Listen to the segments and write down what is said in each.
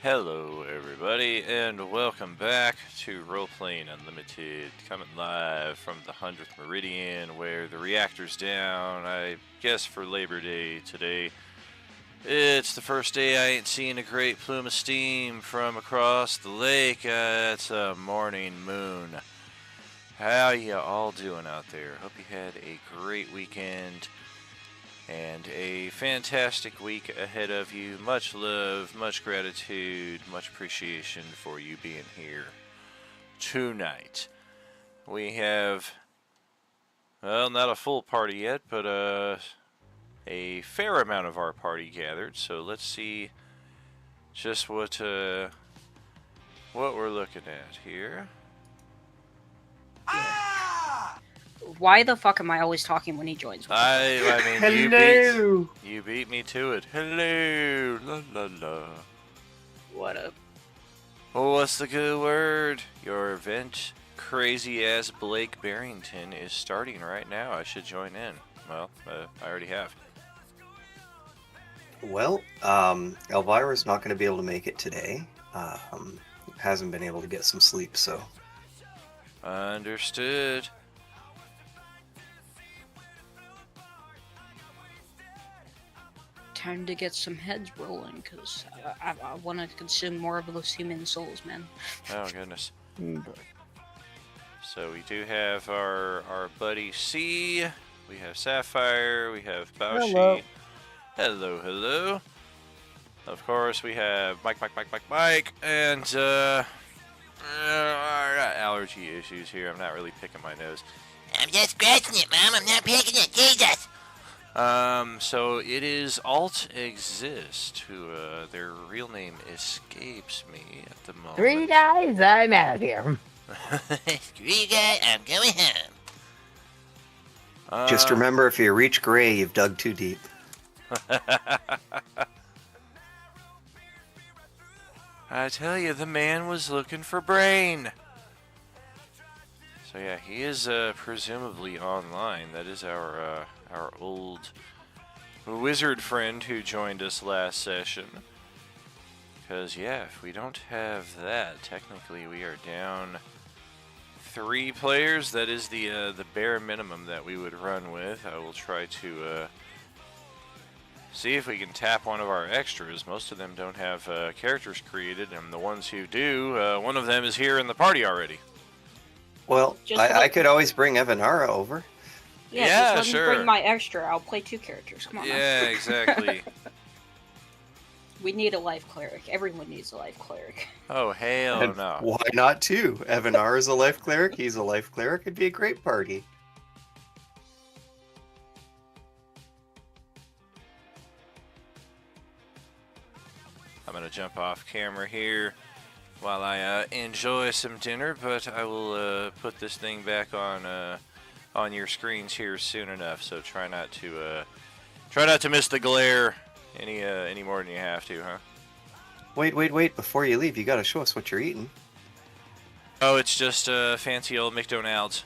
Hello, everybody, and welcome back to Roleplaying Unlimited, coming live from the 100th Meridian, where the reactor's down, I guess for Labor Day today. It's the first day I ain't seen a great plume of steam from across the lake. It's a morning moon. How ya all doing out there? Hope you had a great weekend and a fantastic week ahead of you. Much love, much gratitude, much appreciation for you being here tonight. We have, well, not a full party yet, but a fair amount of our party gathered. So let's see just what we're looking at here. Why the fuck am I always talking when he joins? I mean, Hello. you beat me to it. Hello, la la la. What up? Oh, what's the good word? Your event, Crazyass Blake Barrington, is starting right now. I should join in. Well, I already have. Well, Elvira's not going to be able to make it today. Hasn't been able to get some sleep, so. Understood. Time to get some heads rolling, because I want to consume more of those human souls, man. Oh, goodness. So we do have our buddy C. We have Sapphire. We have Baushi. Hello, hello. Of course, we have Mike. And, allergy issues here. I'm not really picking my nose. I'm just scratching it, Mom. I'm not picking it. Jesus. So it is Alt Exist, who, their real name escapes me at the moment. 3 guys, I'm out of here. Screw you guys. I'm going home. Just remember, if you reach gray, you've dug too deep. I tell you, the man was looking for brain. So yeah, he is presumably online. That is our old wizard friend who joined us last session. Because yeah, if we don't have that, technically we are down 3 players. That is the bare minimum that we would run with. I will try to see if we can tap one of our extras. Most of them don't have characters created, and the ones who do, one of them is here in the party already. Well, Just I like- could always bring Evanara over. Yeah, just let sure. me bring my extra. I'll play 2 characters. Come on. man. Yeah, exactly. We need a life cleric. Everyone needs a life cleric. Oh, hell And no. why not two? Evanara's a life cleric. He's a life cleric. It'd be a great party. I'm going to jump off camera here while I enjoy some dinner, but I will put this thing back on your screens here soon enough, so try not to miss the glare any more than you have to, huh? Wait. Before you leave, you gotta show us what you're eating. Oh, it's just fancy old McDonald's.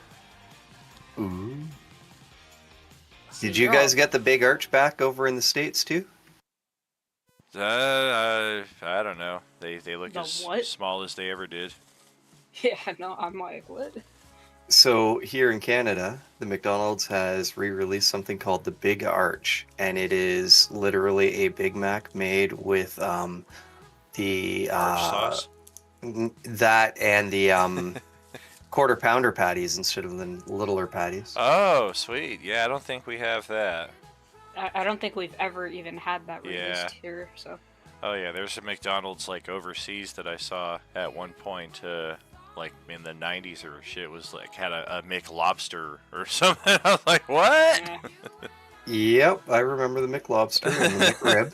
Ooh. Did you guys get the big arch back over in the States, too? I don't know. They look The as what? small as they ever did. Yeah, no, I'm like, what? So here in Canada, the McDonald's has re-released something called the Big Arch, and it is literally a Big Mac made with the Arch sauce. that and the quarter pounder patties instead of the littler patties. Oh, sweet. Yeah, I don't think we have that. I don't think we've ever even had that released Yeah. here, so. Oh yeah, there's a McDonald's like overseas that I saw at one point, like in the 90s or shit. Was like had a McLobster or something. I was like, what? Yeah. Yep, I remember the McLobster and the McRib.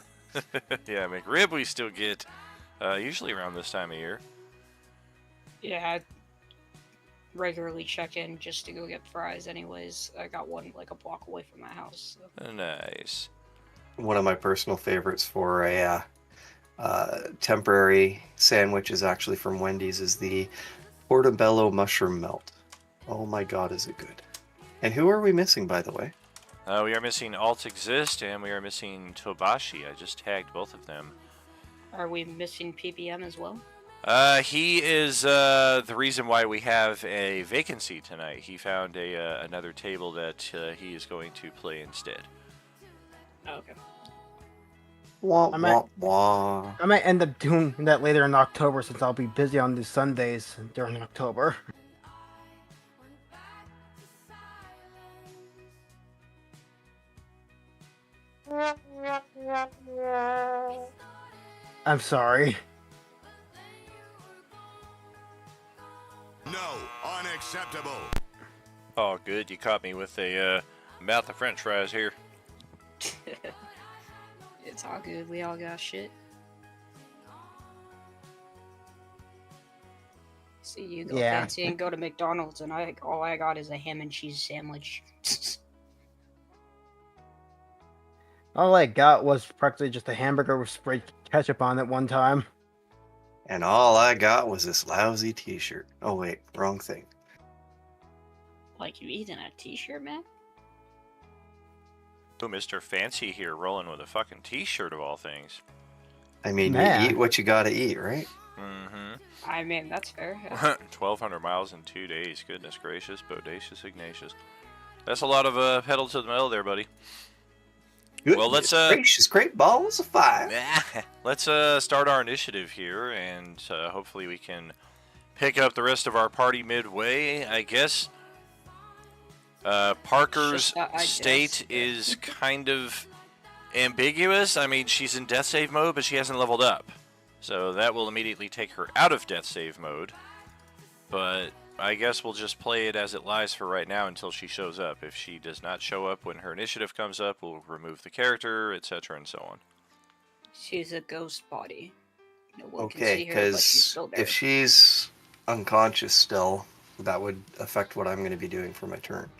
Yeah, McRib we still get usually around this time of year. Yeah, I regularly check in just to go get fries anyways. I got one like a block away from my house. So. Nice. One of my personal favorites for a temporary sandwich is actually from Wendy's is the portobello mushroom melt. Oh my god, is it good. And who are we missing, by the way? We are missing Alt Exist and we are missing Tobashi. I just tagged both of them. Are we missing PPM as well? He is the reason why we have a vacancy tonight. He found another table that he is going to play instead. Oh, okay. Wah, I might- wah, wah. I might end up doing that later in October since I'll be busy on these Sundays during October. I'm sorry. No, unacceptable. Oh, good. You caught me with a mouth of French fries here. It's all good. We all got shit. See, you go Yeah. fancy and go to McDonald's, and all I got is a ham and cheese sandwich. All I got was practically just a hamburger with sprayed ketchup on it one time. And all I got was this lousy t-shirt. Oh wait, wrong thing. Like, you eating a t-shirt, man? Oh, Mr. Fancy here rolling with a fucking t-shirt of all things. I mean, Man. you eat what you gotta eat, right? Mm-hmm. I mean, that's fair. 1,200 miles in 2 days. Goodness gracious, bodacious Ignatius. That's a lot of pedal to the metal there, buddy. Well, let's Gracious, great balls of fire. let's start our initiative here, and hopefully we can pick up the rest of our party midway. I guess Parker's state is kind of ambiguous. I mean, she's in death save mode, but she hasn't leveled up, so that will immediately take her out of death save mode. But I guess we'll just play it as it lies for right now until she shows up. If she does not show up when her initiative comes up, we'll remove the character, etc. and so on. She's a ghost body. No one can Okay, see her, but she's because still there. if she's unconscious still, that would affect what I'm going to be doing for my turn.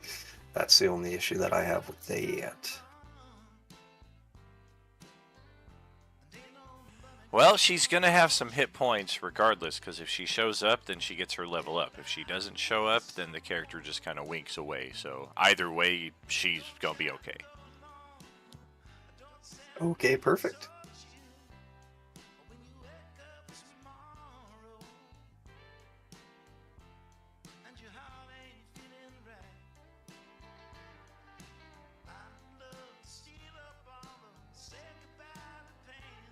That's the only issue that I have with that. Well, she's going to have some hit points regardless, because if she shows up, then she gets her level up. If she doesn't show up, then the character just kind of winks away. So either way, she's going to be okay. Okay, perfect.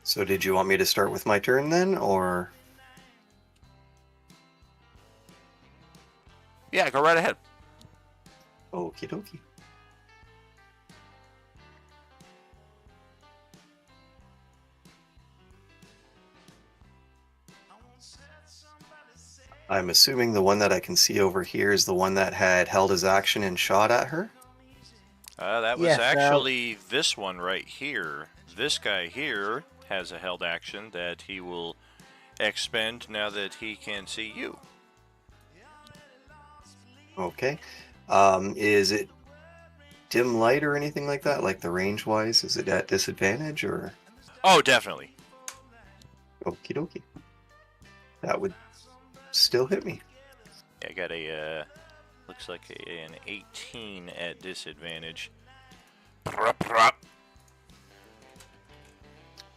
So did you want me to start with my turn then, or? Yeah, go right ahead. Okie dokie. I'm assuming the one that I can see over here is the one that had held his action and shot at her? That was Yes, actually this one right here. This guy here has a held action that he will expend now that he can see you. Okay. Is it dim light or anything like that? Like the range-wise? Is it at disadvantage or? Oh, definitely. Okie dokie. That would still hit me. I got a, looks like an 18 at disadvantage.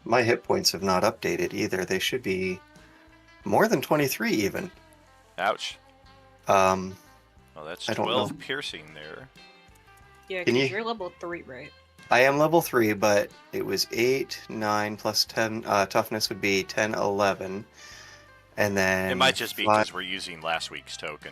My hit points have not updated either. They should be more than 23 even. Ouch. Um, Well, that's I don't 12 know. piercing there. Yeah, Can because you- you're level 3, right? I am level 3, but it was 8, 9 plus 10. Toughness would be 10, 11. And then It might just be 5 because we're using last week's token.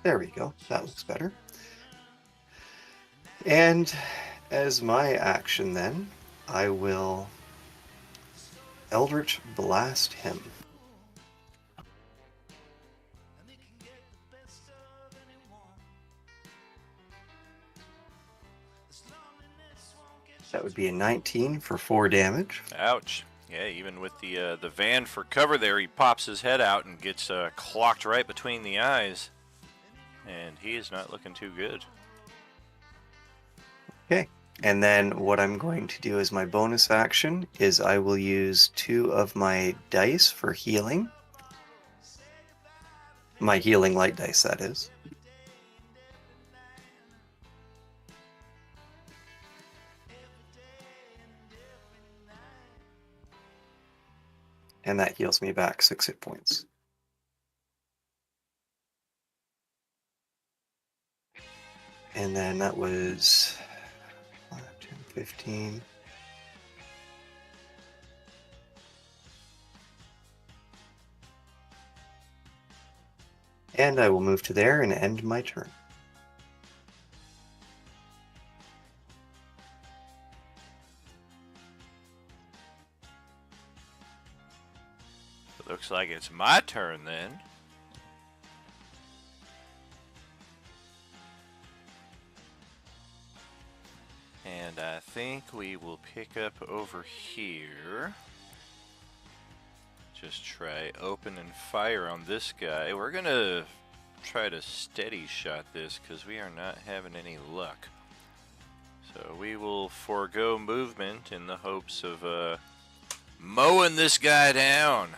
There we go. That looks better. And as my action then, I will Eldritch Blast him. That would be a 19 for 4 damage. Ouch. Yeah, even with the van for cover there, he pops his head out and gets clocked right between the eyes. And he is not looking too good. Okay. And then what I'm going to do as my bonus action is I will use 2 of my dice for healing. My healing light dice, that is. And that heals me back 6 hit points. And then that was 5, 10, 15. And I will move to there and end my turn. It looks like it's my turn then. And I think we will pick up over here. Just try open and fire on this guy. We're gonna try to steady shot this because we are not having any luck. So we will forego movement in the hopes of mowing this guy down.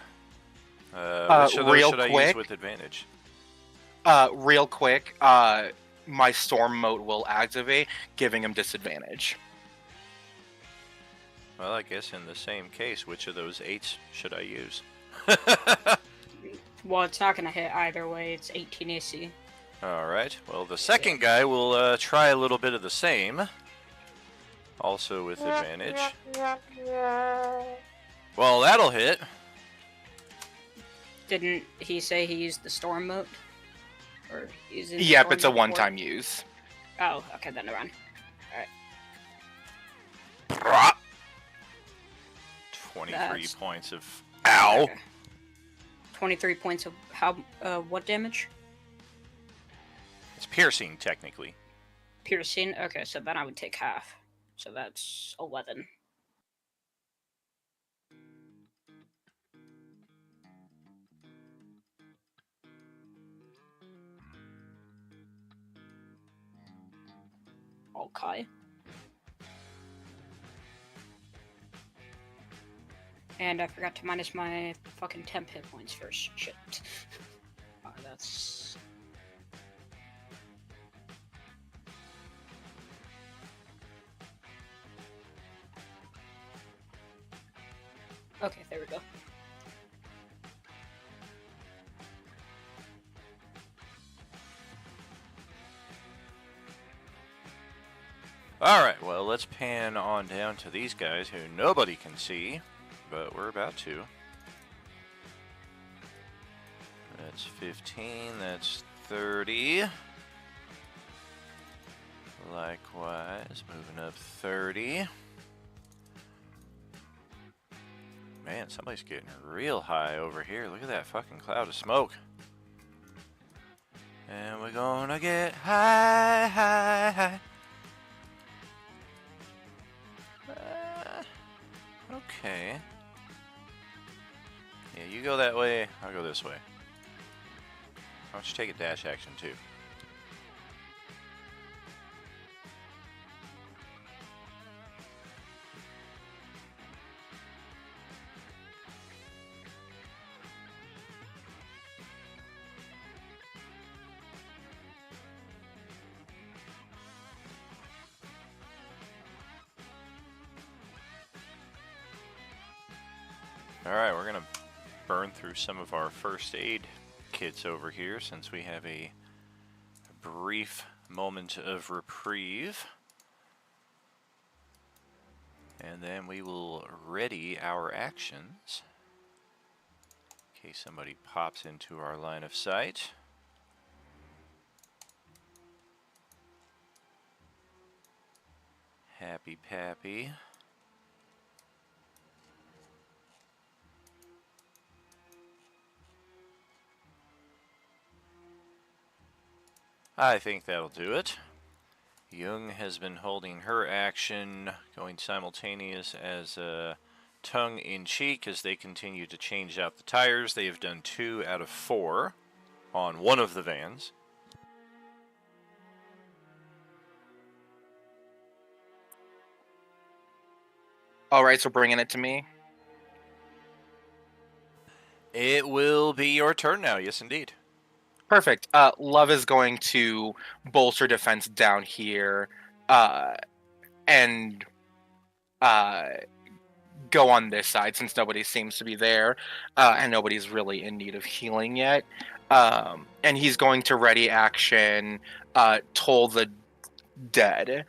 Which of those real should I use quick. with advantage? Real quick, my storm mode will activate, giving him disadvantage. Well, I guess in the same case, which of those 8s should I use? Well, it's not gonna hit either way. It's 18 AC. Alright, well the second guy will try a little bit of the same. Also with advantage. Well, that'll hit. Didn't he say he used the storm mode? Or using Yep, it's a one-time use. Oh, okay, then never mind. 23 That's- points of... Ow! Okay. 23 points of how? What damage? It's piercing, technically. Piercing. Okay, so then I would take half. So that's 11. Okay. And I forgot to minus my fucking temp hit points first. Shit. That's... Okay, there we go. Alright, well, let's pan on down to these guys who nobody can see, but we're about to. That's 15, that's 30. Likewise, moving up 30. Man, somebody's getting real high over here. Look at that fucking cloud of smoke. And we're gonna get high, high, high. Okay. Yeah, you go that way, I'll go this way. Why don't you take a dash action too? Alright, we're gonna burn through some of our first aid kits over here since we have a brief moment of reprieve. And then we will ready our actions in case somebody pops into our line of sight. Happy Pappy. I think that'll do it. Jung has been holding her action, going simultaneous as tongue in cheek as they continue to change out the tires. They have done 2 out of 4 on one of the vans. All right, so bringing it to me. It will be your turn now, yes indeed. Perfect. Love is going to bolster defense down here, and go on this side since nobody seems to be there, and nobody's really in need of healing yet. And he's going to ready action, toll the dead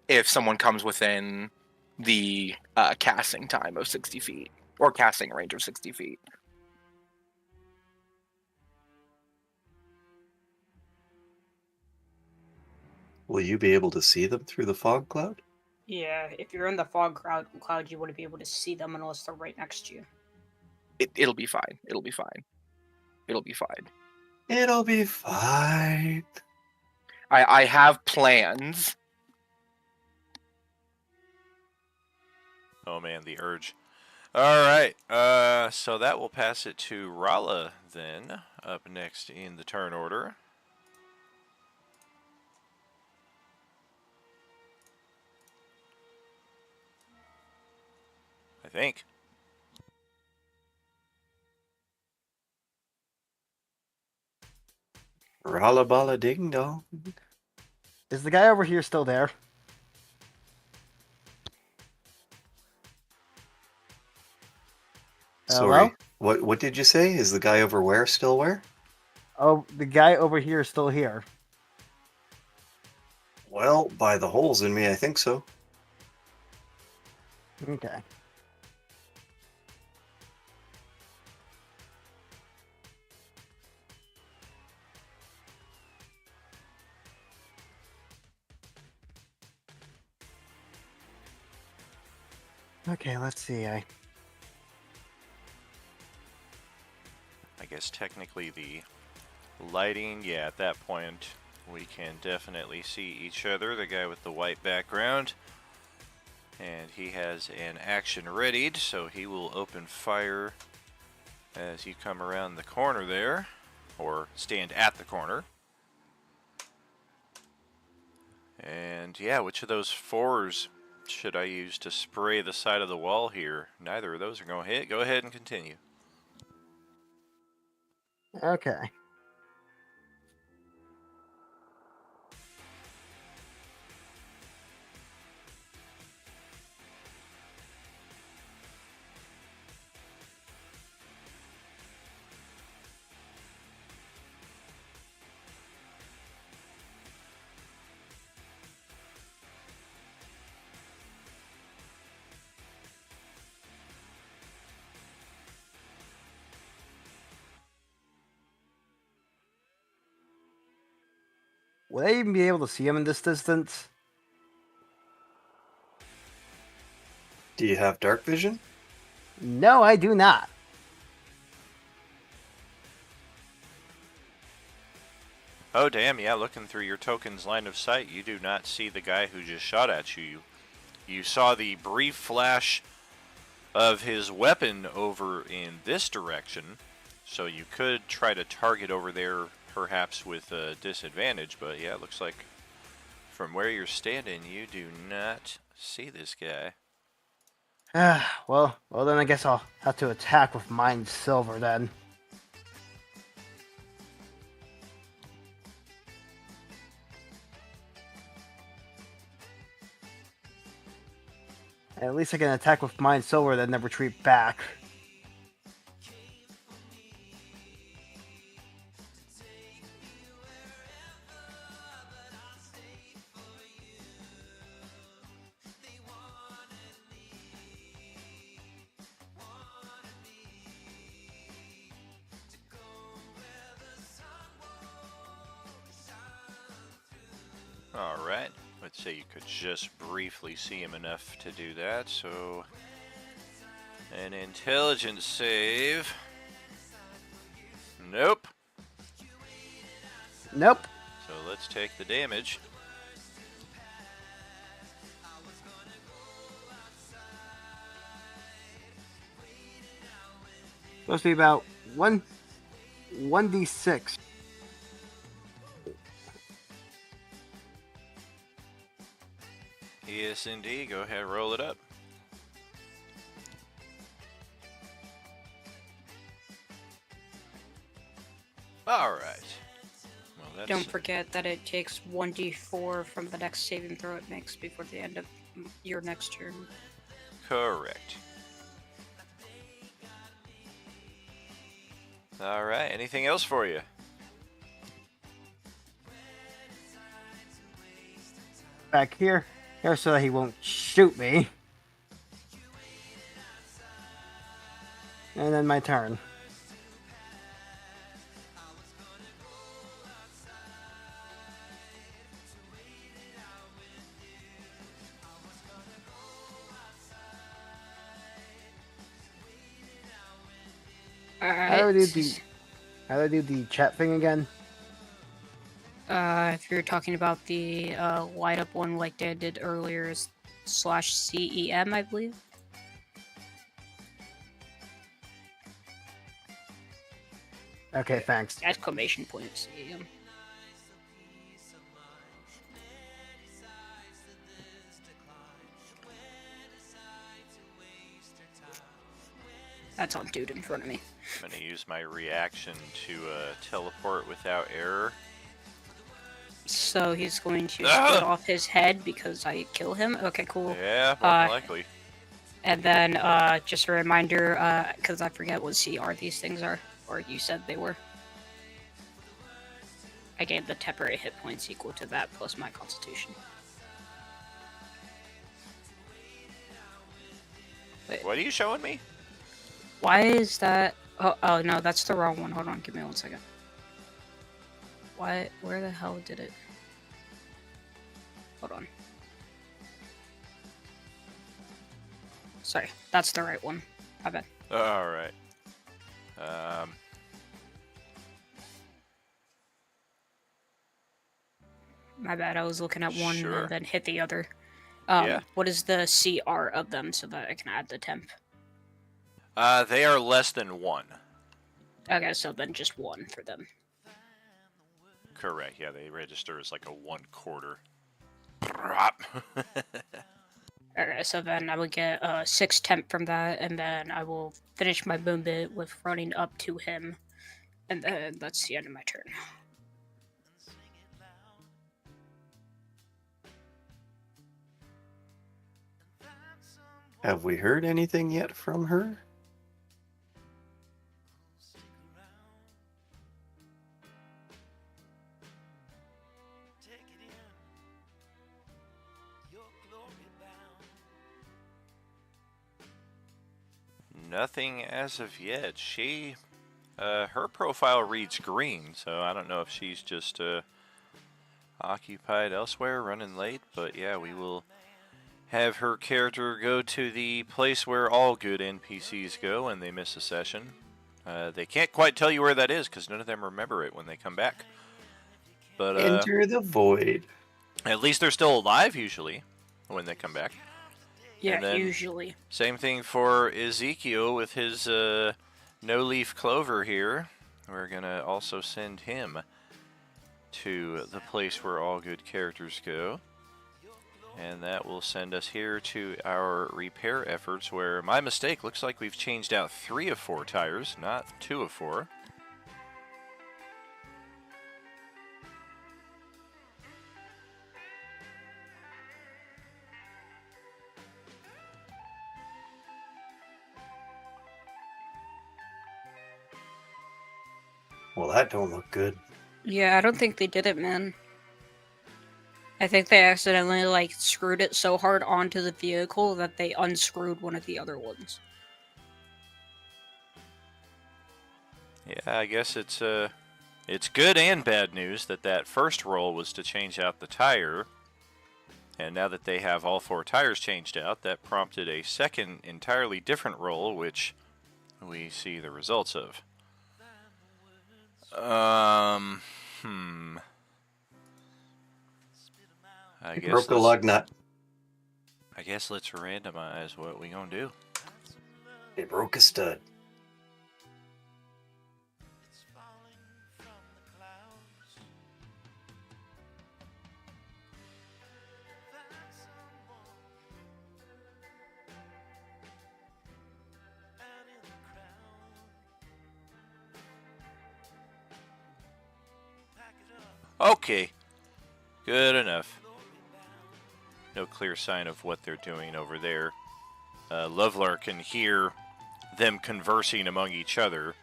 if someone comes within the casting time of 60 feet, or casting range of 60 feet. Will you be able to see them through the fog cloud? Yeah, if you're in the fog cloud, you wouldn't be able to see them unless they're right next to you. It'll be fine. It'll be fine. It'll be fine. It'll be fine. I have plans. Oh man, the urge. Alright, so that will pass it to Rala then, up next in the turn order. I think. Ralla balla ding dong. Is the guy over here still there? Sorry. Hello? What did you say? Is the guy over where still where? Oh, the guy over here is still here. Well, by the holes in me, I think so. Okay. Okay, let's see. I guess technically the lighting, yeah, at that point we can definitely see each other. The guy with the white background, and he has an action readied, so he will open fire as you come around the corner there, or stand at the corner. And yeah, which of those 4s should I use to spray the side of the wall here? Neither of those are going to hit. Go ahead and continue. Okay. Would I even be able to see him in this distance? Do you have dark vision? No, I do not. Oh damn, yeah, looking through your token's line of sight, you do not see the guy who just shot at you. You saw the brief flash of his weapon over in this direction, so you could try to target over there, perhaps with a disadvantage, but yeah, it looks like from where you're standing, you do not see this guy. Well, then I guess I'll have to attack with Mind Silver then. At least I can attack with Mind Silver, then never retreat back. Alright, let's say you could just briefly see him enough to do that, so an intelligence save. Nope. Nope. So let's take the damage. Supposed to be about 1d6. Yes, indeed. Go ahead, roll it up. All right. Well, that's Don't forget that it takes 1d4 from the next saving throw it makes before the end of your next turn. correct. All right. Anything else for you? Back here so that he won't shoot me. And then my turn. How do I do the chat thing again? If you're talking about the light up one like Dad did earlier, is /CEM, I believe. Okay, thanks. Exclamation point CEM. That's on dude in front of me. I'm going to use my reaction to teleport without error. So he's going to split off his head because I kill him. Okay, cool. Yeah, more than likely. And then just a reminder, because I forget what CR these things are, or you said they were. I gave the temporary hit points equal to that plus my constitution. Wait, What are you showing me? why is that? Oh no, that's the wrong one. Hold on, give me 1 second. Why? Where the hell did it? Hold on. Sorry, that's the right one. My bad. All right. My bad. I was looking at one Sure. and then hit the other. Yeah. What is the CR of them so that I can add the temp? They are less than 1. Okay, so then just 1 for them. Correct. Yeah, they register as like a 1/4. Okay, so then I would get 6 temp from that, and then I will finish my boom bit with running up to him, and then that's the end of my turn. Have we heard anything yet from her? Nothing as of yet. She, her profile reads green, so I don't know if she's just occupied elsewhere, running late. But yeah, we will have her character go to the place where all good NPCs go when they miss a session. They can't quite tell you where that is because none of them remember it when they come back. But Enter the void. at least they're still alive usually when they come back. Yeah, And then- usually. Same thing for Ezekiel with his no-leaf clover here. We're going to also send him to the place where all good characters go. And that will send us here to our repair efforts where my mistake looks like we've changed out 3 of 4 tires, not 2 of 4. Well, that don't look good. Yeah, I don't think they did it, man. I think they accidentally, like, screwed it so hard onto the vehicle that they unscrewed one of the other ones. Yeah, I guess it's good and bad news that that first roll was to change out the tire. And now that they have all 4 tires changed out, that prompted a second entirely different roll, which we see the results of. I It guess broke a let's- lug nut. I guess let's randomize what we gonna do. It broke a stud. Okay, good enough. No clear sign of what they're doing over there. Lovelar can hear them conversing among each other.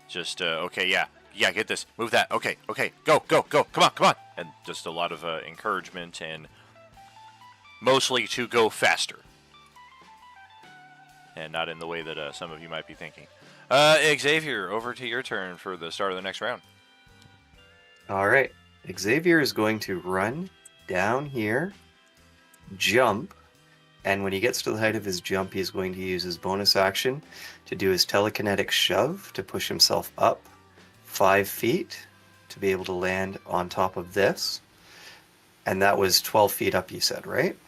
Just, okay, yeah, get this, move that, okay, go, come on. And just a lot of encouragement and mostly to go faster. And not in the way that some of you might be thinking. Xavier, over to your turn for the start of the next round. All right. Xavier is going to run down here, jump, and when he gets to the height of his jump, he's going to use his bonus action to do his telekinetic shove to push himself up 5 feet to be able to land on top of this. And that was 12 feet up, you said, right?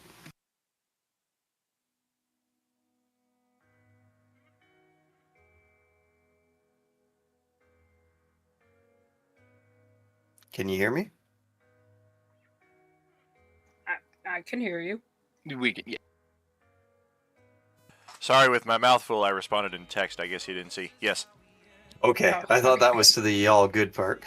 Can you hear me? I can hear you. We can, yeah. Sorry, with my mouth full, I responded in text. I guess you didn't see. Yes. Okay, Oh, I thought that okay. was to the all good part.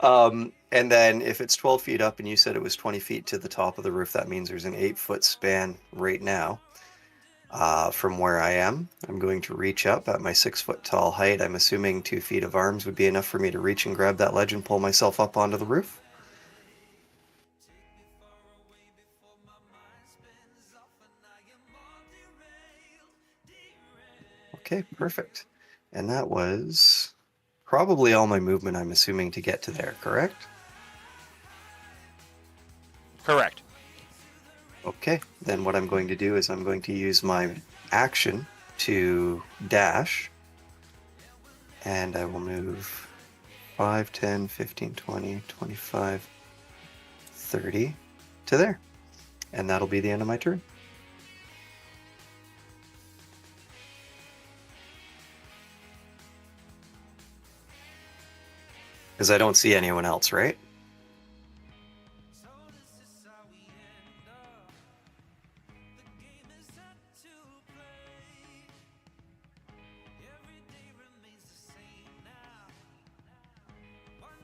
And then if it's 12 feet up and you said it was 20 feet to the top of the roof, that means there's an 8-foot span right now from where I am. I'm going to reach up at my 6-foot tall height. I'm assuming 2 feet of arms would be enough for me to reach and grab that ledge and pull myself up onto the roof. Okay, perfect. And that was probably all my movement, I'm assuming, to get to there, correct? Correct. Okay, then what I'm going to do is I'm going to use my action to dash. And I will move 5, 10, 15, 20, 25, 30 to there. And that'll be the end of my turn. Because I don't see anyone else, right?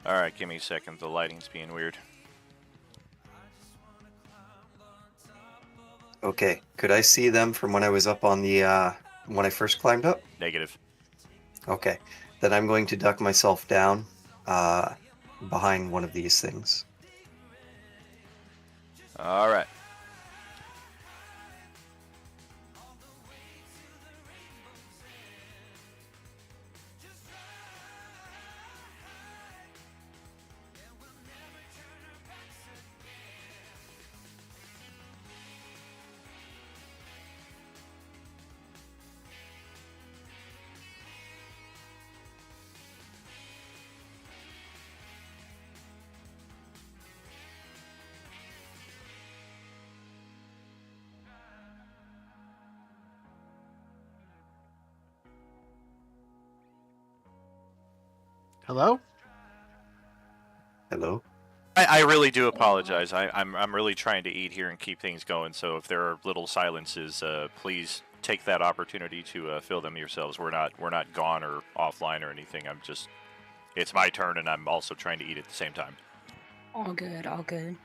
Alright, give me a second. The lighting's being weird. Okay, could I see them from when I was up on the, when I first climbed up? Negative. Okay, then I'm going to duck myself down behind one of these things. Alright. Hello? Hello? I really do apologize. I'm really trying to eat here and keep things going, so if there are little silences, please take that opportunity to fill them yourselves. We're not gone or offline or anything. It's my turn, and I'm also trying to eat at the same time. All good, all good.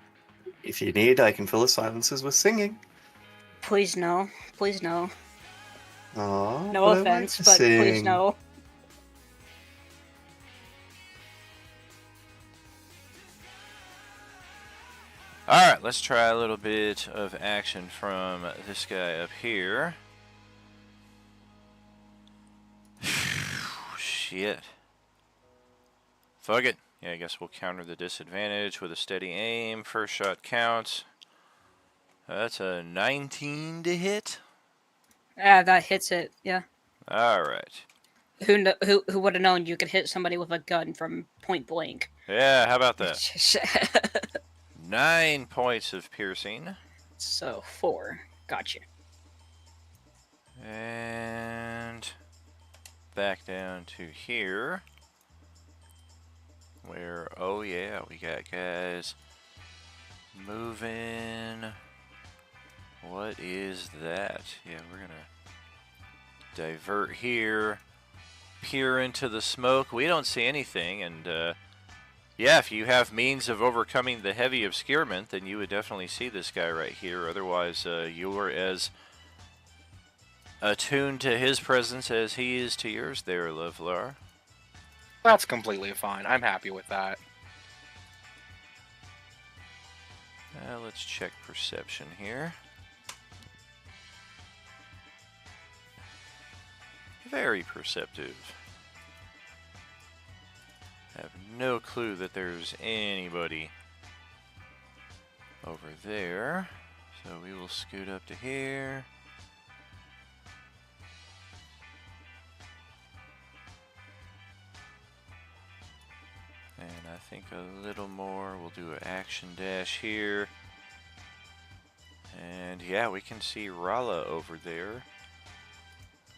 If you need, I can fill the silences with singing. Please no. Please no. Aww, No but I like offense, to but please sing. no. Alright, let's try a little bit of action from this guy up here. Shit. Fuck it. Yeah, I guess we'll counter the disadvantage with a steady aim. First shot counts. That's a 19 to hit. Yeah, that hits it. Yeah. Alright. Who would have known you could hit somebody with a gun from point blank? Yeah, how about that? 9 points of piercing. So 4. Gotcha. And back down to here. Where, oh yeah, we got guys moving. What is that? Yeah, we're gonna divert here. Peer into the smoke. We don't see anything, and Yeah, if you have means of overcoming the heavy obscurement, then you would definitely see this guy right here. Otherwise, you are as attuned to his presence as he is to yours there, Lovelar. That's completely fine. I'm happy with that. Let's check perception here. Very perceptive. I have no clue that there's anybody over there. So we will scoot up to here. And I think a little more. We'll do an action dash here. And yeah, we can see Rala over there.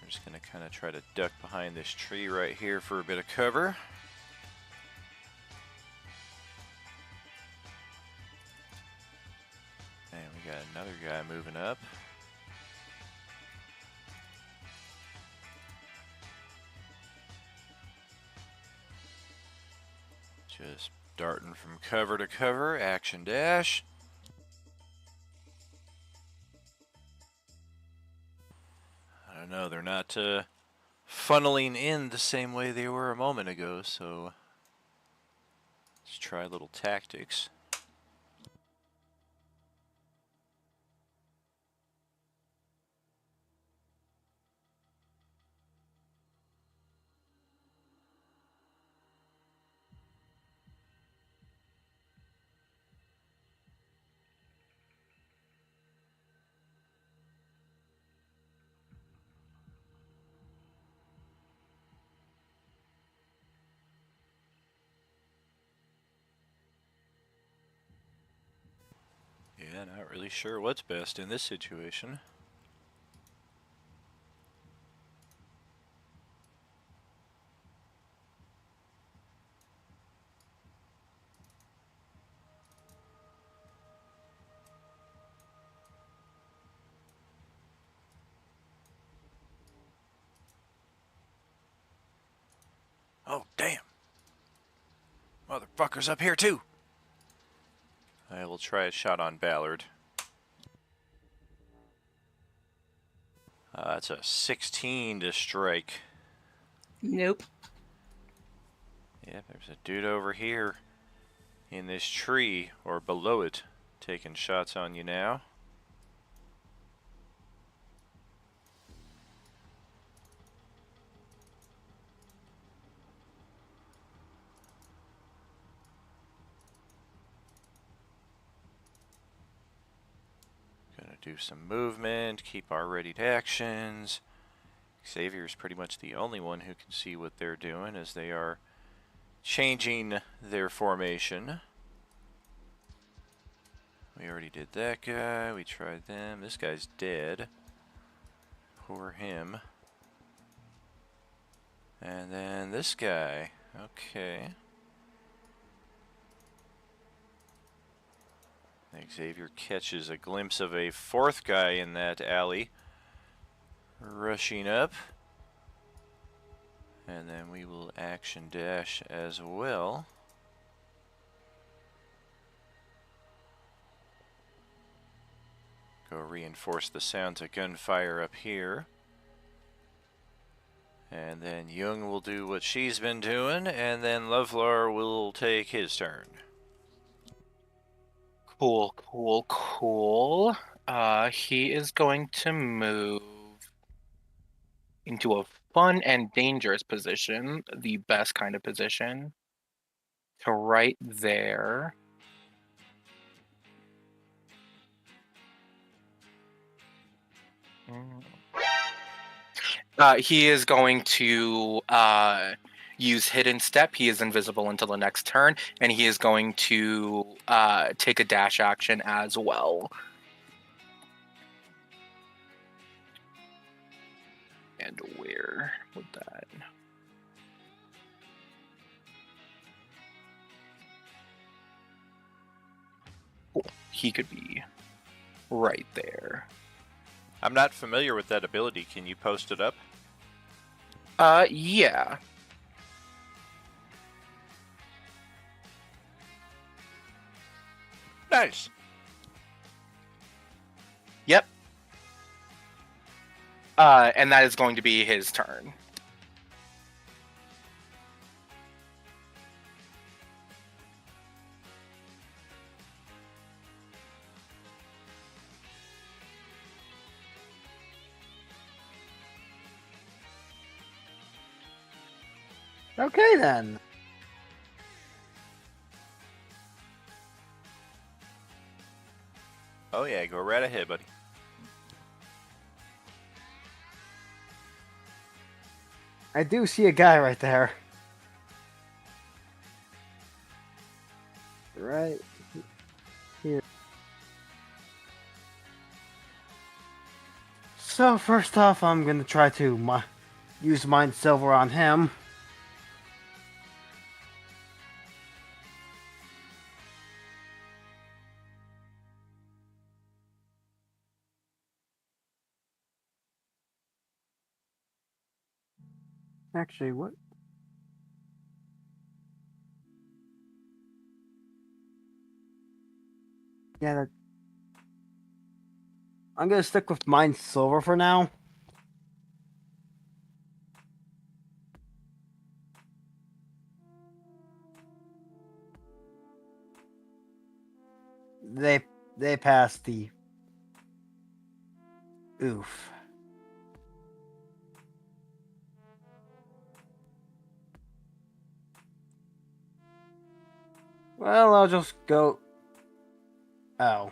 We're just going to kind of try to duck behind this tree right here for a bit of cover. And we got another guy moving up. Just darting from cover to cover, action dash. I don't know, they're not funneling in the same way they were a moment ago, so let's try a little tactics. Yeah, not really sure what's best in this situation. Oh, damn. Motherfucker's up here too. I will try a shot on Ballard. That's a 16 to strike. Nope. Yep, there's a dude over here in this tree, or below it, taking shots on you now. Gonna do some movement, keep our readied actions. Xavier's pretty much the only one who can see what they're doing as they are changing their formation. We already did that guy, we tried them. This guy's dead. Poor him. And then this guy. Okay. I think Xavier catches a glimpse of a fourth guy in that alley. Rushing up. And then we will action dash as well. Go reinforce the sounds of gunfire up here. And then Jung will do what she's been doing, and then Lovelar will take his turn. Cool, cool, cool. He is going to move into a fun and dangerous position, the best kind of position, to right there. He is going to use Hidden Step. He is invisible until the next turn, and he is going to take a dash action as well. And where would that... Cool. He could be right there. I'm not familiar with that ability. Can you post it up? Yeah. Nice. Yep. And that is going to be his turn. Okay then. Oh yeah, go right ahead, buddy. I do see a guy right there. Right here. So first off, I'm gonna try to use Mind Silver on him. Actually, what? Yeah, I'm gonna stick with Mind Silver for now. They passed the oof. Well, I'll just go. Oh.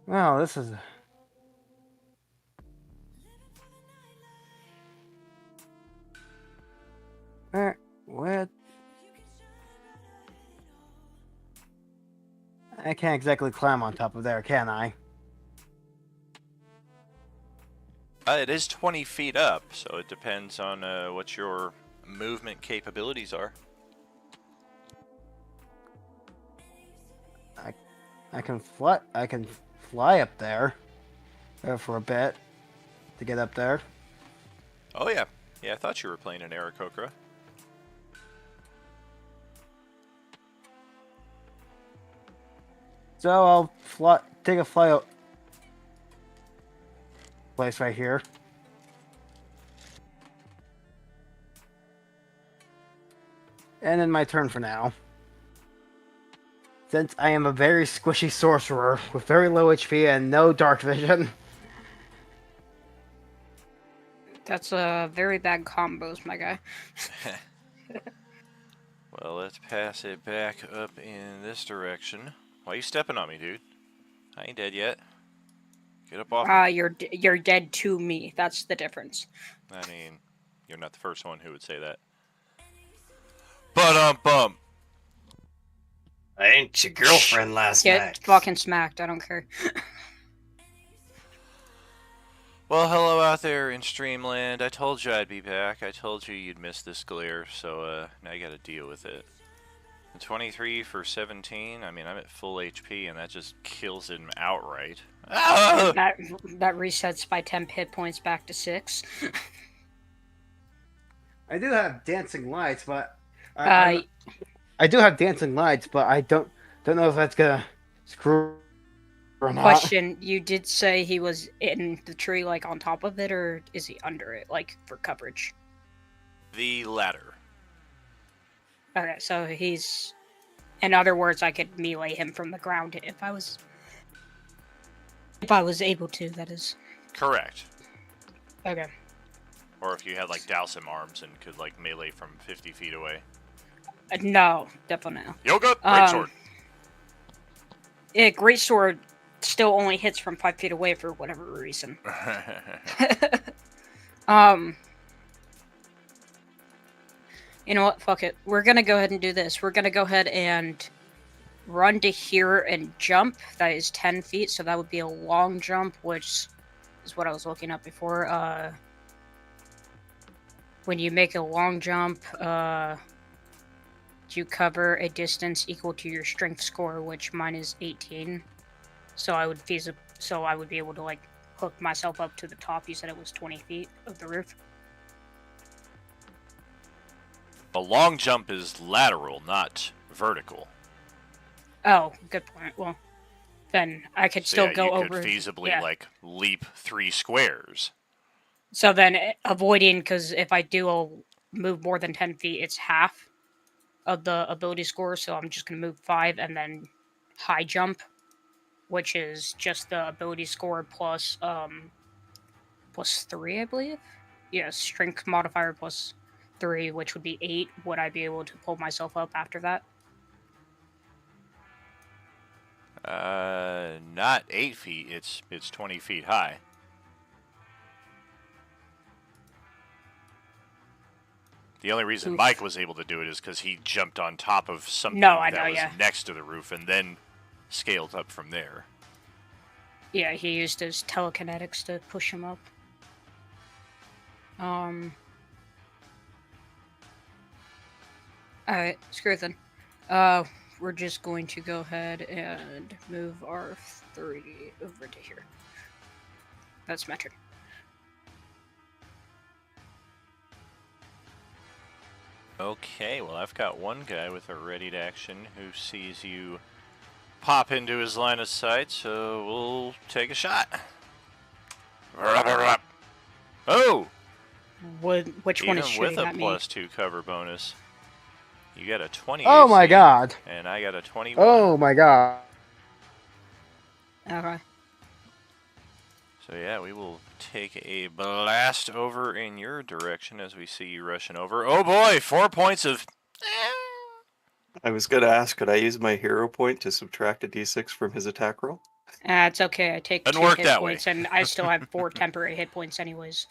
Well, this is. What? I can't exactly climb on top of there, can I? It is 20 feet up, so it depends on what your movement capabilities are. I can fly. I can fly up there for a bit to get up there. Oh yeah, yeah. I thought you were playing an Aarakocra. So I'll fly. Take a fly out. Place right here. And then my turn for now. Since I am a very squishy sorcerer with very low HP and no dark vision. That's a very bad combos, my guy. Well, let's pass it back up in this direction. Why you stepping on me, dude? I ain't dead yet. Get up off me. You're dead to me. That's the difference. I mean, you're not the first one who would say that. Bum. I ain't your girlfriend last Get night. fucking smacked. I don't care. Well, hello out there in Streamland. I told you I'd be back. I told you you'd miss this glare, so now you gotta deal with it. 23 for 17. I mean, I'm at full HP, and that just kills him outright. Ah! That resets by 10 hit points back to 6. I do have dancing lights, but I do have dancing lights, but I don't know if that's gonna screw or not. Question: you did say he was in the tree, like on top of it, or is he under it, like for coverage? The latter. Okay, so he's. In other words, I could melee him from the ground if I was able to. That is. Correct. Okay. Or if you had like Dowsum arms and could like melee from 50 feet away. No, definitely no. Yoga, greatsword. Yeah, greatsword still only hits from 5 feet away for whatever reason. You know what? Fuck it. We're gonna go ahead and do this. We're gonna go ahead and run to here and jump. That is 10 feet, so that would be a long jump, which is what I was looking up before. When you make a long jump, you cover a distance equal to your strength score, which mine is 18. So I would be able to like hook myself up to the top. You said it was 20 feet of the roof. A long jump is lateral, not vertical. Oh, good point. Well, then I could still go you over. could feasibly like leap 3 squares. So then avoiding, because if I do a move more than 10 feet, it's half of the ability score. So I'm just gonna move 5 and then high jump, which is just the ability score plus plus 3, I believe. Yeah, strength modifier plus 3, which would be 8. Would I be able to pull myself up after that? Not 8 feet. It's 20 feet high. The only reason Oof. Mike was able to do it is because he jumped on top of something I that know, was yeah. next to the roof and then scaled up from there. Yeah, he used his telekinetics to push him up. Alright, screw it then. We're just going to go ahead and move our 3 over to here. That's my turn. Okay, well, I've got one guy with a ready to action who sees you pop into his line of sight, so we'll take a shot. Oh! Which one is Even shooting with a at me? +2 cover bonus, you got a 20 Oh my AC, god. and I got a 21. Oh my god. Okay. So yeah, we will take a blast over in your direction as we see you rushing over. Oh boy, 4 points of... I was going to ask, could I use my hero point to subtract a d6 from his attack roll? It's okay. I take Doesn't 2 work hit that points, way. and I still have 4 temporary hit points anyways.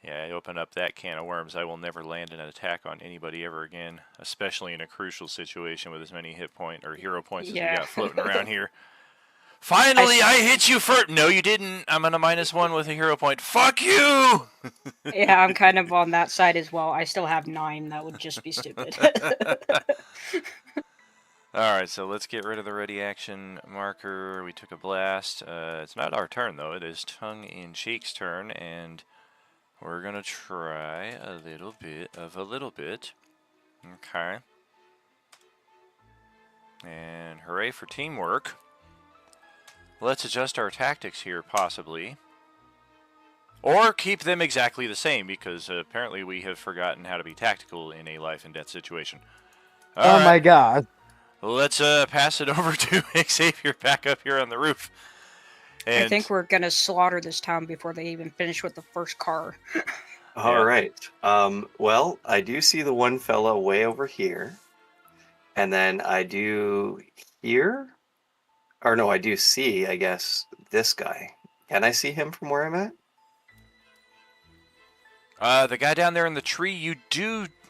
Yeah, I open up that can of worms. I will never land an attack on anybody ever again, especially in a crucial situation with as many hit point or hero points as we got floating around here. Finally, I hit you for... No, you didn't. I'm on a -1 with a hero point. Fuck you! Yeah, I'm kind of on that side as well. I still have 9. That would just be stupid. Alright, so let's get rid of the ready action marker. We took a blast. It's not our turn, though. It is Tongue-in-Cheek's turn, and we're going to try a little bit of a little bit. Okay. And hooray for teamwork. Let's adjust our tactics here, possibly. Or keep them exactly the same, because apparently we have forgotten how to be tactical in a life and death situation. Oh my god. Let's pass it over to Xavier back up here on the roof. And I think we're gonna slaughter this town before they even finish with the first car. All right. Well, I do see the one fella way over here. And then I do hear... Or no, I do see, I guess, this guy. Can I see him from where I'm at? the guy down there in the tree,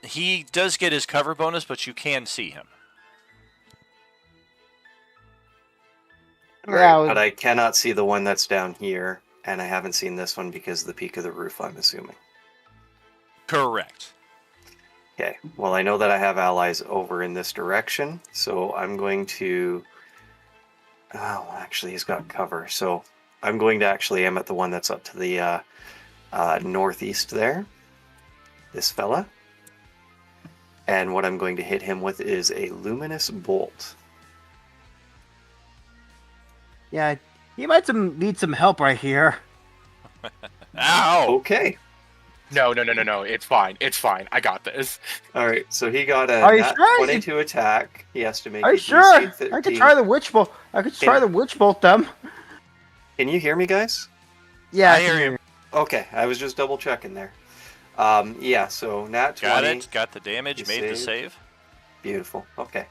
he does get his cover bonus, but you can see him. Right, but I cannot see the one that's down here, and I haven't seen this one because of the peak of the roof, I'm assuming. Correct. Okay, well, I know that I have allies over in this direction, so I'm going to... Oh, actually, he's got cover, so I'm going to actually aim at the one that's up to the northeast there. This fella. And what I'm going to hit him with is a luminous bolt. Yeah, he might need some help right here. Ow! Okay. No. It's fine. It's fine. I got this. All right. So he got a Are you nat sure? 22 attack. He has to make. Are you a sure? DC I could 13. try the witch bolt. I could try the witch bolt them. Can you hear me, guys? Yeah, I hear you. Okay. I was just double checking there. Yeah. So nat 20. Got it. Got the damage. You Made the saved. save. Beautiful. Okay.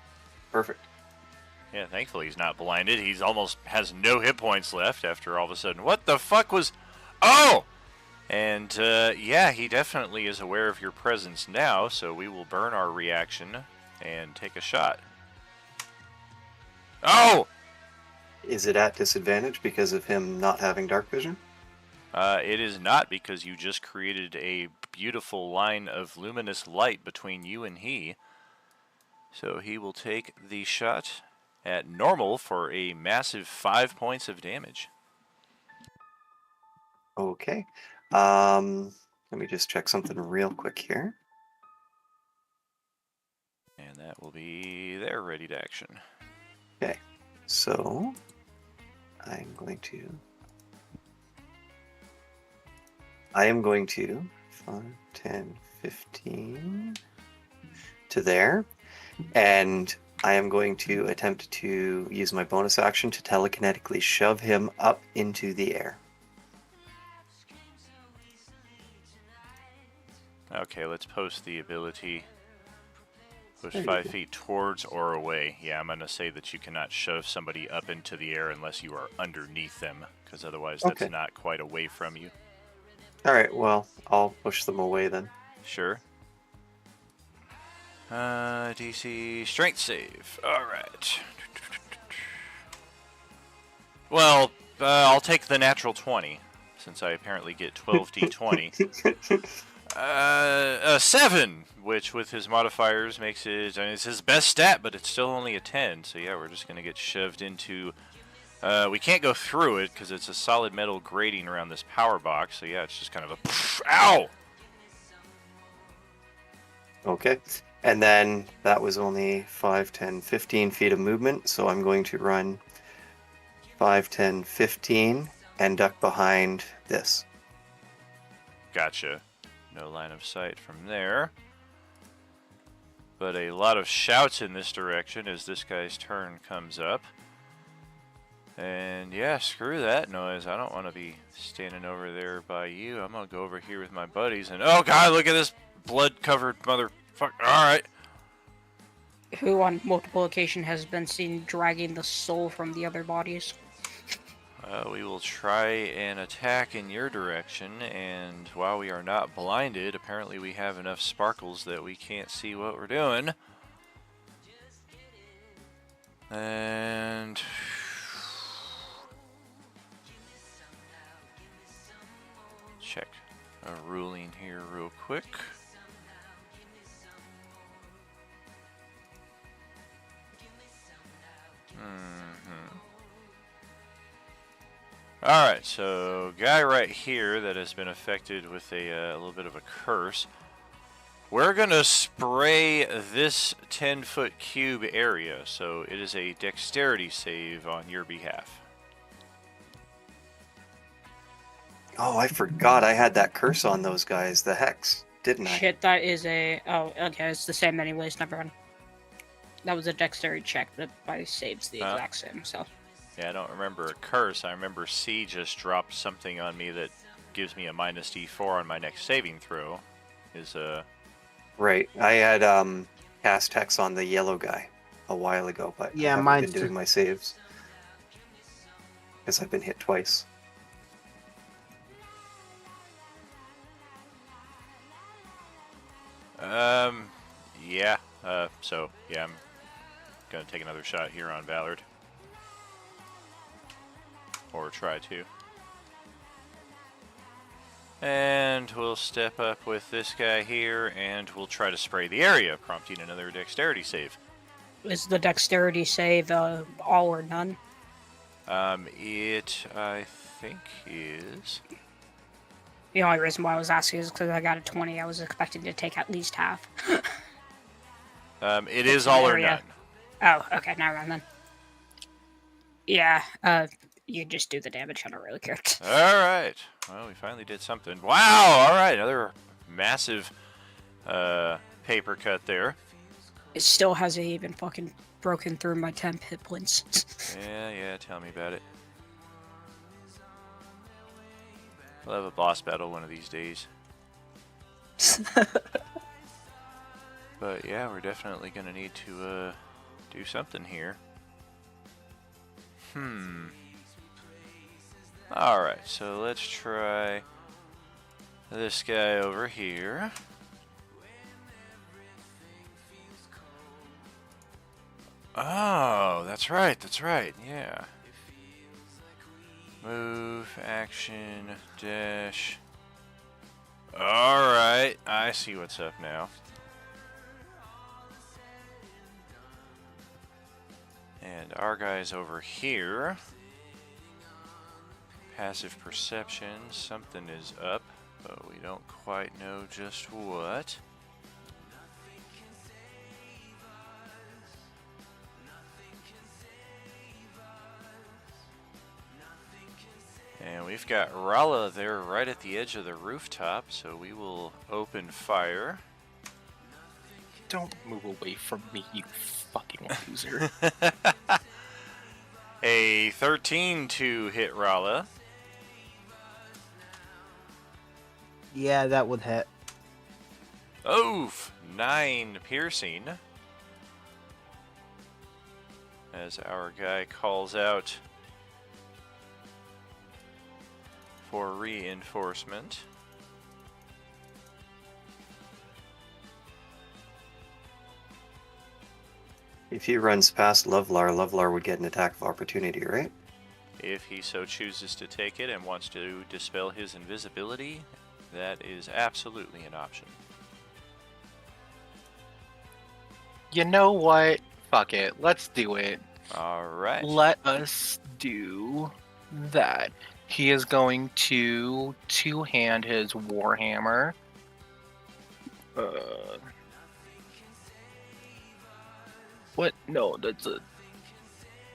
Perfect. Yeah, thankfully he's not blinded. He's almost has no hit points left after all of a sudden. What the fuck was... Oh! And, yeah, he definitely is aware of your presence now, so we will burn our reaction and take a shot. Oh! Is it at disadvantage because of him not having dark vision? It is not, because you just created a beautiful line of luminous light between you and he. So he will take the shot at normal for a massive 5 points of damage. Okay. Let me just check something real quick here. And that will be their ready to action. Okay, so I am going to 5, 10, 15 to there, and I am going to attempt to use my bonus action to telekinetically shove him up into the air. Okay, let's post the ability. Push There you 5 go. feet towards or away. Yeah, I'm going to say that you cannot shove somebody up into the air unless you are underneath them, because otherwise that's Okay. not quite away from you. Alright, well, I'll push them away then. Sure. DC strength save. Alright. Well, I'll take the natural 20, since I apparently get 12 d20. A 7, which with his modifiers makes it, I mean, it's his best stat, but it's still only a 10. So yeah, we're just going to get shoved into, we can't go through it because it's a solid metal grating around this power box. So yeah, it's just kind of a, ow! Okay, and then that was only 5, 10, 15 feet of movement, so I'm going to run 5, 10, 15 and duck behind this. Gotcha. No line of sight from there. But a lot of shouts in this direction as this guy's turn comes up. And yeah, screw that noise. I don't want to be standing over there by you. I'm going to go over here with my buddies and, oh god, look at this blood-covered motherfucker. Alright. Who on multiple occasions has been seen dragging the soul from the other bodies. We will try and attack in your direction, and while we are not blinded, apparently we have enough sparkles that we can't see what we're doing. And check a ruling here real quick. Alright, so guy right here that has been affected with a little bit of a curse. We're going to spray this 10-foot cube area, so it is a dexterity save on your behalf. Oh, I forgot I had that curse on those guys, the hex, didn't I? Shit, that is a... Oh, okay, it's the same anyways, never mind. That was a dexterity check, but my save's the exact same, so... Yeah, I don't remember a curse. I remember C just dropped something on me that gives me a minus D4 on my next saving throw. Right, I had cast hex on the yellow guy a while ago, but Yeah, I haven't mine's been doing my saves. Because I've been hit twice. Yeah. So, yeah, I'm gonna take another shot here on Ballard. Or try to. And we'll step up with this guy here, and we'll try to spray the area, prompting another dexterity save. Is the dexterity save all or none? It, I think, is... The only reason why I was asking is because I got a 20. I was expecting to take at least half. It is all or none. Oh, okay, never mind then. Yeah, you just do the damage. I don't really care. Alright. Well, we finally did something. Wow! Alright, another massive paper cut there. It still hasn't even fucking broken through my 10 hit points. Yeah, tell me about it. We'll have a boss battle one of these days. But yeah, we're definitely going to need to do something here. Alright, so let's try this guy over here. Oh, that's right, yeah. Move, action, dash. Alright, I see what's up now. And our guy's over here. Passive perception, something is up. but we don't quite know just what. And we've got Rala there right at the edge of the rooftop, so we will open fire. Don't move away from me, you fucking loser. A 13 to hit Rala. Yeah, that would hit. Oof! 9 piercing. As our guy calls out for reinforcement. If he runs past Lovelar would get an attack of opportunity, right? If he so chooses to take it and wants to dispel his invisibility, that is absolutely an option. You know what? Fuck it. Let's do it. Alright. Let us do that. He is going to two-hand his Warhammer. What? No, that's a...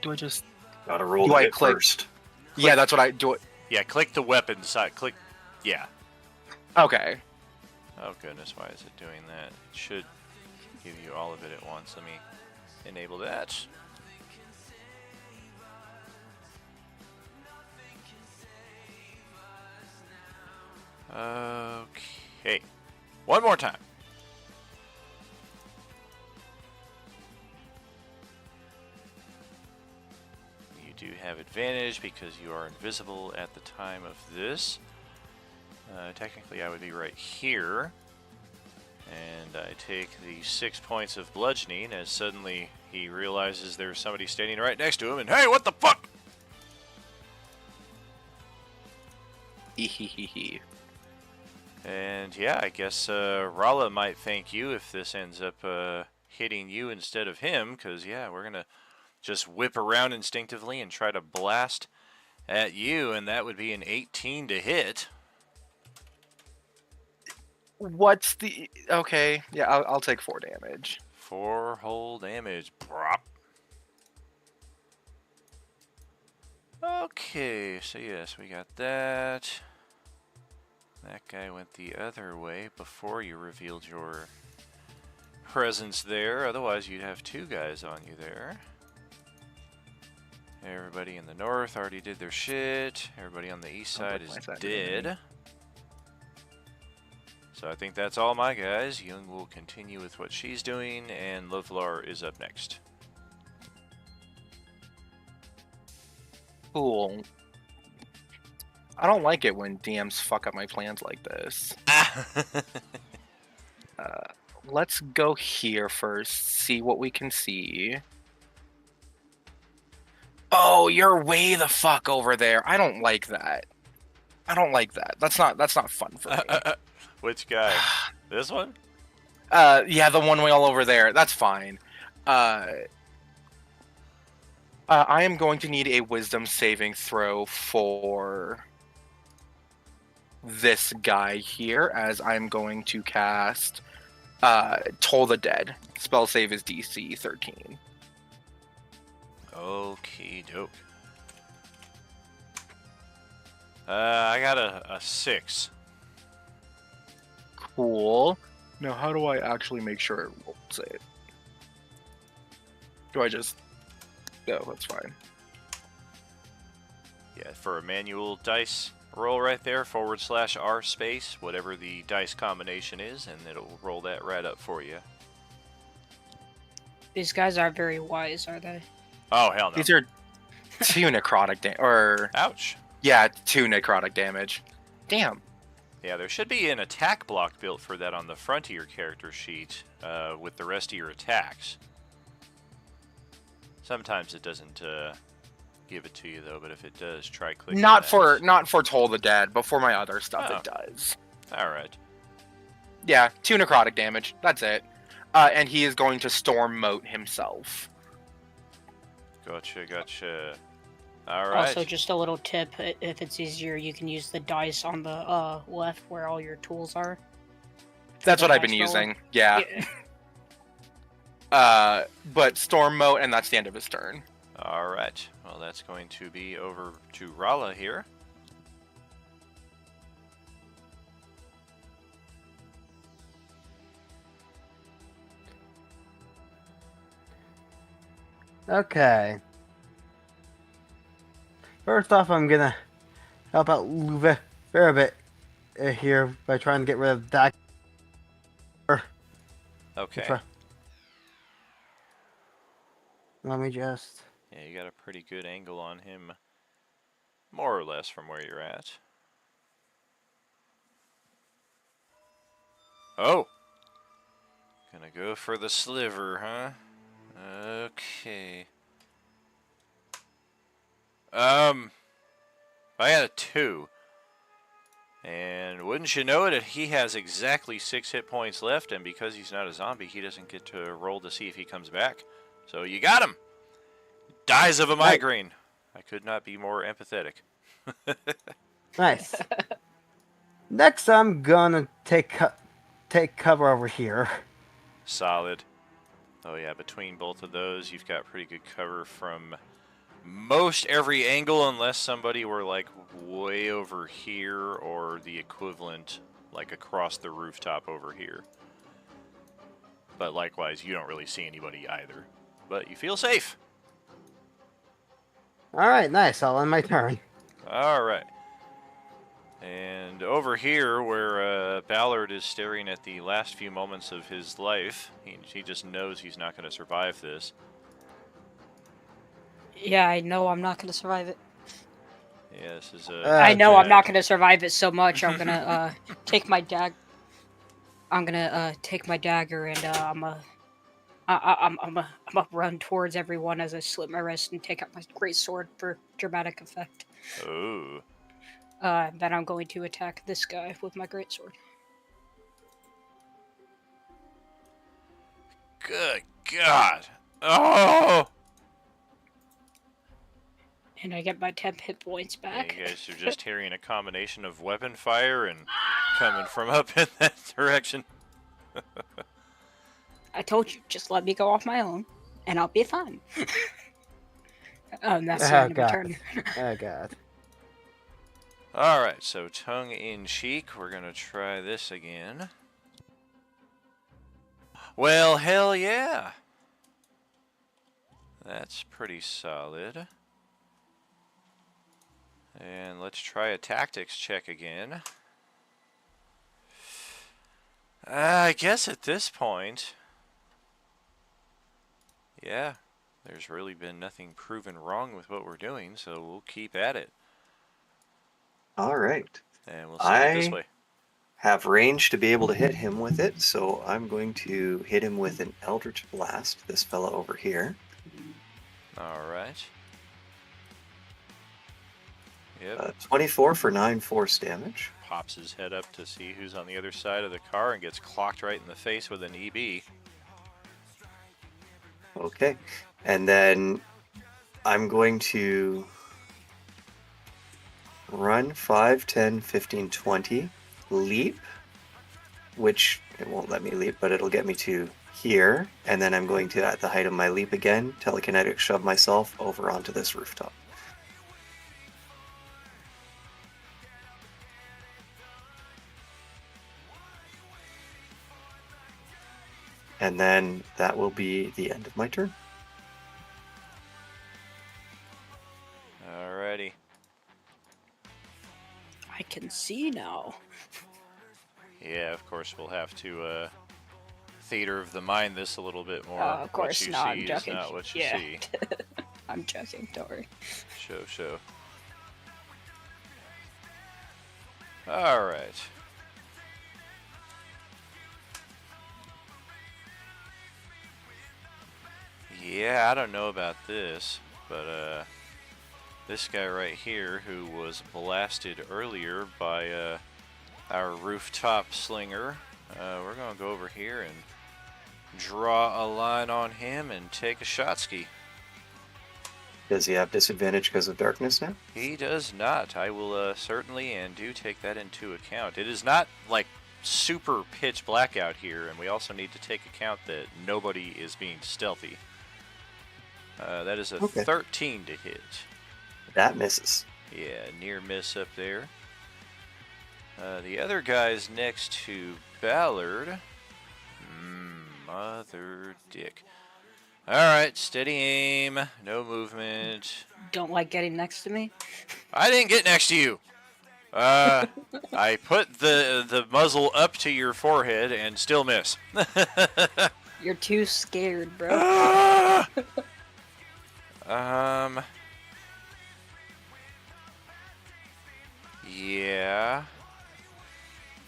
Do I just... Gotta roll Do to I hit click? first. Yeah, that's what I do. Yeah, click the weapon side. Click. Yeah. Okay. Oh goodness, why is it doing that? It should give you all of it at once. Let me enable that. Okay. One more time. You do have advantage because you are invisible at the time of this. Technically, I would be right here. And I take the 6 points of bludgeoning as suddenly he realizes there's somebody standing right next to him. And hey, what the fuck? And yeah, I guess Rala might thank you if this ends up hitting you instead of him. Because yeah, we're going to just whip around instinctively and try to blast at you. And that would be an 18 to hit. What's the... Okay, yeah, I'll take 4 damage. 4 whole damage. Brop. Okay, so yes, we got that. That guy went the other way before you revealed your presence there. Otherwise, you'd have 2 guys on you there. Everybody in the north already did their shit. Everybody on the east side is dead. So I think that's all my guys. Young will continue with what she's doing, and Lovelar is up next. Cool. I don't like it when DMs fuck up my plans like this. Let's go here first, see what we can see. Oh, you're way the fuck over there. I don't like that. I don't like that. That's not fun for me. Which guy? This one? Yeah, the one way all over there. That's fine. I am going to need a wisdom saving throw for this guy here, as I'm going to cast Toll the Dead. Spell save is DC 13. Okie doke. I got a 6. Cool. Now, how do I actually make sure it rolls it? Do I just... No, that's fine. Yeah, for a manual dice roll right there, /R space, whatever the dice combination is, and it'll roll that right up for you. These guys aren't very wise, are they? Oh, hell no. These are 2 necrotic damage. Or... Ouch. Yeah, 2 necrotic damage. Damn. Yeah, there should be an attack block built for that on the front of your character sheet with the rest of your attacks. Sometimes it doesn't give it to you though, but if it does, try clicking Not that. for Toll the Dead, but for my other stuff it does. Alright. Yeah, 2 necrotic damage. That's it. And he is going to Storm Moat himself. Gotcha. All right. Also, just a little tip: if it's easier, you can use the dice on the left where all your tools are. That's the what I've been dice roller. using. Yeah. But Storm Moat, and that's the end of his turn. All right. Well, that's going to be over to Rala here. Okay. First off, I'm gonna help out Luve for a bit here by trying to get rid of that. Okay. Let me just. Yeah, you got a pretty good angle on him, more or less, from where you're at. Oh! Gonna go for the sliver, huh? Okay. I had a 2. And wouldn't you know it, he has exactly 6 hit points left, and because he's not a zombie, he doesn't get to roll to see if he comes back. So you got him! Dies of a migraine. I could not be more empathetic. Nice. Next, I'm gonna take cover over here. Solid. Oh yeah, between both of those, you've got pretty good cover from most every angle, unless somebody were like way over here or the equivalent, like across the rooftop over here. But likewise, you don't really see anybody either. But you feel safe. Alright, nice. I'll end my turn. Alright. And over here, where Ballard is staring at the last few moments of his life, he just knows he's not going to survive this. Yeah, I know I'm not gonna survive it. Yeah, this is I know I'm not gonna survive it so much. I'm gonna take my I'm gonna take my dagger and I'm gonna run towards everyone as I slit my wrist and take out my great sword for dramatic effect. Oh. Then I'm going to attack this guy with my great sword. Good God! Oh! And I get my 10 hit points back. Yeah, you guys are just hearing a combination of weapon fire and coming from up in that direction. I told you, just let me go off my own, and I'll be fine. That's the end of my turn. Oh God. Alright, so tongue-in-cheek, we're gonna try this again. Well, hell yeah! That's pretty solid. And let's try a tactics check again. I guess at this point, yeah, there's really been nothing proven wrong with what we're doing, so we'll keep at it. All right. And we'll send it this way. Have range to be able to hit him with it, so I'm going to hit him with an Eldritch Blast, this fella over here. Alright. Yep. 24 for 9 force damage. Pops his head up to see who's on the other side of the car and gets clocked right in the face with an EB. Okay. And then I'm going to run 5, 10, 15, 20, leap, which it won't let me leap, but it'll get me to here. And then I'm going to, at the height of my leap again, telekinetic shove myself over onto this rooftop. And then that will be the end of my turn. Alrighty. I can see now. Yeah, of course we'll have to theater of the mind this a little bit more. Of course what you not. see I'm joking. is not what you Yeah. see. I'm joking. Don't worry. Show. Alright. Yeah, I don't know about this, but this guy right here who was blasted earlier by our rooftop slinger, we're gonna go over here and draw a line on him and take a shot ski. Does he have disadvantage because of darkness now? He does not. I will certainly and do take that into account. It is not like super pitch black out here, and we also need to take account that nobody is being stealthy. That is a 13 to hit. That misses. Yeah, near miss up there. The other guy's next to Ballard. Mother dick. Alright, steady aim, no movement. Don't like getting next to me? I didn't get next to you. I put the muzzle up to your forehead and still miss. You're too scared, bro. Yeah.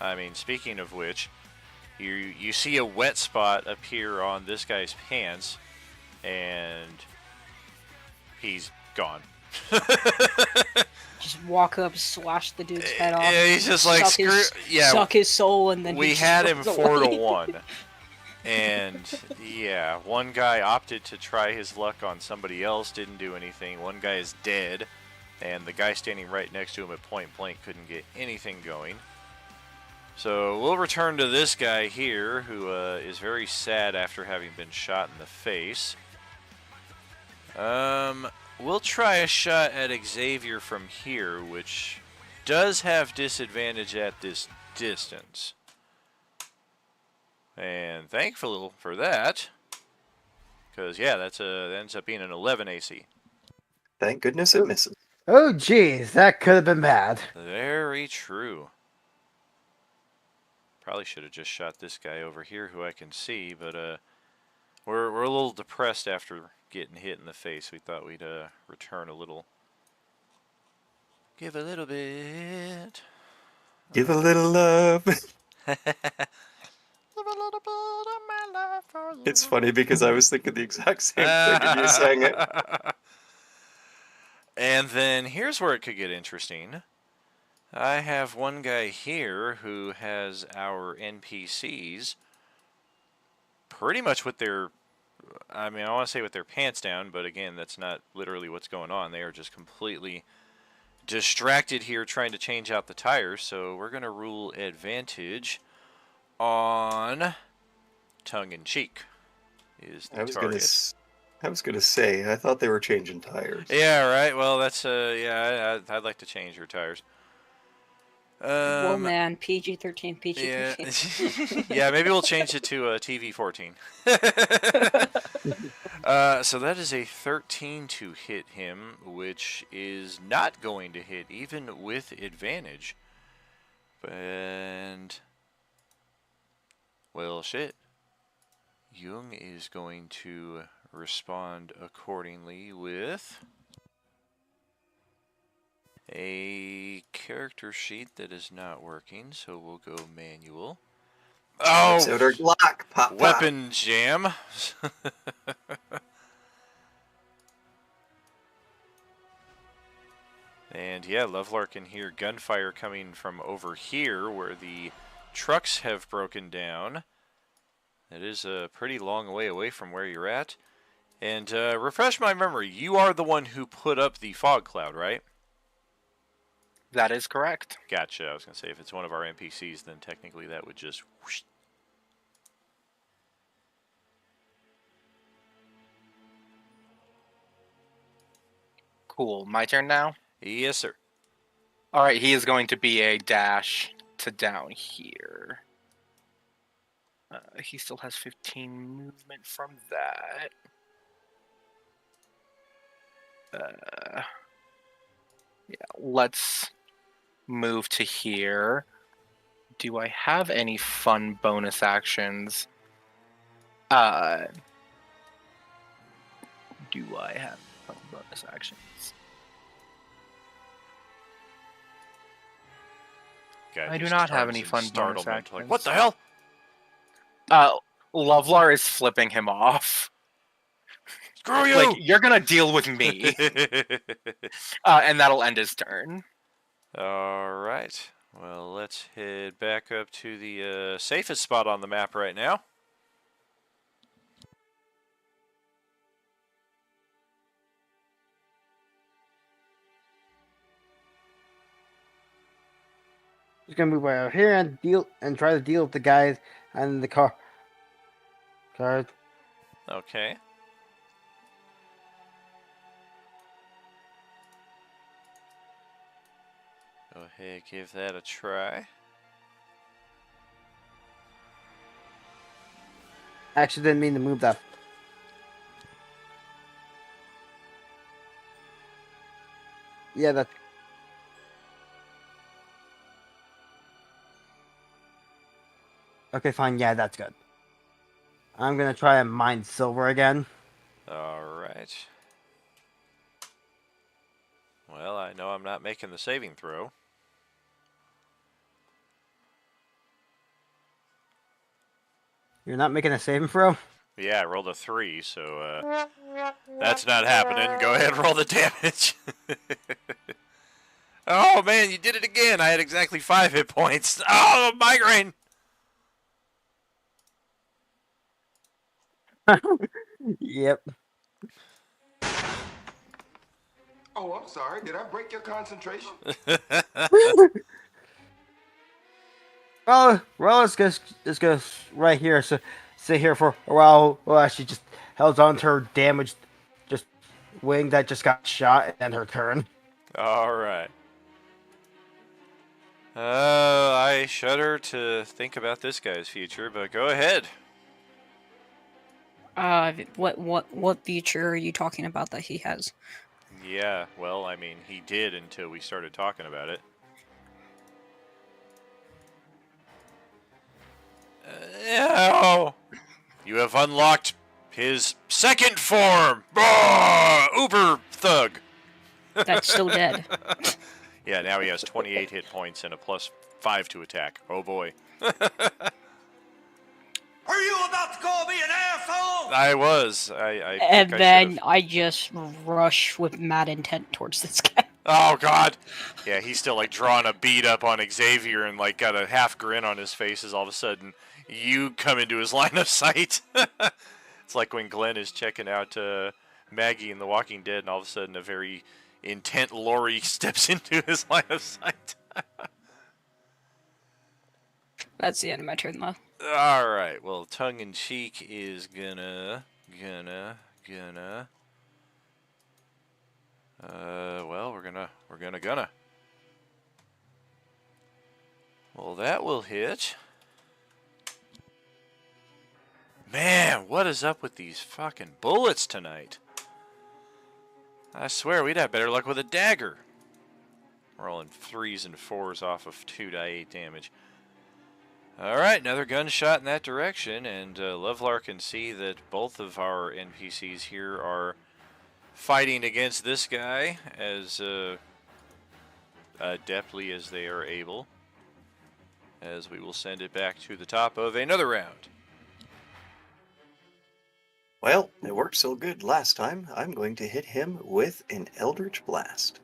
I mean, speaking of which, you see a wet spot appear on this guy's pants, and he's gone. Just walk up, slash the dude's head off. Yeah, he's just like, suck his soul, and then we had him 4-1. And yeah, one guy opted to try his luck on somebody else, didn't do anything. One guy is dead, and the guy standing right next to him at point blank couldn't get anything going. So we'll return to this guy here, who is very sad after having been shot in the face. We'll try a shot at Xavier from here, which does have disadvantage at this distance. And thankful for that, because yeah, that ends up being an 11 AC. Thank goodness it misses. Oh, geez, that could have been bad. Very true. Probably should have just shot this guy over here, who I can see, but we're a little depressed after getting hit in the face. We thought we'd return a little. Give a little bit. Give a little love. It's funny because I was thinking the exact same thing and you sang it. And then here's where it could get interesting. I have one guy here who has our NPCs pretty much with their, I mean, I want to say with their pants down, but again, that's not literally what's going on. They are just completely distracted here trying to change out the tires. So we're going to rule advantage on tongue-in-cheek is the target. I was gonna say, I thought they were changing tires. Yeah, right. Well, that's yeah. I'd like to change your tires. Well, man, PG-13, PG-13. Yeah, maybe we'll change it to TV-14. So that is a 13 to hit him, which is not going to hit even with advantage. And well, shit. Jung is going to respond accordingly with a character sheet that is not working, so we'll go manual. Oh! So their Glock, pop, weapon jam. And yeah, Lovelark can hear gunfire coming from over here where the trucks have broken down. It is a pretty long way away from where you're at. And refresh my memory, you are the one who put up the fog cloud, right? That is correct. Gotcha. I was going to say, if it's one of our NPCs, then technically that would just whoosh. Cool. My turn now? Yes, sir. All right, he is going to be a dash to down here. He still has 15 movement from that. Yeah, let's move to here. Do I have any fun bonus actions? Do I have fun bonus actions? Guy I do just not have turns any in fun bonus startlement, actions. like, what the hell? Lovelar is flipping him off. Screw you! Like, you're gonna deal with me. And that'll end his turn. Alright. Well, let's head back up to the safest spot on the map right now. Just gonna move right over here and try to deal with the guys and the car. Cars. Okay. Go ahead, give that a try. Actually, didn't mean to move that. Yeah, that. Okay, fine. Yeah, that's good. I'm gonna try and mine silver again. Alright. Well, I know I'm not making the saving throw. You're not making a saving throw? Yeah, I rolled a 3, so that's not happening. Go ahead and roll the damage. Oh man, you did it again. I had exactly 5 hit points. Oh, migraine. Yep. Oh, I'm sorry. Did I break your concentration? Well, let's go right here. So, sit here for a while. Well, she just held on to her damaged, just wing that just got shot, and then her turn. Alright. I shudder to think about this guy's future, but go ahead. What feature are you talking about that he has? Yeah, well, I mean, he did until we started talking about it. Oh! You have unlocked his second form! Uber Thug! That's still dead. Yeah, now he has 28 hit points and a +5 to attack. Oh boy. Are you about to call me an asshole? I was. I And think then should've. I just rush with mad intent towards this guy. Oh god. Yeah, he's still like drawing a bead up on Xavier and like got a half grin on his face as all of a sudden you come into his line of sight. It's like when Glenn is checking out Maggie in The Walking Dead and all of a sudden a very intent Lori steps into his line of sight. That's the end of my turn, though. Alright, well, tongue-in-cheek is gonna... well, we're gonna. Well, that will hit. Man, what is up with these fucking bullets tonight? I swear, we'd have better luck with a dagger. Rolling 3s and 4s off of 2d8 damage. Alright, another gunshot in that direction, and Lovelar can see that both of our NPCs here are fighting against this guy as adeptly as they are able, as we will send it back to the top of another round. Well, it worked so good last time, I'm going to hit him with an Eldritch Blast.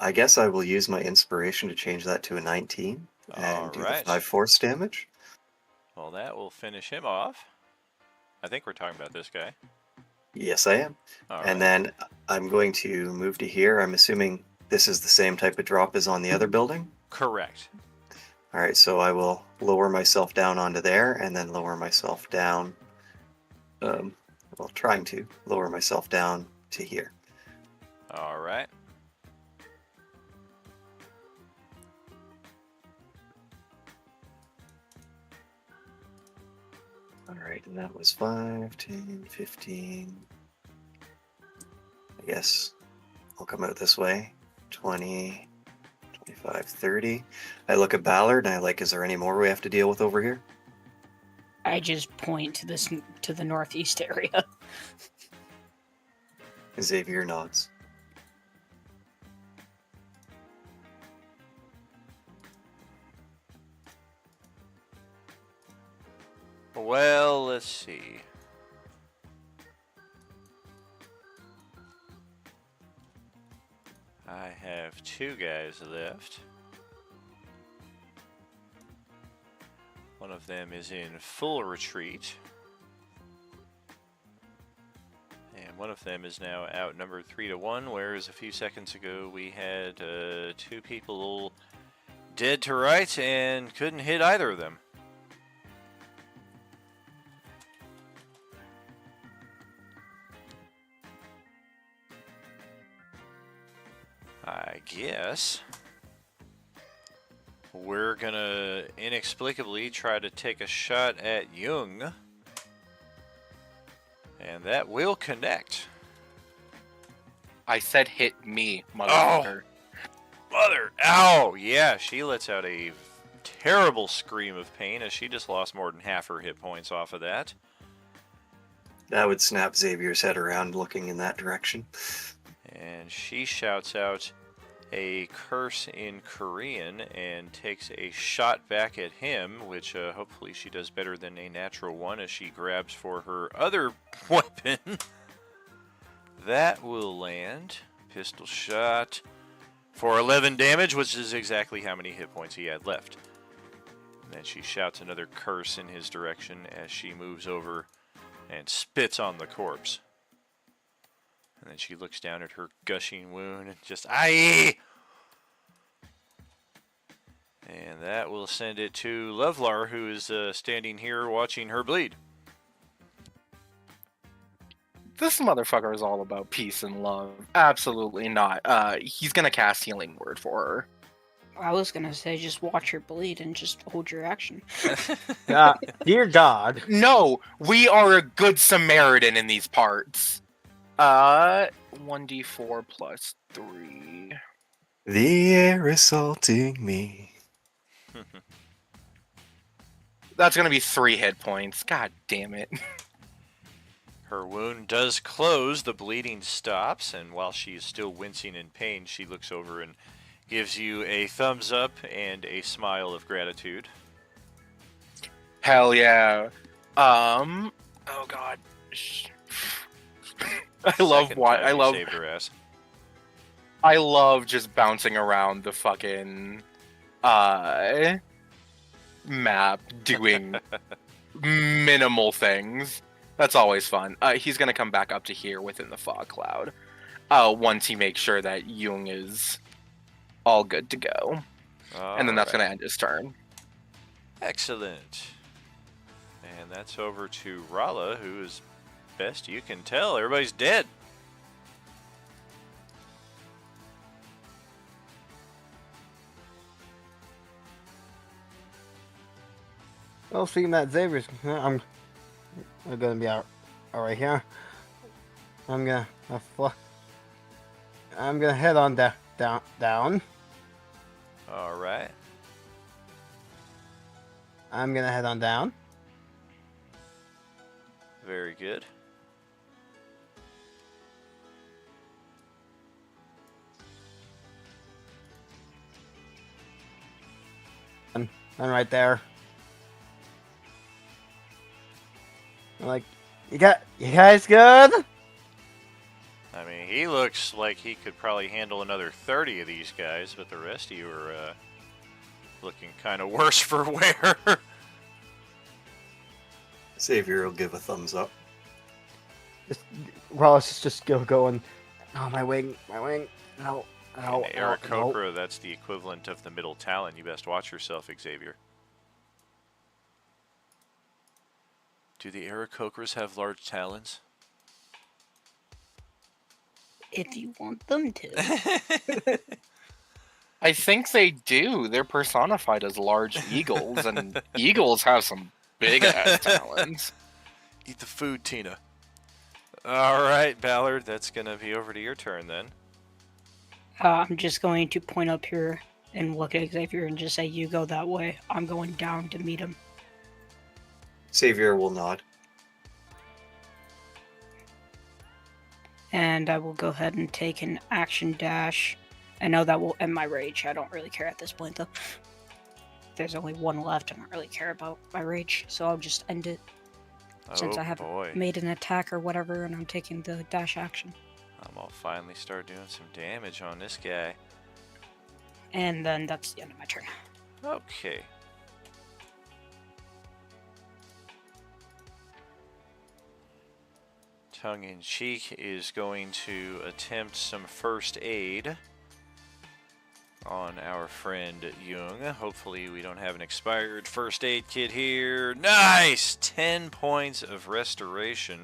I guess I will use my inspiration to change that to a 19 and do the Alright. 5 force damage. Well, that will finish him off. I think we're talking about this guy. Yes, I am. And then I'm going to move to here. I'm assuming this is the same type of drop as on the other building? Correct. Alright, so I will lower myself down onto there and then lower myself down. Well, trying to lower myself down to here. Alright. Alright, and that was 5, 10, 15. I guess I'll come out this way. 20, 25, 30. I look at Ballard and I like, is there any more we have to deal with over here? I just point to the northeast area. Xavier nods. Well, let's see. I have 2 guys left. One of them is in full retreat. And one of them is now outnumbered 3-1, whereas a few seconds ago we had 2 people dead to rights and couldn't hit either of them. I guess we're gonna inexplicably try to take a shot at Jung, and that will connect. I said hit me, motherfucker. Mother, ow! Yeah, she lets out a terrible scream of pain as she just lost more than half her hit points off of that. That would snap Xavier's head around looking in that direction. And she shouts out a curse in Korean and takes a shot back at him, which hopefully she does better than a natural one as she grabs for her other weapon. That will land. Pistol shot for 11 damage, which is exactly how many hit points he had left. And then she shouts another curse in his direction as she moves over and spits on the corpse. And then she looks down at her gushing wound and just, aye! And that will send it to Lovelar, who is standing here watching her bleed. This motherfucker is all about peace and love. Absolutely not. He's gonna cast Healing Word for her. I was gonna say just watch her bleed and just hold your action. Dear God. No, we are a good Samaritan in these parts. 1d4 plus 3. The air assaulting me. That's gonna be 3 hit points. God damn it. Her wound does close, the bleeding stops, and while she is still wincing in pain, she looks over and gives you a thumbs up and a smile of gratitude. Hell yeah. Oh god. I love Second why time I you love saved her ass. I love just bouncing around the fucking map doing minimal things. That's always fun. He's gonna come back up to here within the fog cloud. Once he makes sure that Jung is all good to go. And then that's gonna end his turn. Excellent. And that's over to Rala, who is, best you can tell, everybody's dead. Well, seeing that Xavier's, I'm gonna be all right here. I'm gonna head on down. All right. I'm gonna head on down. Very good. I'm right there. I'm like, you guys good? I mean, he looks like he could probably handle another 30 of these guys, but the rest of you are looking kind of worse for wear. Xavier will give a thumbs up. Wallace just going. Oh, my wing. No. Aarakocra, that's the equivalent of the middle talon. You best watch yourself, Xavier. Do the Aarakocras have large talons? If you want them to. I think they do. They're personified as large eagles, and eagles have some big ass talons. Eat the food, Tina. All right, Ballard, that's going to be over to your turn then. I'm just going to point up here and look at Xavier and just say, you go that way. I'm going down to meet him. Xavier will nod. And I will go ahead and take an action dash. I know that will end my rage. I don't really care at this point, though. There's only one left. I don't really care about my rage, so I'll just end it. Since I haven't made an attack or whatever, and I'm taking the dash action. I'm gonna finally start doing some damage on this guy. And then that's the end of my turn. Okay. tongue-in-cheek, is going to attempt some first aid on our friend Jung. Hopefully we don't have an expired first aid kit here. Nice! 10 points of restoration,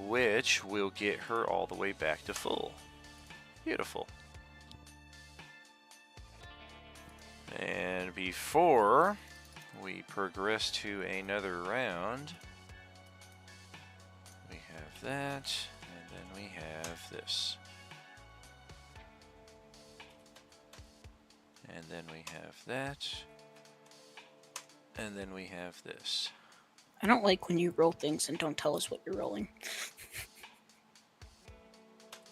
which will get her all the way back to full. Beautiful. And before we progress to another round, we have that, and then we have this. And then we have that. And then we have this. I don't like when you roll things and don't tell us what you're rolling.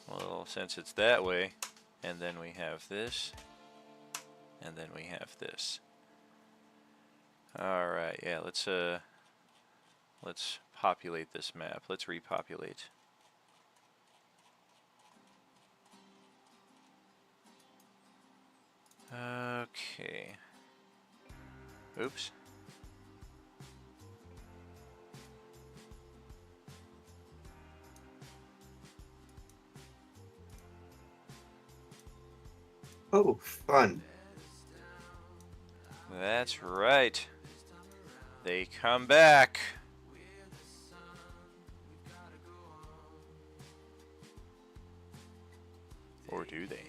Well, since it's that way, and then we have this, and then we have this. All right, yeah, let's populate this map. Let's repopulate. Okay. Oops. Oh, fun. That's right. They come back. Or do they?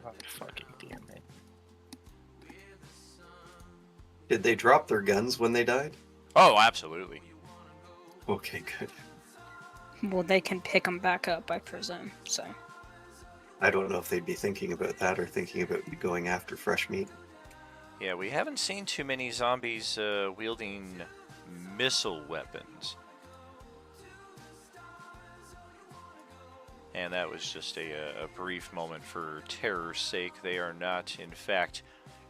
God fucking damn it. Did they drop their guns when they died? Oh, absolutely. Okay, good. Well, they can pick them back up, I presume. So I don't know if they'd be thinking about that or thinking about going after fresh meat. Yeah, we haven't seen too many zombies wielding missile weapons. And that was just a brief moment for terror's sake. They are not, in fact,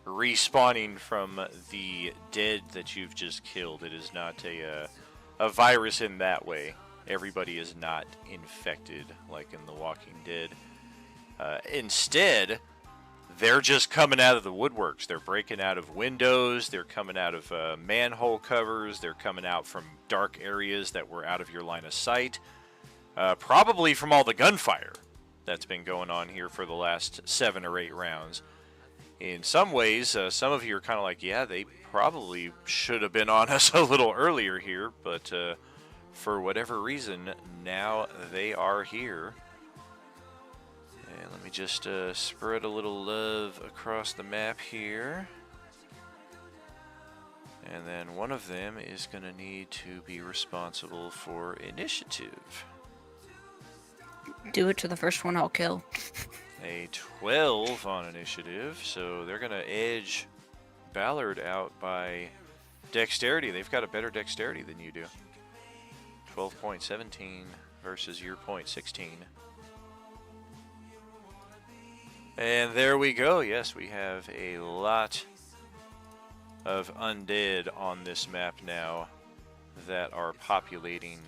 respawning from the dead that you've just killed. It is not a virus in that way. Everybody is not infected like in The Walking Dead. Instead, they're just coming out of the woodworks. They're breaking out of windows. They're coming out of manhole covers. They're coming out from dark areas that were out of your line of sight. Probably from all the gunfire that's been going on here for the last 7 or 8 rounds. In some ways, some of you are kind of like, yeah, they probably should have been on us a little earlier here, but for whatever reason, now they are here. And let me just spread a little love across the map here. And then one of them is going to need to be responsible for initiative. do it to the first one I'll kill. A 12 on initiative, so they're going to edge Ballard out by dexterity. They've got a better dexterity than you do. 12.17 versus your .16. And there we go. Yes, we have a lot of undead on this map now that are populating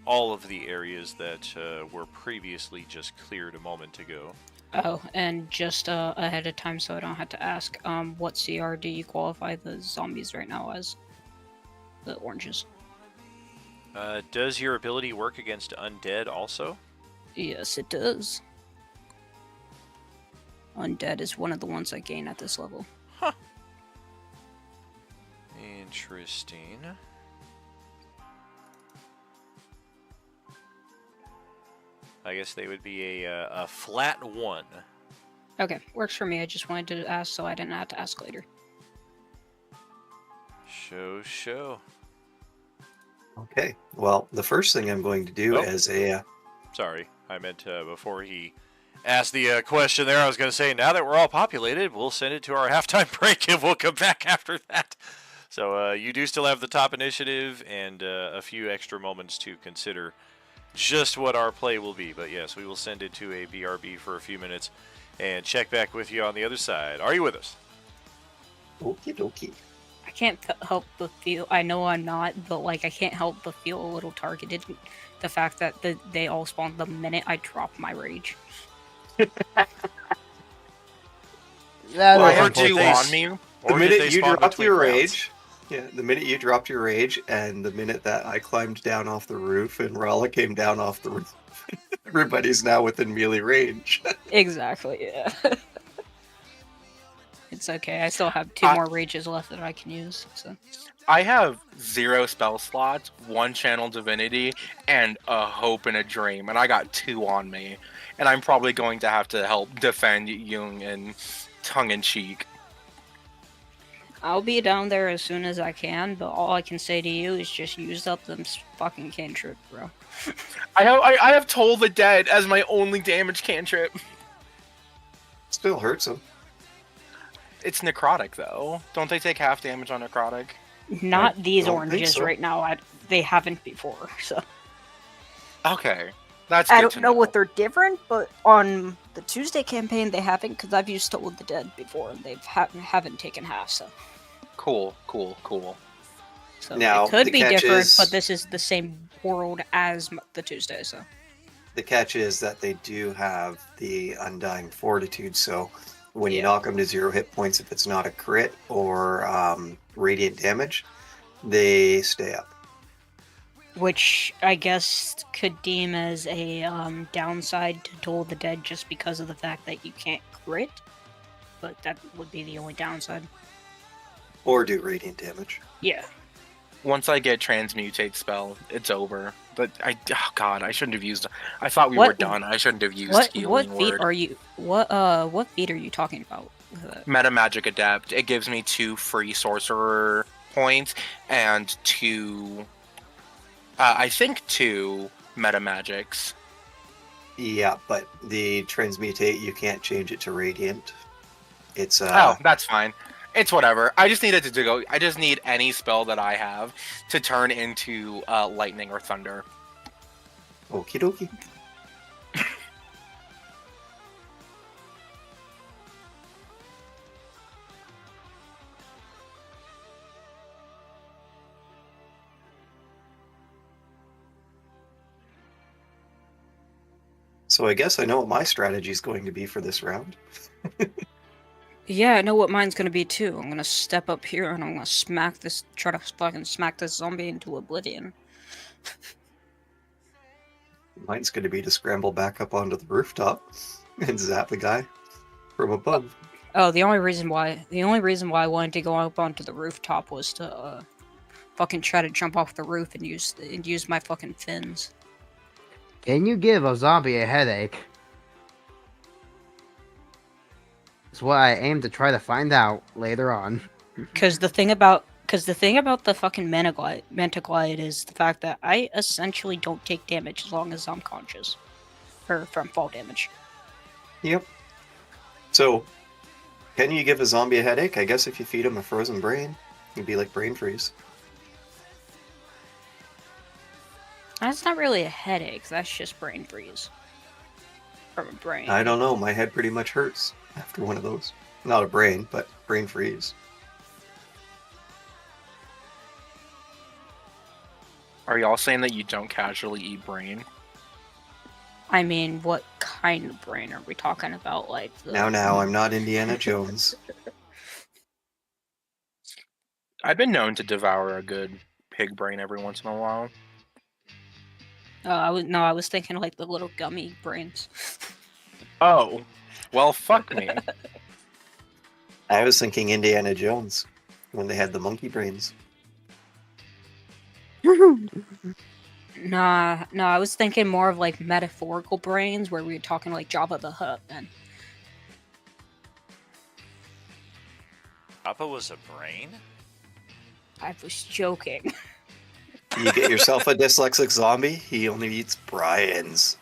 all of the areas that were previously just cleared a moment ago. Oh, and just ahead of time so I don't have to ask, what CR do you qualify the zombies right now as? The oranges. Does your ability work against undead also? Yes, it does. Undead is one of the ones I gain at this level. Huh. Interesting. I guess they would be a flat 1. Okay, works for me. I just wanted to ask so I didn't have to ask later. Show. Okay, well, the first thing I'm going to do as a... Sorry, I meant before he asked the question there, I was going to say, now that we're all populated, we'll send it to our halftime break and we'll come back after that. So you do still have the top initiative and a few extra moments to consider just what our play will be. But yes, we will send it to a BRB for a few minutes and check back with you on the other side. Are you with us? Okie dokie. I can't help but feel, I know I'm not, but like I can't help but feel a little targeted. The fact that they all spawned the minute I drop my rage. Yeah, Well, Or do you on me? The minute you drop your rage, Yeah, the minute you dropped your rage and the minute that I climbed down off the roof and Rala came down off the roof, everybody's now within melee range. Exactly, yeah. It's okay. I still have 2 I- more rages left that I can use. So I have 0 spell slots, 1 channel divinity, and a hope and a dream, and I got 2 on me. And I'm probably going to have to help defend Jung in tongue in cheek. I'll be down there as soon as I can, but all I can say to you is just use up them fucking cantrip, bro. I have Toll the Dead as my only damage cantrip. Still hurts him. It's necrotic though. Don't they take half damage on necrotic? Not these don't think oranges so. right now. They haven't before, so Okay, that's I good don't to know what they're different, but on the Tuesday campaign they haven't, because I've used Toll of the Dead before and they've haven't taken half. So Cool. so Now, it could the be catch different, is- but this is the same world as the Tuesday. So The catch is that they do have the Undying Fortitude, so when you Yeah. knock them to 0 hit points, if it's not a crit or radiant damage, they stay up. which I guess could deem as a downside to Toll of the Dead, just because of the fact that you can't crit. But that would be the only downside. Or do radiant damage. Yeah. Once I get transmutate spell, it's over. But oh god, I shouldn't have used. I thought we were What- done. I shouldn't have used What healing feat word. are you? What feat are you talking about? Meta Magic Adept. It gives me 2 free sorcerer points and 2. I think 2 meta magics. Yeah, but the transmutate, you can't change it to radiant. It's Oh, that's fine. It's whatever. I just needed to go. I just need any spell that I have to turn into lightning or thunder. okie dokie. So I guess I know what my strategy is going to be for this round. Yeah, I know what mine's gonna be too. I'm gonna step up here and I'm gonna try to fucking smack this zombie into oblivion. Mine's going to be to scramble back up onto the rooftop and zap the guy from above. Oh, the only reason why I wanted to go up onto the rooftop was to fucking try to jump off the roof and use my fucking fins. Can you give a zombie a headache? That's what I aim to try to find out later on. Because the thing about the fucking Mantiglide is the fact that I essentially don't take damage as long as I'm conscious, or from fall damage. Yep. So, can you give a zombie a headache? I guess if you feed him a frozen brain, it'd be like brain freeze. That's not really a headache. That's just brain freeze from a brain. I don't know. My head pretty much hurts after one of those. Not a brain, but brain freeze. Are y'all saying that you don't casually eat brain? I mean, what kind of brain are we talking about? Like the... Now, I'm not Indiana Jones. I've been known to devour a good pig brain every once in a while. I was thinking like the little gummy brains. Oh, well, fuck me. I was thinking Indiana Jones when they had the monkey brains. Nah, I was thinking more of like metaphorical brains, where we were talking like Jabba the Hutt. And Papa was a brain? I was joking. You get yourself a dyslexic zombie, he only eats Brian's.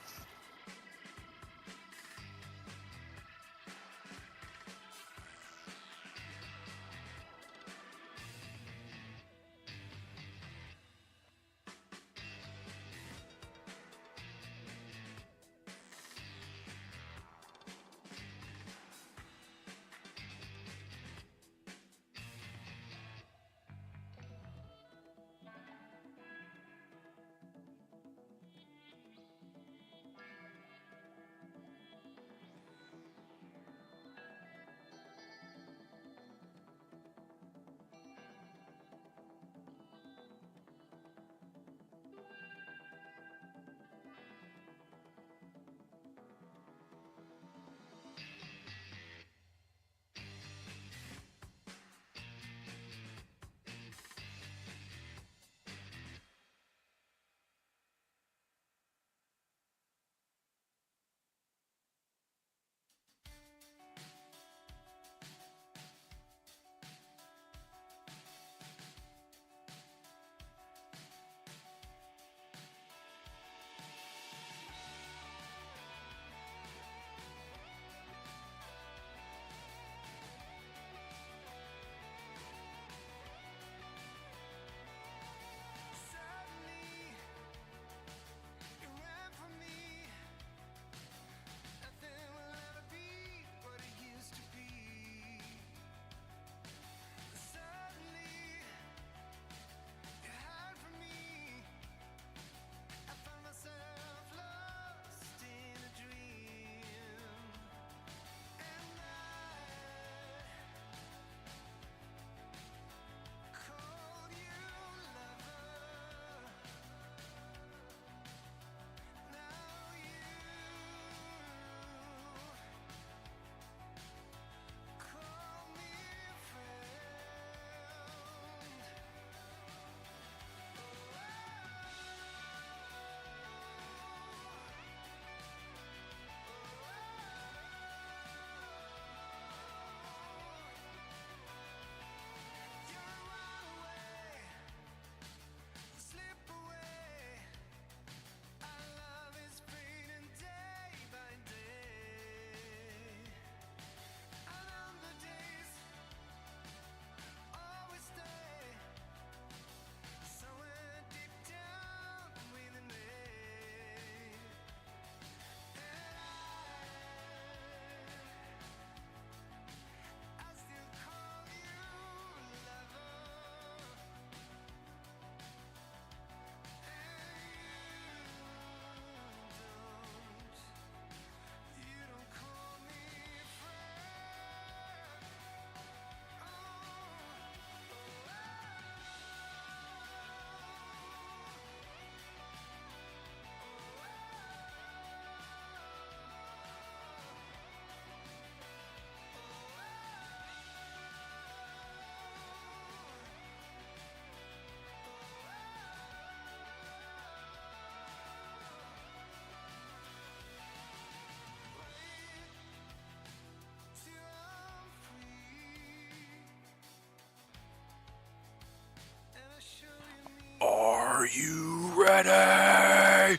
you ready?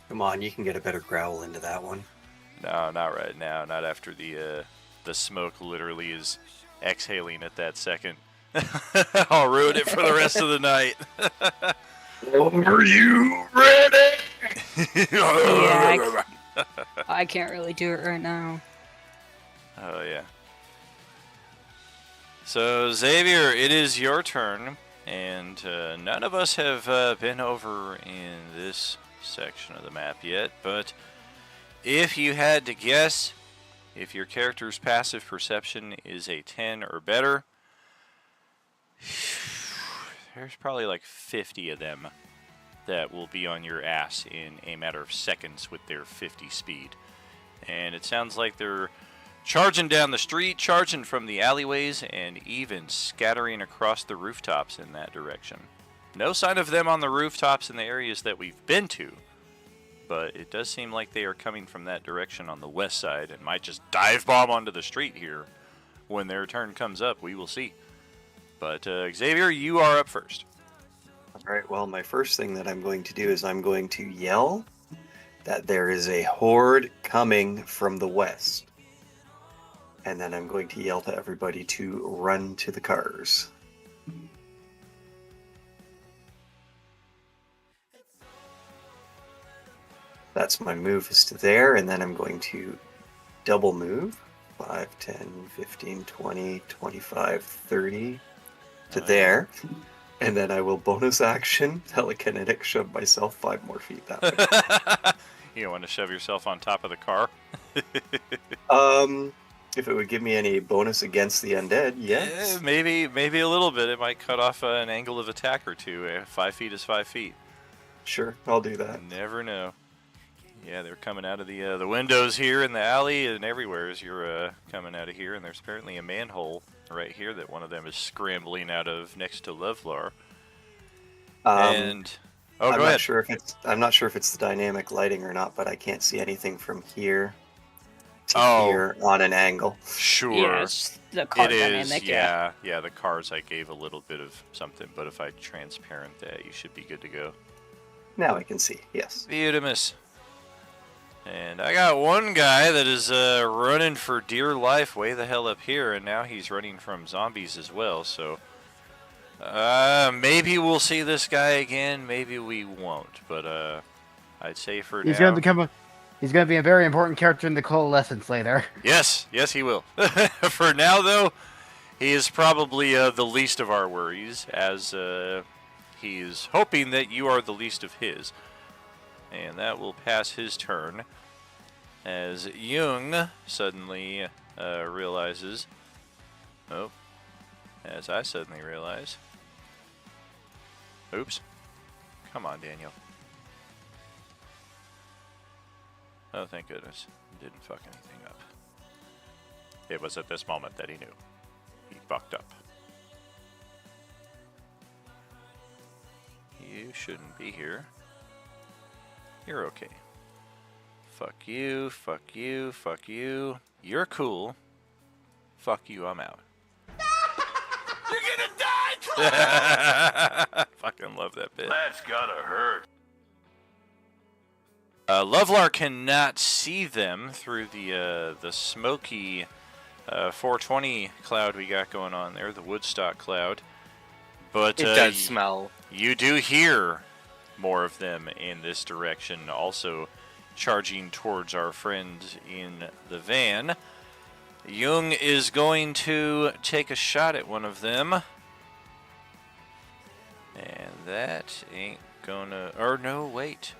Come on, you can get a better growl into that one. No, not right now. Not after the smoke literally is exhaling at that second. I'll ruin it for the rest of the night. Are you ready? Yeah, I can't really do it right now. Oh, yeah. So, Xavier, it is your turn, and none of us have been over in this section of the map yet, but if you had to guess, if your character's passive perception is a 10 or better, there's probably like 50 of them that will be on your ass in a matter of seconds with their 50 speed. And it sounds like they're charging down the street, charging from the alleyways, and even scattering across the rooftops in that direction. No sign of them on the rooftops in the areas that we've been to, but it does seem like they are coming from that direction on the west side and might just dive bomb onto the street here. When their turn comes up, we will see. But Xavier, you are up first. All right, well, my first thing that I'm going to do is I'm going to yell that there is a horde coming from the west. And then I'm going to yell to everybody to run to the cars. That's my move is to there, and then I'm going to double move. 5, 10, 15, 20, 25, 30 to there. And then I will bonus action telekinetic shove myself 5 more feet that way. You don't want to shove yourself on top of the car? If it would give me any bonus against the undead, yes. Yeah, maybe a little bit. It might cut off an angle of attack or two. 5 feet is 5 feet. Sure, I'll do that. Never know. Yeah, they're coming out of the windows here in the alley and everywhere as you're coming out of here. And there's apparently a manhole right here that one of them is scrambling out of next to Lovelar. Go ahead. I'm not sure if it's the dynamic lighting or not, but I can't see anything from here to here on an angle. Sure. Yes, the car it dynamic. is. Yeah, the cars I gave a little bit of something, but if I transparent that, you should be good to go. Now I can see, yes. Beautimus. And I got one guy that is running for dear life way the hell up here, and now he's running from zombies as well, so maybe we'll see this guy again, maybe we won't, but I'd say for He's now... He's going to be a very important character in the Coalescence later. Yes, he will. For now, though, he is probably the least of our worries, as he's hoping that you are the least of his. And that will pass his turn, as Jung suddenly realizes... Oh, as I suddenly realize... Oops. Come on, Daniel. Oh, thank goodness. Didn't fuck anything up. It was at this moment that he knew. He fucked up. You shouldn't be here. You're okay. Fuck you, fuck you, fuck you. You're cool. Fuck you, I'm out. You're gonna die, Fucking love that bit. That's gotta hurt. Lovelar cannot see them through the smoky 420 cloud we got going on there, the Woodstock cloud. But It does smell. You do hear more of them in this direction, also charging towards our friend in the van. Jung is going to take a shot at one of them. And that ain't gonna... Or no, wait.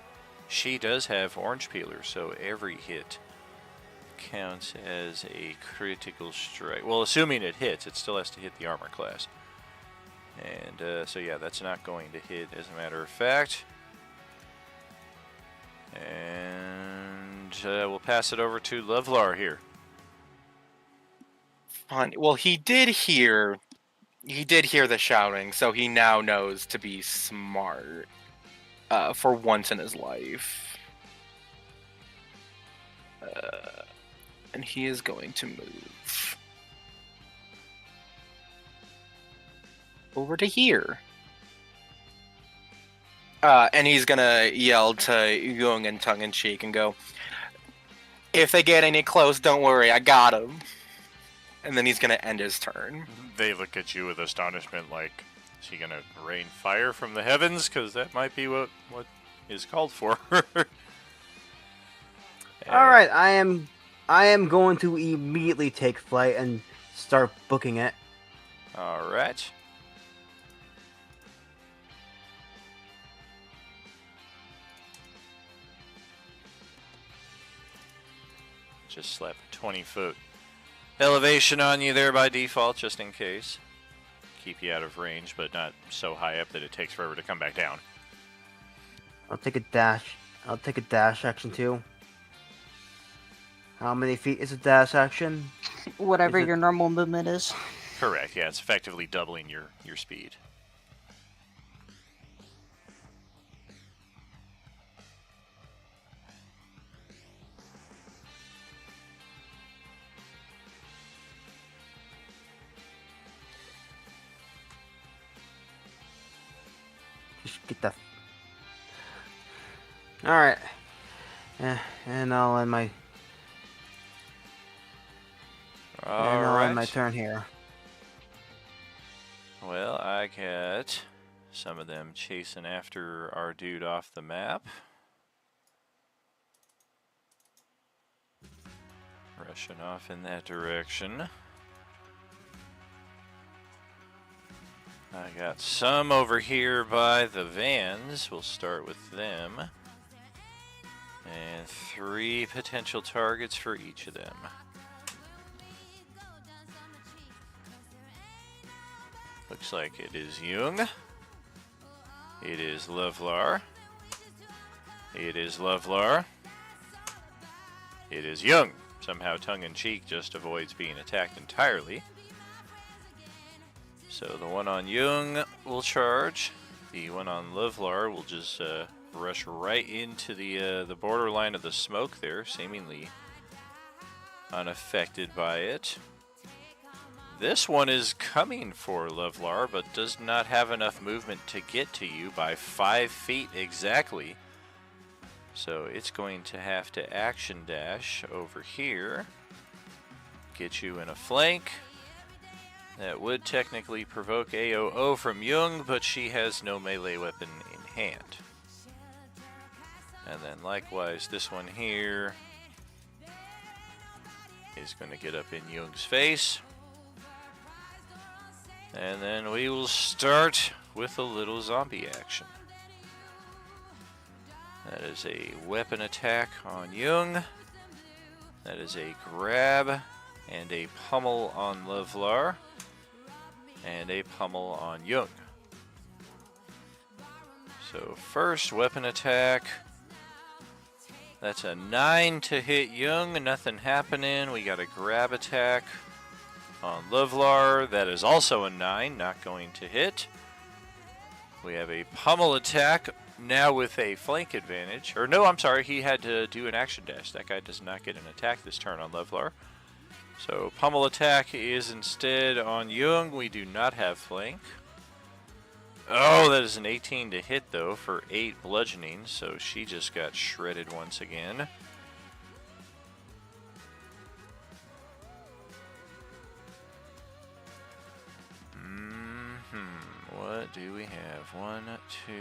She does have orange peeler, so every hit counts as a critical strike. Well, assuming it hits, it still has to hit the armor class. And so yeah, that's not going to hit as a matter of fact. And we'll pass it over to Lovelar here. Fun. Well, he did hear the shouting, so he now knows to be smart. For once in his life. And he is going to move over to here. And he's gonna yell to Jung in tongue-in-cheek and go, "If they get any close, don't worry, I got him." And then he's gonna end his turn. They look at you with astonishment, like, is he gonna rain fire from the heavens? Because that might be what is called for. All right, I am going to immediately take flight and start booking it. All right. Just slap a 20-foot elevation on you there by default, just in case. Keep you out of range, but not so high up that it takes forever to come back down. I'll take a dash. I'll take a dash action too. How many feet is a dash action? Whatever Is it- your normal movement is. Correct, yeah, it's effectively doubling your speed. Just get that. All right. And I'll end my. All and I'll right. end my turn here. Well, I got some of them chasing after our dude off the map. Rushing off in that direction. I got some over here by the vans. We'll start with them. And 3 potential targets for each of them. Looks like it is Jung. It is Lovlar. It is Lovlar. It is Jung. Somehow tongue-in-cheek just avoids being attacked entirely. So the one on Jung will charge. The one on Lovlar will just rush right into the borderline of the smoke there, seemingly unaffected by it. This one is coming for Lovlar, but does not have enough movement to get to you by 5 feet exactly. So it's going to have to action dash over here. Get you in a flank. That would technically provoke AOO from Jung, but she has no melee weapon in hand. And then likewise, this one here is going to get up in Jung's face. And then we will start with a little zombie action. That is a weapon attack on Jung. That is a grab and a pummel on Lovlar. And a pummel on Jung. So first weapon attack. That's a 9 to hit Jung. Nothing happening. We got a grab attack on Lovlar. That is also a 9. Not going to hit. We have a pummel attack. Now with a flank advantage. Or no, I'm sorry. He had to do an action dash. That guy does not get an attack this turn on Lovlar. So pummel attack is instead on Jung. We do not have flank. Oh, that is an 18 to hit though for 8 bludgeoning. So she just got shredded once again. What do we have? 1, 2.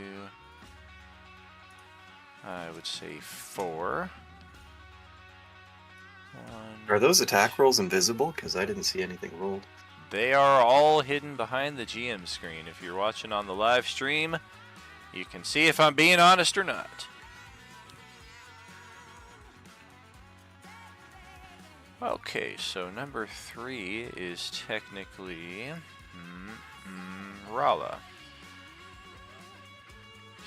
I would say 4. Are those attack rolls invisible? Because I didn't see anything rolled. They are all hidden behind the GM screen. If you're watching on the live stream, you can see if I'm being honest or not. Okay, so number 3 is technically Rala.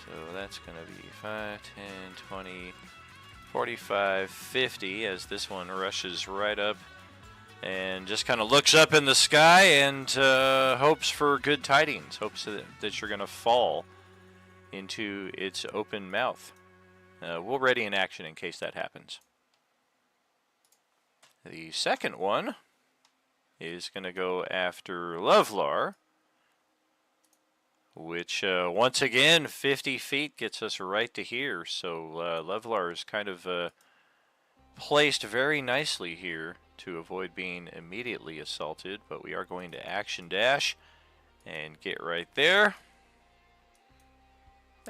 So that's going to be 5, 10, 20, 45, 50 as this one rushes right up and just kind of looks up in the sky and hopes for good tidings, hopes that you're going to fall into its open mouth. We'll ready in action in case that happens. The second one is going to go after Lovlar. which once again, 50 feet gets us right to here. So Levlar is kind of placed very nicely here to avoid being immediately assaulted, but we are going to action dash and get right there.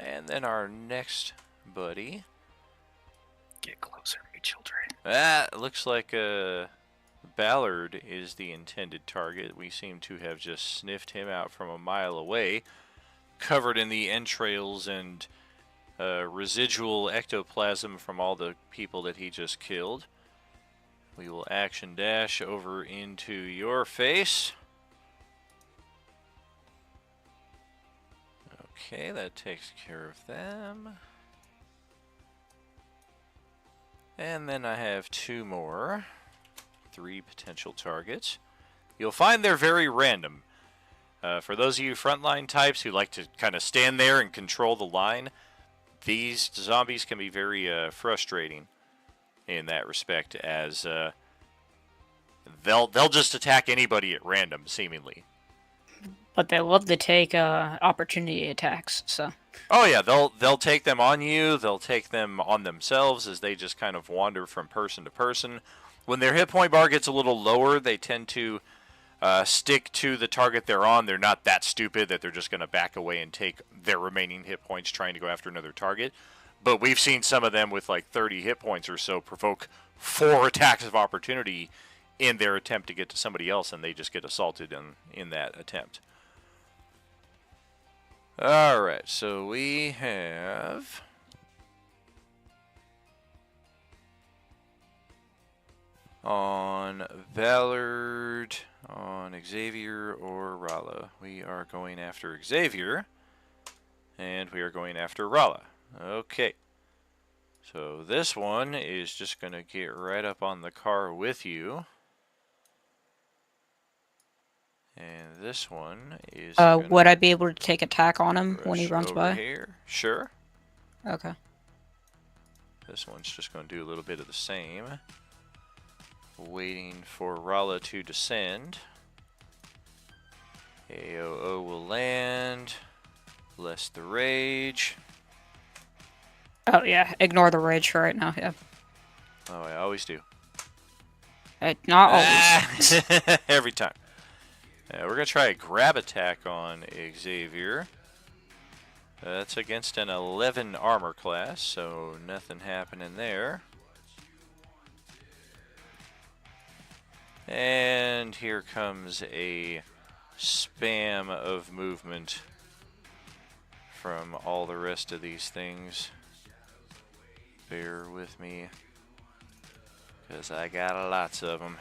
And then our next buddy. Get closer, you children. That looks like Ballard is the intended target. We seem to have just sniffed him out from a mile away, covered in the entrails and residual ectoplasm from all the people that he just killed. We will action dash over into your face. Okay, that takes care of them. And then I have 2 more. 3 potential targets. You'll find they're very random. For those of you frontline types who like to kind of stand there and control the line, these zombies can be very frustrating in that respect, as they'll just attack anybody at random, seemingly. But they love to take opportunity attacks, so. Oh yeah, they'll take them on you. They'll take them on themselves as they just kind of wander from person to person. When their hit point bar gets a little lower, they tend to stick to the target they're on. They're not that stupid that they're just going to back away and take their remaining hit points trying to go after another target. But we've seen some of them with like 30 hit points or so provoke 4 attacks of opportunity in their attempt to get to somebody else, and they just get assaulted in that attempt. Alright, so we have on Ballard, on Xavier, or Rala. We are going after Xavier, and we are going after Rala. Okay, so this one is just going to get right up on the car with you. And this one is. Would I be able to take attack on him when he runs over by? here. Sure. Okay. This one's just going to do a little bit of the same. Waiting for Rala to descend. AOO will land. Bless the rage. Oh yeah, ignore the rage for right now. Yeah. Oh, I always do. Not always. Every time. We're going to try a grab attack on Xavier. That's against an 11 armor class, so nothing happening there. And here comes a spam of movement from all the rest of these things. Bear with me, because I got lots of them.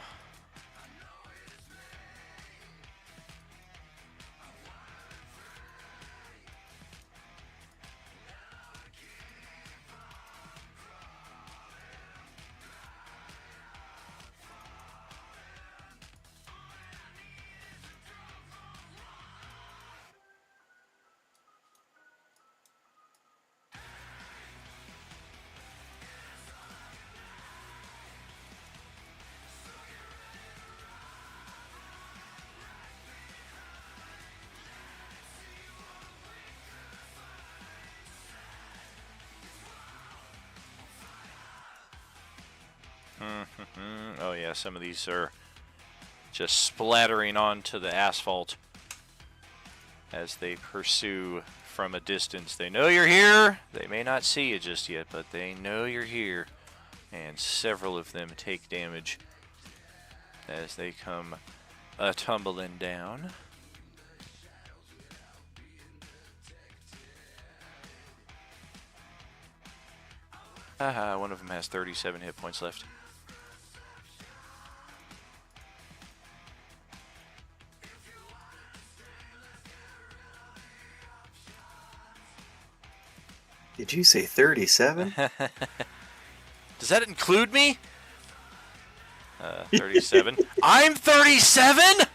Oh yeah, some of these are just splattering onto the asphalt as they pursue from a distance. They know you're here. They may not see you just yet, but they know you're here. And several of them take damage as they come tumbling down. Haha, one of them has 37 hit points left. Did you say 37? Does that include me? 37. I'm 37?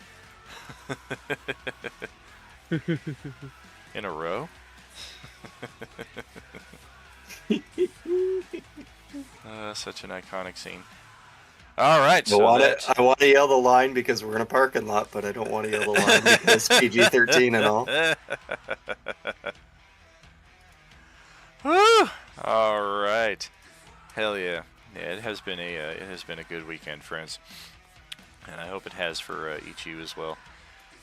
In a row? Such an iconic scene. All right, so I want to yell the line because we're in a parking lot, but I don't want to yell the line because PG-13 and all. Woo! All right. Hell yeah. Yeah, it has been a good weekend, friends, and I hope it has for each of you as well.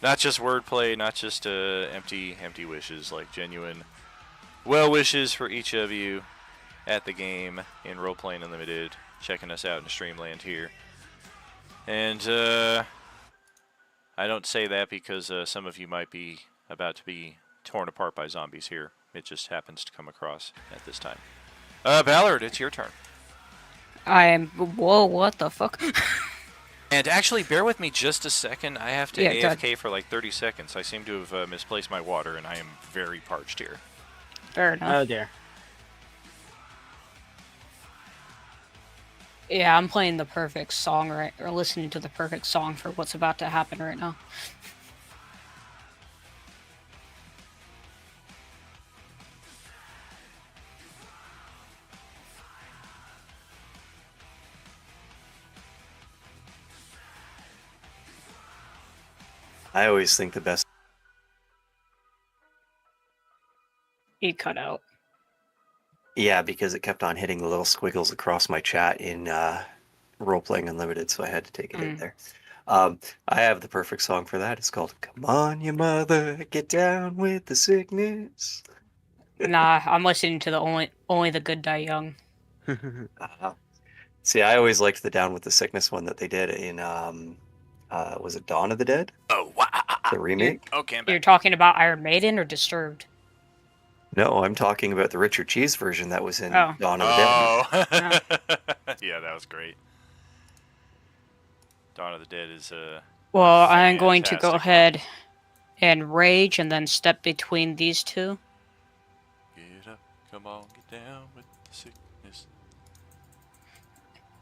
Not just wordplay, not just empty wishes, like genuine well wishes for each of you at the game in Role Playing Unlimited, checking us out in Streamland here. And I don't say that because some of you might be about to be torn apart by zombies here. It just happens to come across at this time. Ballard, it's your turn. Whoa, what the fuck? And actually, bear with me just a second. I have to Yeah, go AFK for like 30 seconds. I seem to have misplaced my water, and I am very parched here. Fair enough. Oh dear. Yeah, I'm playing the perfect song or listening to the perfect song for what's about to happen right now. I always think the best. He cut out. Yeah, because it kept on hitting the little squiggles across my chat in Role Playing Unlimited, so I had to take a hit there. I have the perfect song for that. It's called "Come On, Your Mother, Get Down with the Sickness." Nah, I'm listening to the only the good die young. See, I always liked the Down with the Sickness one that they did in was it Dawn of the Dead? Oh, wow. The remake? Okay, I'm You're back. talking about Iron Maiden or Disturbed? No, I'm talking about the Richard Cheese version that was in Oh. Dawn of the Dead. Oh. Yeah, that was great. Dawn of the Dead is Well, I'm going to go fantastic ahead and rage and then step between these two. Get up, come on, get down with the sickness.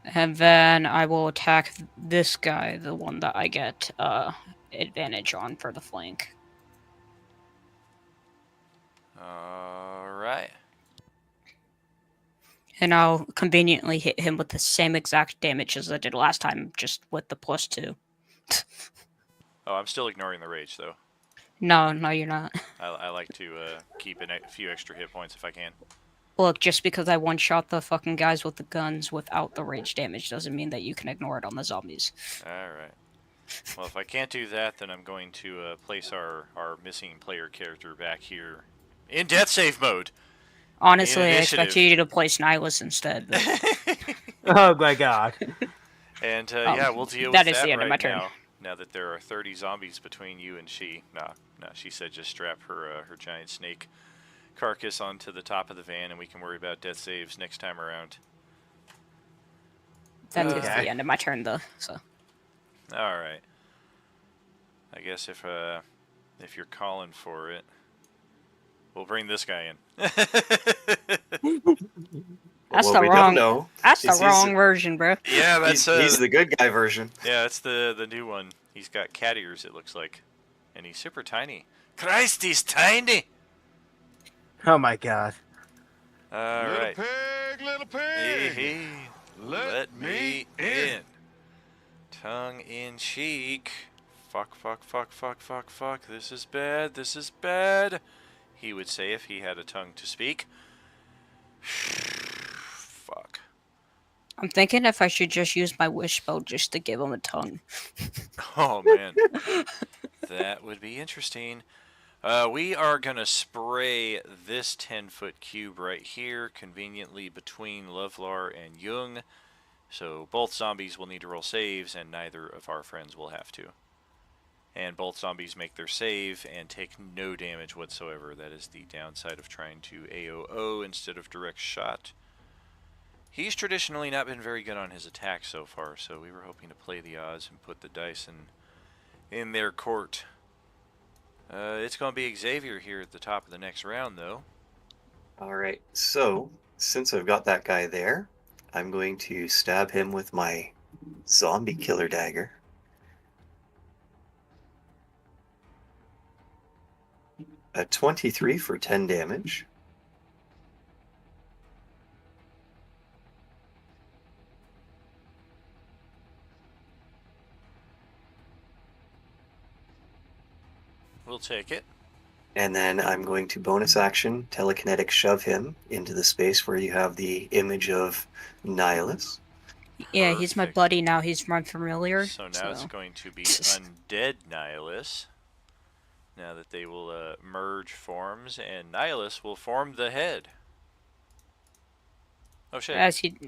And then I will attack this guy, the one that I get advantage on for the flank. Alright. And I'll conveniently hit him with the same exact damage as I did last time, just with the +2. Oh, I'm still ignoring the rage, though. No, you're not. I like to keep a few extra hit points if I can. Look, just because I one-shot the fucking guys with the guns without the rage damage doesn't mean that you can ignore it on the zombies. Alright. Well, if I can't do that, then I'm going to place our missing player character back here in death save mode. Honestly, I Initiative. expected you to place Nihilus instead. But... Oh my god. And yeah, we'll deal with that that is the end right of my turn. now that there are 30 zombies between you and she. No, she said just strap her giant snake carcass onto the top of the van and we can worry about death saves next time around. That is Okay. the end of my turn, though. So. Alright. I guess if you're calling for it, we'll bring this guy in. That's What the we wrong. don't know That's is the wrong version, bro. Yeah, that's he's the good guy version. yeah, that's the new one. He's got cat ears, it looks like, and he's super tiny. Christ, he's tiny. Oh my god. All right. Little pig. Hey, let me in. Tongue in cheek. Fuck. This is bad. He would say if he had a tongue to speak. Fuck. I'm thinking if I should just use my wish spell just to give him a tongue. Oh, man. That would be interesting. We are going to spray this 10-foot cube right here, conveniently between Lovelar and Jung. So both zombies will need to roll saves, and neither of our friends will have to. And both zombies make their save and take no damage whatsoever. That is the downside of trying to AOO instead of direct shot. He's traditionally not been very good on his attack so far, so we were hoping to play the odds and put the dice in their court. It's going to be Xavier here at the top of the next round, though. All right. So, since I've got that guy there, I'm going to stab him with my zombie killer dagger. A 23 for 10 damage. we'll take it. And then I'm going to bonus action telekinetic shove him into the space where you have the image of Nihilus. Yeah, he's my Perfect. buddy now. He's my familiar. So now it's going to be Undead Nihilus. Now that they will merge forms, and Nihilus will form the head. Oh shit.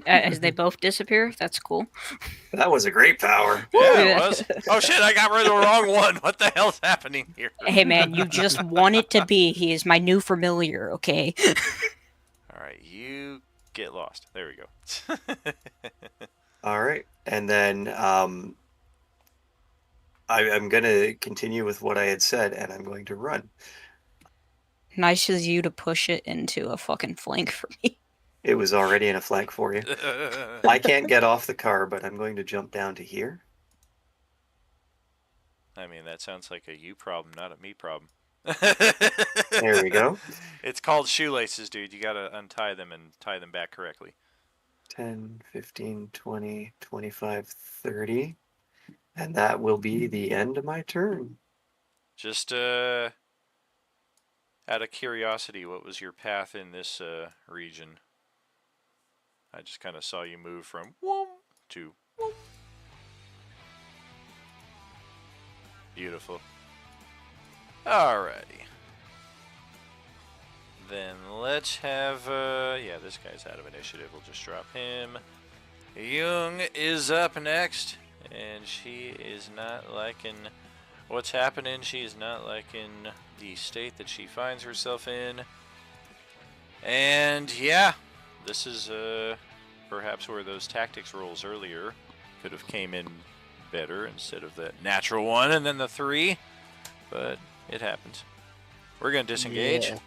As they both disappear. That's cool. That was a great power. Yeah, it was. Oh shit, I got rid of the wrong one. What the hell's happening here? Hey man, you just want it to be. He is my new familiar. Okay. Alright, you get lost. There we go. All right. And then I'm going to continue with what I had said, and I'm going to run. Nice as you to push it into a fucking flank for me. It was already in a flank for you. I can't get off the car, but I'm going to jump down to here. I mean, that sounds like a you problem, not a me problem. There we go. It's called shoelaces, dude. You gotta untie them and tie them back correctly. 10, 15, 20, 25, 30. And that will be the end of my turn. Just out of curiosity, what was your path in this region? I just kind of saw you move from whoom to whoom. Beautiful. Alrighty. Then let's have, yeah, this guy's out of initiative. We'll just drop him. Jung is up next, and she is not liking what's happening. She is not liking the state that she finds herself in. And yeah, this is perhaps where those tactics rolls earlier could have came in better instead of that natural 1 and then the 3, but it happens. We're going to disengage. Yeah.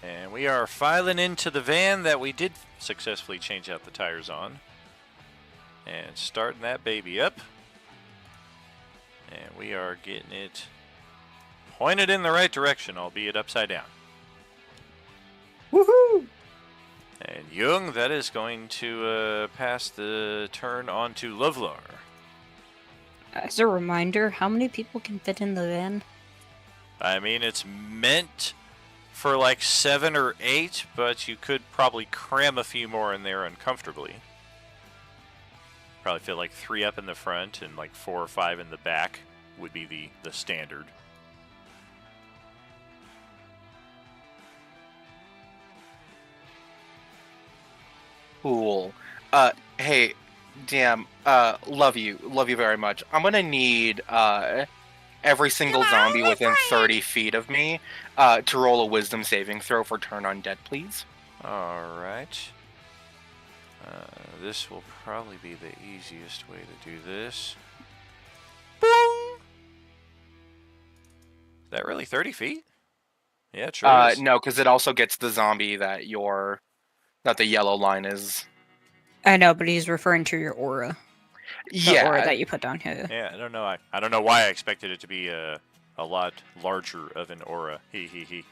And we are filing into the van that we did successfully change out the tires on. And starting that baby up. And we are getting it pointed in the right direction, albeit upside down. Woohoo! And Jung, that is going to pass the turn on to Lovelar. As a reminder, how many people can fit in the van? I mean, it's meant for like 7 or 8, but you could probably cram a few more in there uncomfortably. Probably fit like 3 up in the front and like 4 or 5 in the back would be the standard. Cool. Hey, damn. Love you very much. I'm gonna need every single zombie within 30 feet of me to roll a wisdom saving throw for turn undead, please. Alright. This will probably be the easiest way to do this. Boom! Is that really 30 feet? Yeah, it sure is. No, because it also gets the zombie that the yellow line is. I know, but he's referring to your aura. The aura that you put down here. Yeah, I don't know. I don't know why I expected it to be a lot larger of an aura. He he he.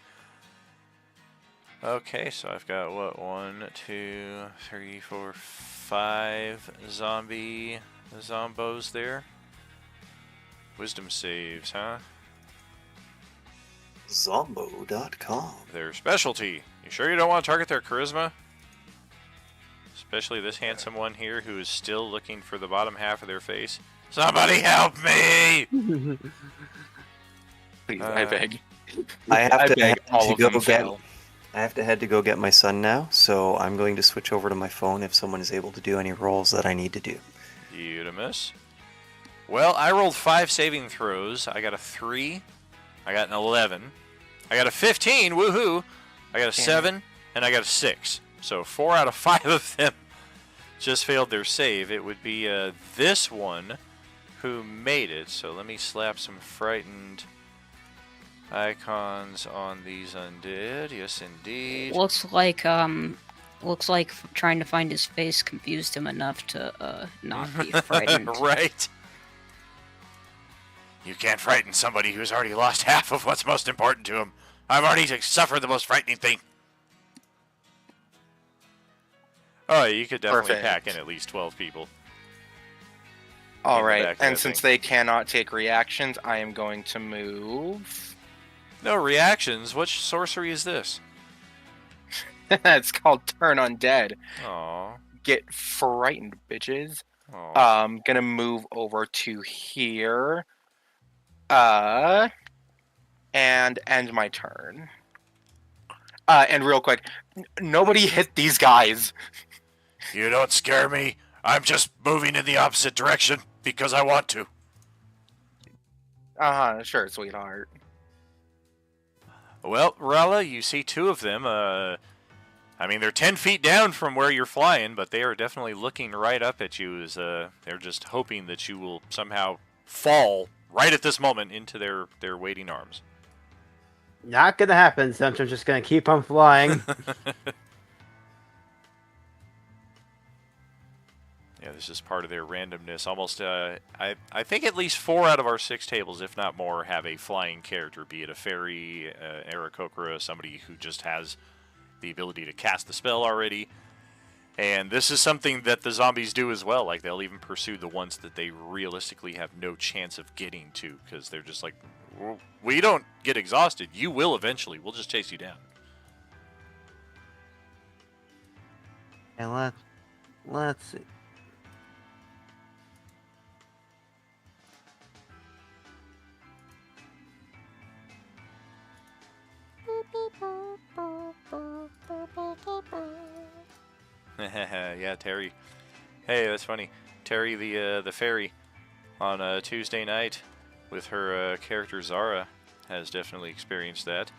Okay, so I've got what 1, 2, 3, 4, 5 zombos there. Wisdom saves, huh? Zombo.com. Their specialty. You sure you don't want to target their charisma? Especially this handsome one here who is still looking for the bottom half of their face. Somebody help me! Please, I beg. I have to beg all of them fail. I have to head to go get my son now, so I'm going to switch over to my phone if someone is able to do any rolls that I need to do. Eudemus. Well, I rolled 5 saving throws. I got a 3. I got an 11. I got a 15. Woohoo! I got a 7, and I got a 6. So 4 out of 5 of them just failed their save. It would be this one who made it. So let me slap some frightened icons on these undead. Yes, indeed. Looks like trying to find his face confused him enough to not be frightened. Right. You can't frighten somebody who's already lost half of what's most important to him. I've already suffered the most frightening thing. Oh, you could definitely Perfect. pack in at least 12 people. All in the right, back of and that since thing. they cannot take reactions, I am going to move. No reactions. Which sorcery is this? It's called Turn Undead. Aw. Get frightened, bitches. Aw. Gonna move over to here. And end my turn. And real quick, nobody hit these guys. You don't scare me. I'm just moving in the opposite direction because I want to. Sure, sweetheart. Well, Rala, you see two of them. I mean, they're 10 feet down from where you're flying, but they are definitely looking right up at you as they're just hoping that you will somehow fall right at this moment into their waiting arms. Not gonna happen, since I'm just gonna keep on flying. Yeah, this is part of their randomness. Almost, I think at least 4 out of our 6 tables, if not more, have a flying character, be it a fairy, Aarakocra, somebody who just has the ability to cast the spell already. And this is something that the zombies do as well. Like, they'll even pursue the ones that they realistically have no chance of getting to, because they're just like, we don't get exhausted. You will eventually. We'll just chase you down. And let's see. Yeah, Terry. Hey, that's funny. Terry, the fairy, on Tuesday night with her character Zara, has definitely experienced that.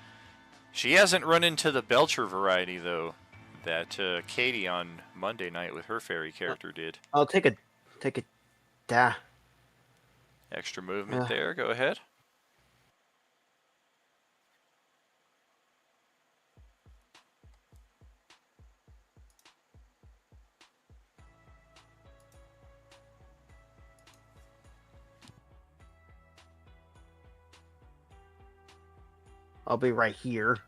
She hasn't run into the Belcher variety though, that Katie on Monday night with her fairy character did. I'll take a da. Extra movement there. Go ahead. I'll be right here.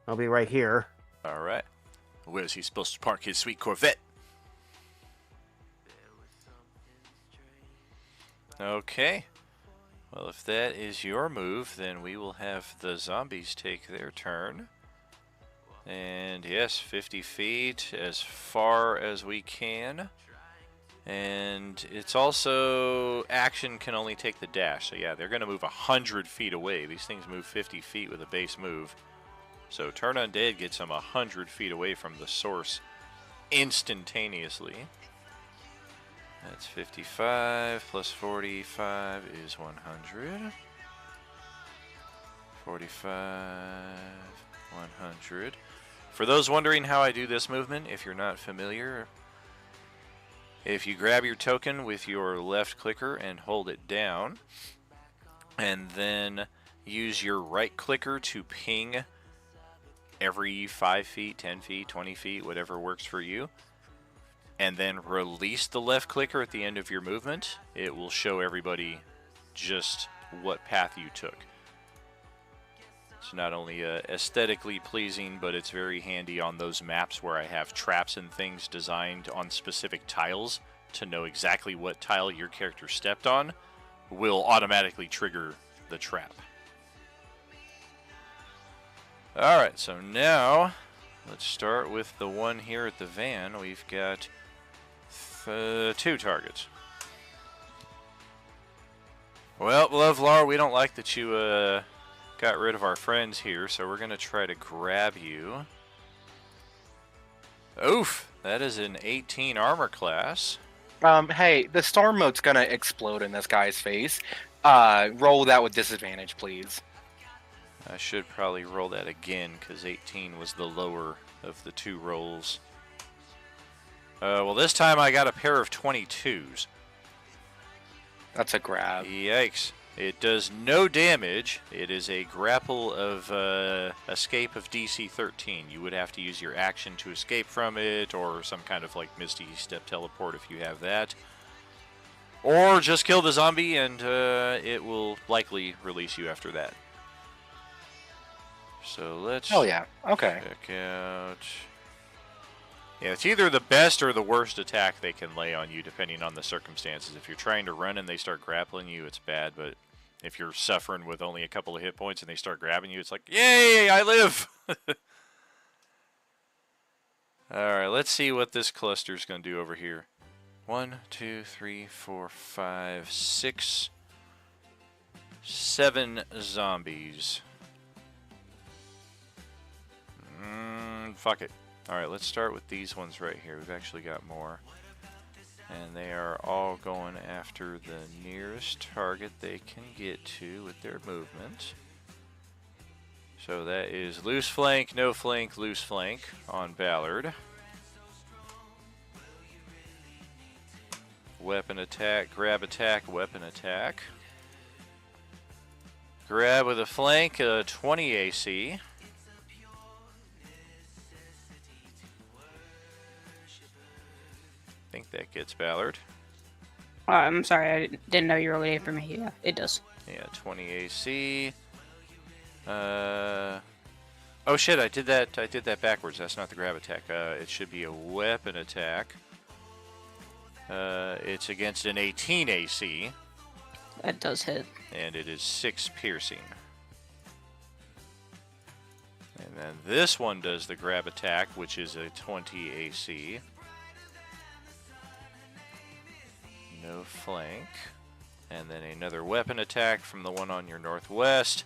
I'll be right here. All right. Where's he supposed to park his sweet Corvette? Okay. Well, if that is your move, then we will have the zombies take their turn. And yes, 50 feet, as far as we can. And it's also, action can only take the dash. So yeah, they're going to move 100 feet away. These things move 50 feet with a base move. So Turn Undead gets them 100 feet away from the source instantaneously. That's 55 plus 45 is 100. 45, 100. For those wondering how I do this movement, if you're not familiar, if you grab your token with your left clicker and hold it down, and then use your right clicker to ping every 5 feet, 10 feet, 20 feet, whatever works for you, and then release the left clicker at the end of your movement, it will show everybody just what path you took. It's not only aesthetically pleasing, but it's very handy on those maps where I have traps and things designed on specific tiles to know exactly what tile your character stepped on will automatically trigger the trap. Alright, so now let's start with the one here at the van. We've got 2 targets. Well, Lovelar, we don't like that you got rid of our friends here, so we're going to try to grab you. Oof, that is an 18 armor class. Hey, the storm mote's gonna explode in this guy's face. Roll that with disadvantage, please. I should probably roll that again, because 18 was the lower of the 2 rolls. Well, this time I got a pair of 22s. That's a grab. Yikes. It does no damage. It is a grapple of escape of DC 13. You would have to use your action to escape from it, or some kind of like Misty Step teleport if you have that. Or just kill the zombie and it will likely release you after that. So let's Oh yeah. Okay. check out Yeah, it's either the best or the worst attack they can lay on you, depending on the circumstances. If you're trying to run and they start grappling you, it's bad, but if you're suffering with only a couple of hit points and they start grabbing you, it's like, yay, I live! Alright, let's see what this cluster's going to do over here. 1, 2, 3, 4, 5, 6, 7 zombies. Fuck it. Alright, let's start with these ones right here. We've actually got more. And they are all going after the nearest target they can get to with their movement. So that is loose flank, no flank, loose flank on Ballard. Weapon attack, grab attack, weapon attack. Grab with a flank, 20 AC. I think that gets Ballard. I'm sorry, I didn't know you were waiting for me. Yeah, it does. Yeah, 20 AC. Oh shit! I did that backwards. That's not the grab attack. It should be a weapon attack. It's against an 18 AC. That does hit. And it is 6 piercing. And then this one does the grab attack, which is a 20 AC. No flank. And then another weapon attack from the one on your northwest.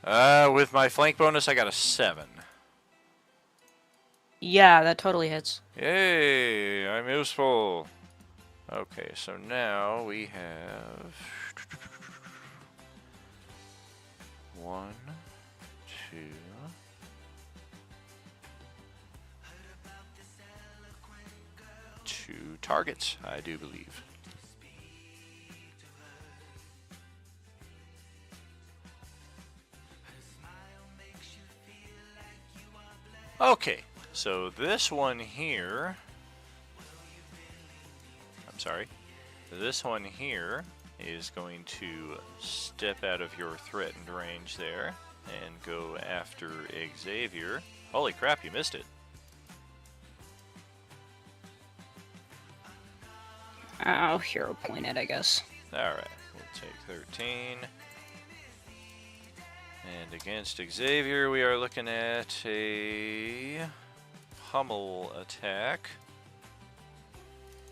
With my flank bonus, I got a 7. Yeah, that totally hits. Yay, I'm useful. Okay, so now we have 1, 2, 2 targets, I do believe. Okay, so this one here, this one here is going to step out of your threatened range there and go after Xavier. Holy crap, you missed it. I'll hero point it, I guess. Alright, we'll take 13. And against Xavier, we are looking at a pummel attack.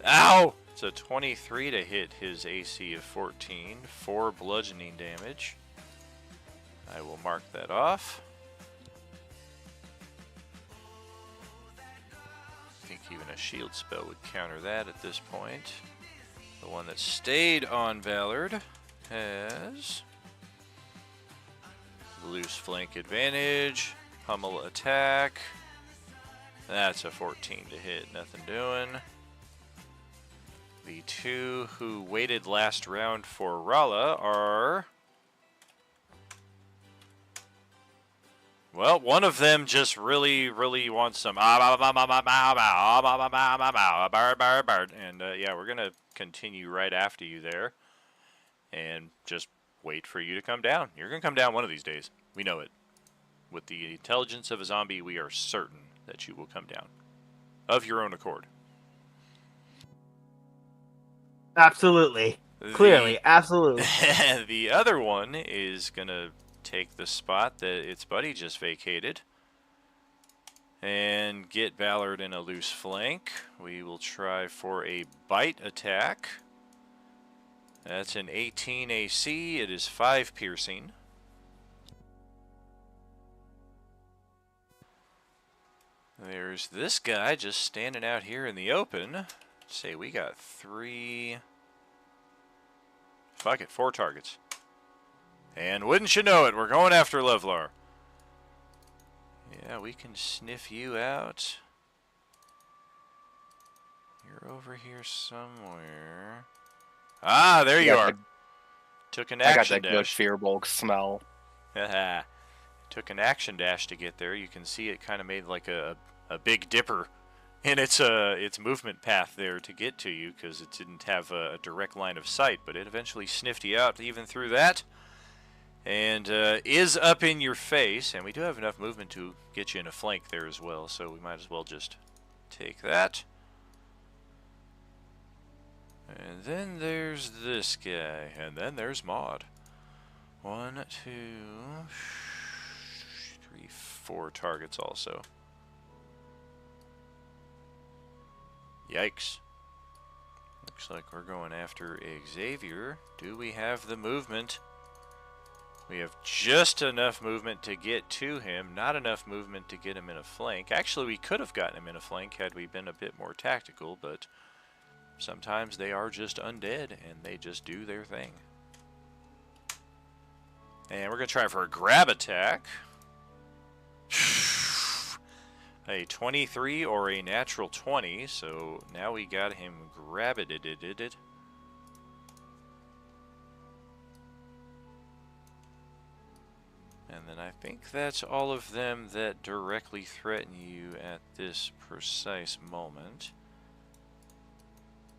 Ow! It's a 23 to hit his AC of 14, 4 bludgeoning damage. I will mark that off. I think even a shield spell would counter that at this point. The one that stayed on Ballard has loose flank advantage, pummel attack. That's a 14 to hit, nothing doing. The two who waited last round for Rala are... Well, one of them just really wants some... And yeah, we're going to continue right after you there. And just wait for you to come down. You're going to come down one of these days. We know it. With the intelligence of a zombie, we are certain that you will come down. Of your own accord. Absolutely. Clearly, absolutely. The other one is going to take the spot that its buddy just vacated. And get Ballard in a loose flank. We will try for a bite attack. That's an 18 AC. It is 5 piercing. There's this guy just standing out here in the open. Say we got 3... Fuck it, 4 targets. And wouldn't you know it, we're going after Levlar. Yeah, we can sniff you out. You're over here somewhere. Ah, there you are. Took an action dash. I got that good Fearbulk smell. Took an action dash to get there. You can see it kind of made like a big dipper in its movement path there to get to you because it didn't have a direct line of sight, but it eventually sniffed you out even through that. And is up in your face, and we do have enough movement to get you in a flank there as well, so we might as well just Take that. And then there's this guy. And then there's Maud. 1, 2, 3, 4 targets also. Yikes. Looks like we're going after Xavier. Do we have the movement? We have just enough movement to get to him, not enough movement to get him in a flank. Actually, we could have gotten him in a flank had we been a bit more tactical, but sometimes they are just undead and they just do their thing. And we're going to try for a grab attack. A 23 or a natural 20, so now we got him grabbited. And then I think that's all of them that directly threaten you at this precise moment.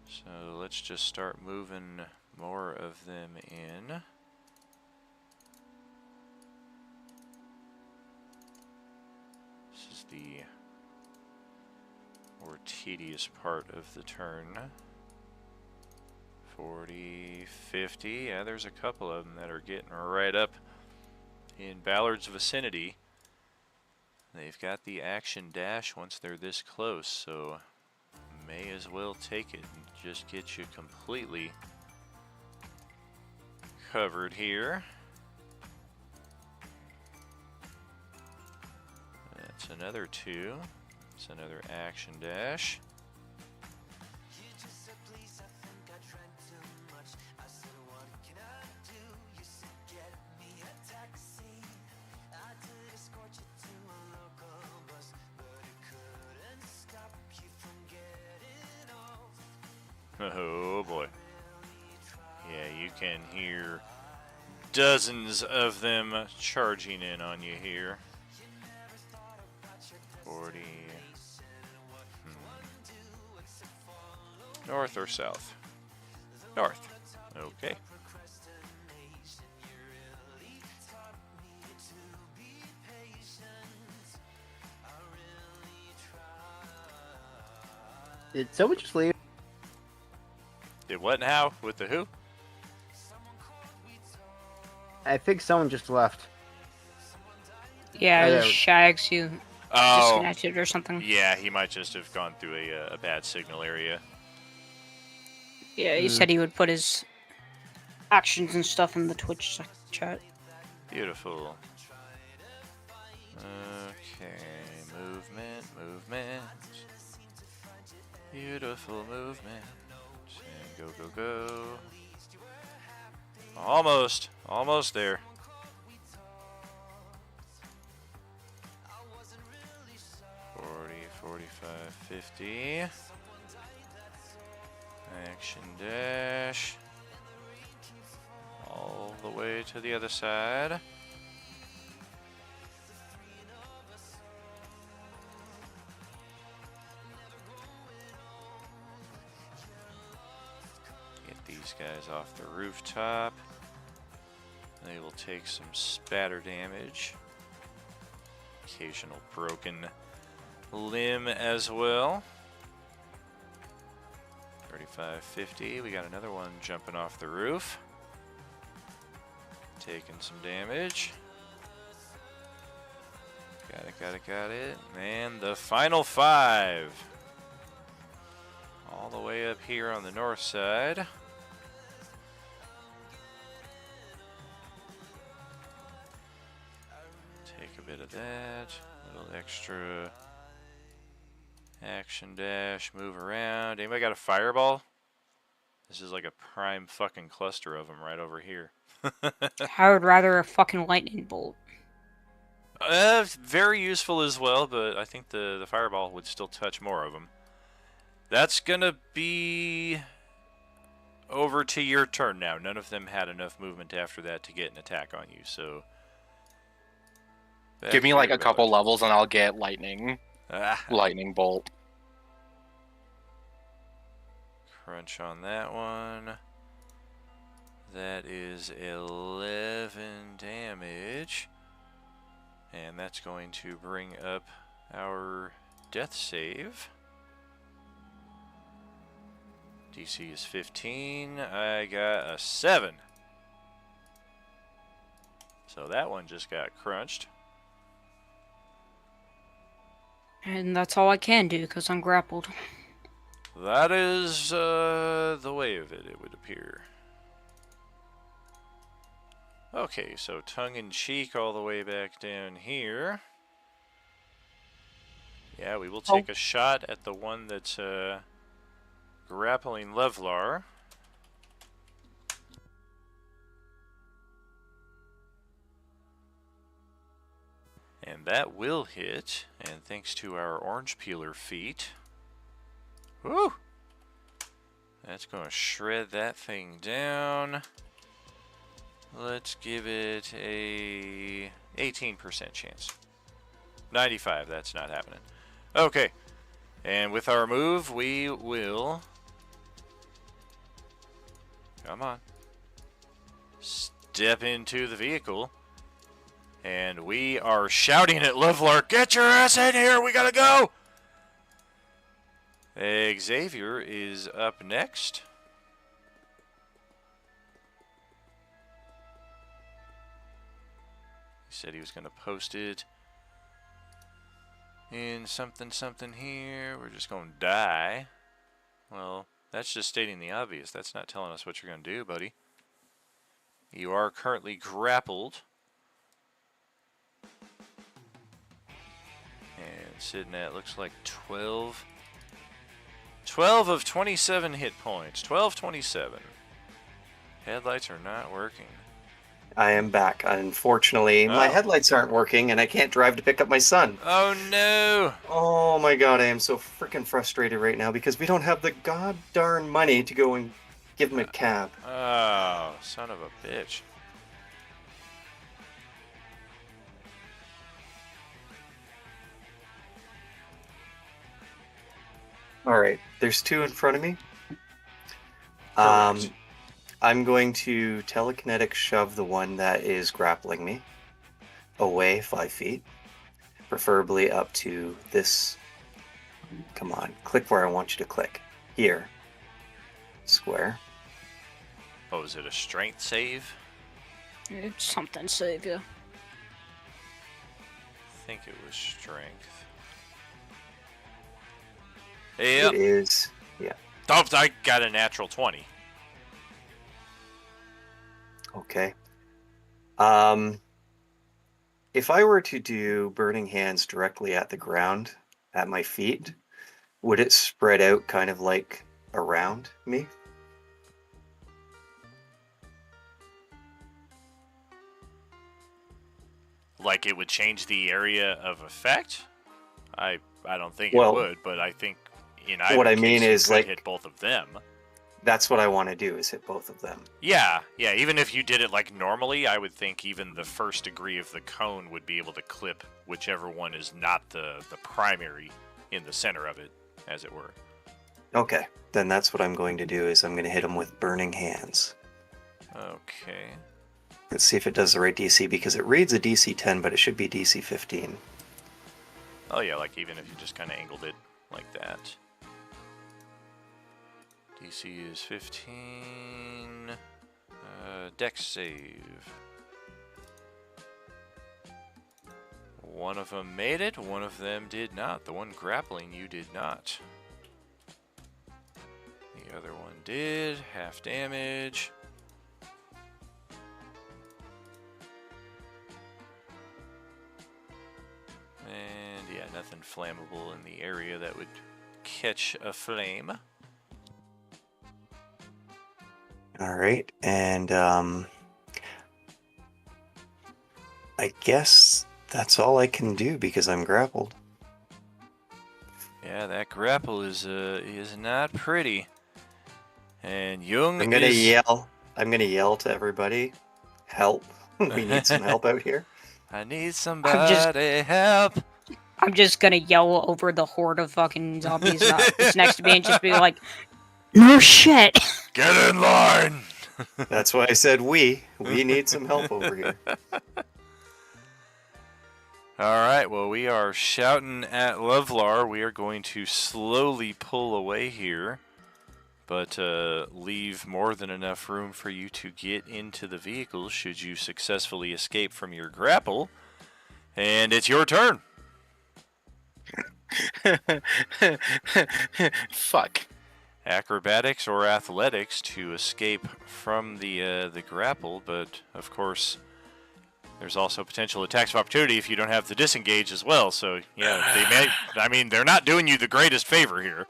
So let's just start moving more of them in. This is the more tedious part of the turn. 40, 50, yeah, there's a couple of them that are getting right up in Ballard's vicinity. They've got the action dash once they're this close, so may as well take it and just get you completely covered here. That's another 2. It's another action dash. Oh boy. Yeah, you can hear dozens of them charging in on you here. 40. North or south? North. Okay. Did someone just leave? Did what and how? With the who? I think someone just left. Yeah, Oh, it yeah. shags you Oh, disconnected or something. yeah, he might just have gone through a bad signal area. Yeah, he said he would put his actions and stuff in the Twitch chat. Beautiful. Okay, movement. Beautiful movement. And go. Almost there. $40, $45, $50. Action dash. All the way to the other side. Get these guys off the rooftop. They will take some spatter damage. Occasional broken limb as well. 35, 50. We got another one jumping off the roof. Taking some damage. Got it. And the final 5. All the way up here on the north side. Take a bit of that. A little extra action dash. Move around. Anybody got a fireball? This is like a prime fucking cluster of them right over here. I would rather a fucking lightning bolt. Very useful as well, but I think the fireball would still touch more of them. That's gonna be over to your turn now. None of them had enough movement after that to get an attack on you, so... Give me like a couple levels and I'll get lightning. Lightning bolt. Crunch on that one. That is 11 damage. And that's going to bring up our death save. DC is 15. I got a 7. So that one just got crunched. And that's all I can do because I'm grappled. That is the way of it, it would appear. Okay, so tongue-in-cheek all the way back down here. Yeah, we will take a shot at the one that's grappling Levlar. And that will hit, and thanks to our orange peeler feat. Woo! That's going to shred that thing down. Let's give it a 18% chance. 95, that's not happening. Okay, and with our move, we will... Come on. Step into the vehicle. And we are shouting at Levlar, get your ass in here, we gotta go! Xavier is up next. He said he was gonna post it in something here. We're just gonna die. Well, that's just stating the obvious. That's not telling us what you're gonna do, buddy. You are currently grappled. And sitting at, looks like 12 of 27 hit points. 27. Headlights are not working. I am back. Unfortunately, my headlights aren't working, and I can't drive to pick up my son. Oh, no. Oh, my God. I am so freaking frustrated right now because we don't have the god-darn money to go and give him a cab. Oh, son of a bitch. All right. There's 2 in front of me. Correct. I'm going to telekinetic shove the one that is grappling me away 5 feet, preferably up to this. Come on, click where I want you to click. Here. Square. Oh, is it a strength save? It's something save you. I think it was strength. Yep. It is. Yeah. Oh, I got a natural 20. Okay. If I were to do burning hands directly at the ground at my feet, would it spread out kind of like around me? Like it would change the area of effect? I don't think Well, it would, but I think in either what I case, mean you is, could like- hit both of them. That's what I want to do, is hit both of them. Yeah, even if you did it like normally, I would think even the first degree of the cone would be able to clip whichever one is not the primary in the center of it, as it were. Okay, then that's what I'm going to do, is I'm going to hit him with burning hands. Okay. Let's see if it does the right DC, because it reads a DC 10, but it should be DC 15. Oh yeah, like even if you just kind of angled it like that. DC is 15. Dex save. One of them made it, one of them did not. The one grappling you did not. The other one did. Half damage. And yeah, nothing flammable in the area that would catch a flame. All right, and I guess that's all I can do because I'm grappled. Yeah, that grapple is not pretty. And Jung I'm gonna is... yell. I'm gonna yell to everybody, help! We need some help out here. I need somebody help. I'm just gonna yell over the horde of fucking zombies that's next to me and just be like, no shit! Get in line! That's why I said we need some help over here. Alright, well, we are shouting at Levlar. We are going to slowly pull away here. but leave more than enough room for you to get into the vehicle should you successfully escape from your grapple. And it's your turn. Fuck. Acrobatics or athletics to escape from the grapple, but of course there's also potential attacks of opportunity if you don't have the disengage as well. So yeah, they may. I mean, they're not doing you the greatest favor here.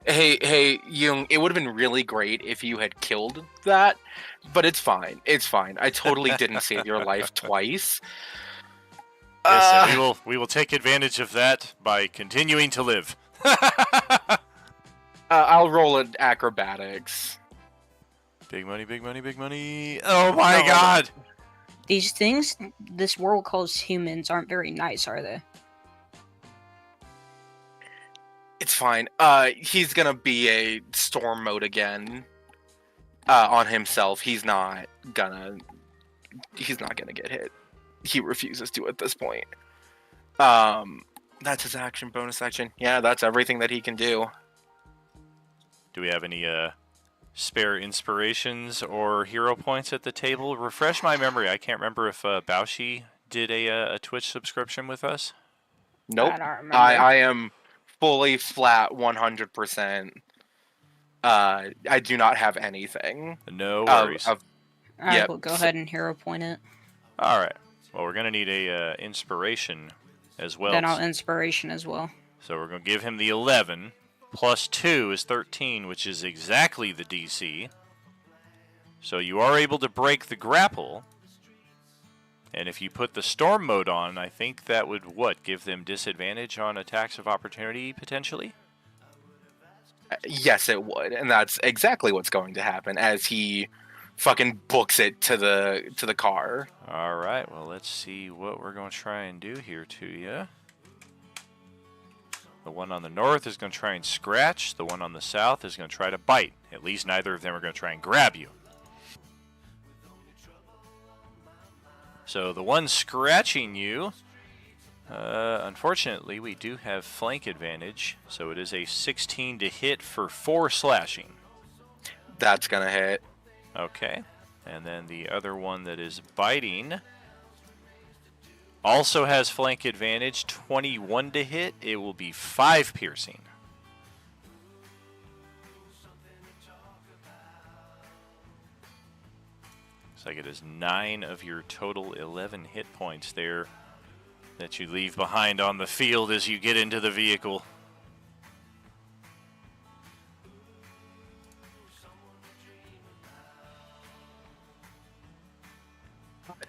Hey, Jung, it would have been really great if you had killed that, but it's fine. It's fine. I totally didn't save your life twice. Yes, and we will take advantage of that by continuing to live. I'll roll an acrobatics. Big money, big money, big money. Oh my No, god! These things this world calls humans aren't very nice, are they? It's fine. He's gonna be a storm mode again. On himself. He's not gonna get hit. He refuses to at this point. That's his action, bonus action. Yeah, that's everything that he can do. Do we have any spare inspirations or hero points at the table? Refresh my memory. I can't remember if Baushi did a Twitch subscription with us. Nope. I don't remember. I am fully flat 100%. I do not have anything. No worries. I Yep. will go ahead and hero point it. All right. Well, we're gonna need a inspiration as well. Then I'll inspiration as well. So we're gonna give him the 11. Plus 2 is 13, which is exactly the DC. So you are able to break the grapple. And if you put the storm mode on, I think that would, give them disadvantage on attacks of opportunity, potentially? Yes, it would, and that's exactly what's going to happen as he fucking books it to the car. All right, well, let's see what we're going to try and do here to you. The one on the north is going to try and scratch. The one on the south is going to try to bite. At least neither of them are going to try and grab you. So the one scratching you, unfortunately, we do have flank advantage. So it is a 16 to hit for 4 slashing. That's gonna hit. Okay. And then the other one that is biting also has flank advantage, 21 to hit. It will be 5 piercing. Looks like it is 9 of your total 11 hit points there that you leave behind on the field as you get into the vehicle.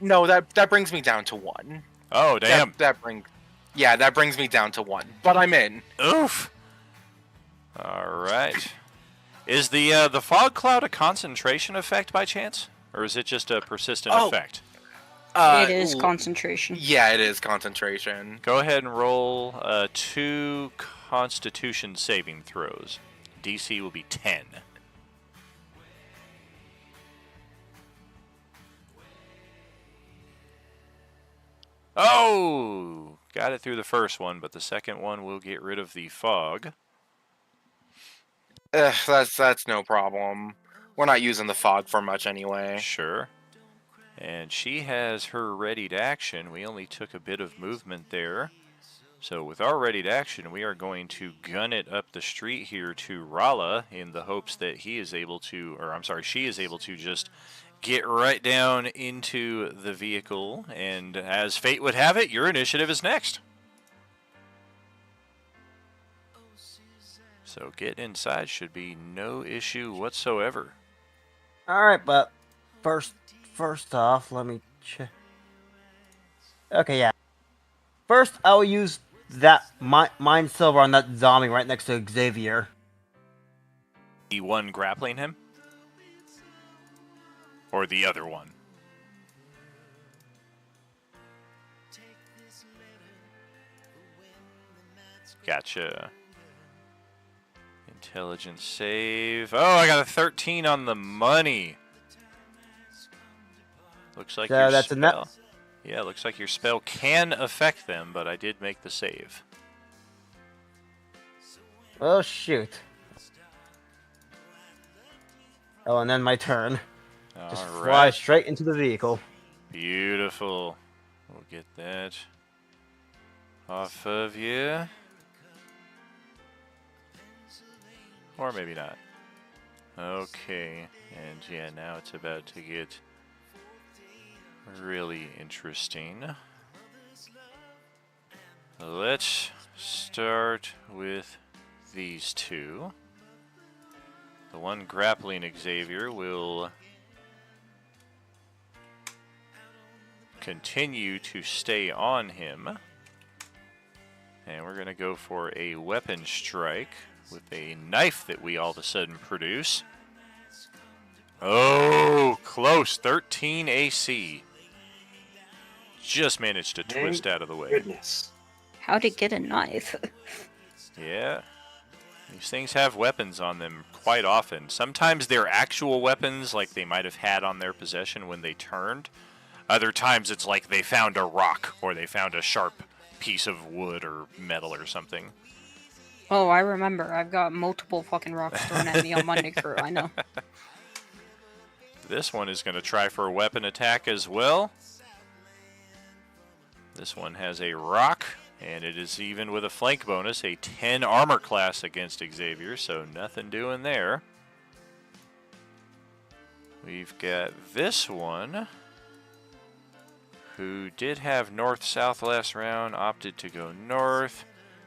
No, that brings me down to 1. Oh, damn. That brings me down to 1. But I'm in. Oof. All right. Is the fog cloud a concentration effect by chance? Or is it just a persistent effect? It is concentration. Yeah, it is concentration. Go ahead and roll 2 constitution saving throws. DC will be 10. Oh! Got it through the first one, but the second one will get rid of the fog. That's no problem. We're not using the fog for much anyway. Sure. And she has her readied action. We only took a bit of movement there. So with our readied action, we are going to gun it up the street here to Rala in the hopes that he is able to, or I'm sorry, she is able to just get right down into the vehicle. And as fate would have it, your initiative is next. So get inside should be no issue whatsoever. All right, but first off, let me check. Okay, yeah. First, I'll use that Mind Silver on that zombie right next to Xavier. The one grappling him? Or the other one? Gotcha. Intelligence save. Oh, I got a 13 on the money. Looks like So your that's a net. spell. Yeah, looks like your spell can affect them, but I did make the save. Oh shoot. Oh, and then my turn. Just All fly right. straight into the vehicle. Beautiful. We'll get that off of you. Or maybe not. Okay. And yeah, now it's about to get really interesting. Let's start with these two. The one grappling Xavier will continue to stay on him. And we're going to go for a weapon strike with a knife that we all of a sudden produce. Oh, close. 13 AC. Just managed to twist out of the way. Goodness. How'd it get a knife? Yeah. These things have weapons on them quite often. Sometimes they're actual weapons, like they might have had on their possession when they turned. Other times it's like they found a rock, or they found a sharp piece of wood or metal or something. Oh, I remember. I've got multiple fucking rocks thrown at me on Monday Crew. I know. This one is going to try for a weapon attack as well. This one has a rock, and it is even with a flank bonus, a 10 armor class against Xavier, so nothing doing there. We've got this one, who did have north-south last round, opted to go north,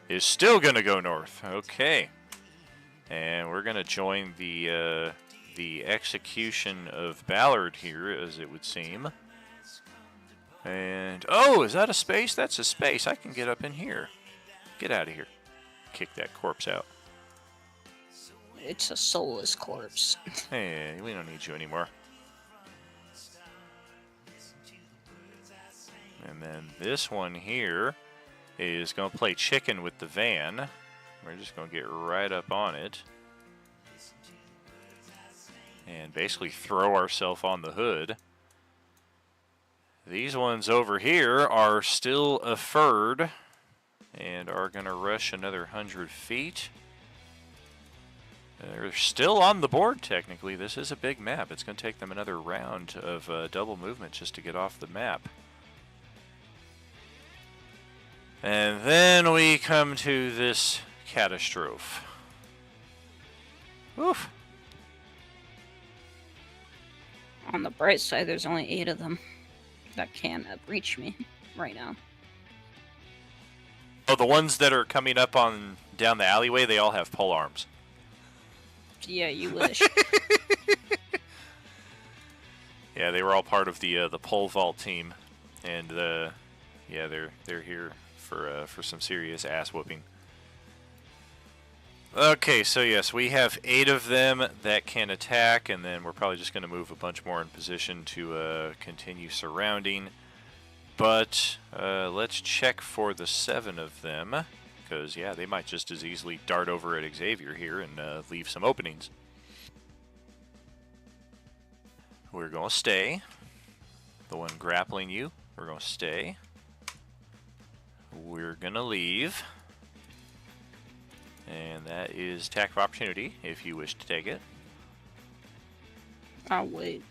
is still going to go north. Okay. And we're going to join the execution of Ballard here, as it would seem. And, oh, is that a space? That's a space. I can get up in here. Get out of here. Kick that corpse out. It's a soulless corpse. Hey, we don't need you anymore. And then this one here is going to play chicken with the van. We're just going to get right up on it. And basically throw ourselves on the hood. These ones over here are still a third and are going to rush another 100 feet. They're still on the board, technically. This is a big map. It's going to take them another round of double movement just to get off the map. And then we come to this catastrophe. Oof. On the bright side, there's only 8 of them that can reach me right now. Oh, the ones that are coming up on down the alleyway, they all have pole arms. Yeah, you wish. Yeah, they were all part of the pole vault team, and yeah, they're here for some serious ass whooping. Okay, so yes, we have 8 of them that can attack, and then we're probably just going to move a bunch more in position to continue surrounding. But let's check for the 7 of them, because yeah, they might just as easily dart over at Xavier here and leave some openings. We're going to stay. The one grappling you, we're going to stay. We're going to leave. And that is attack of opportunity, if you wish to take it. I'll wait.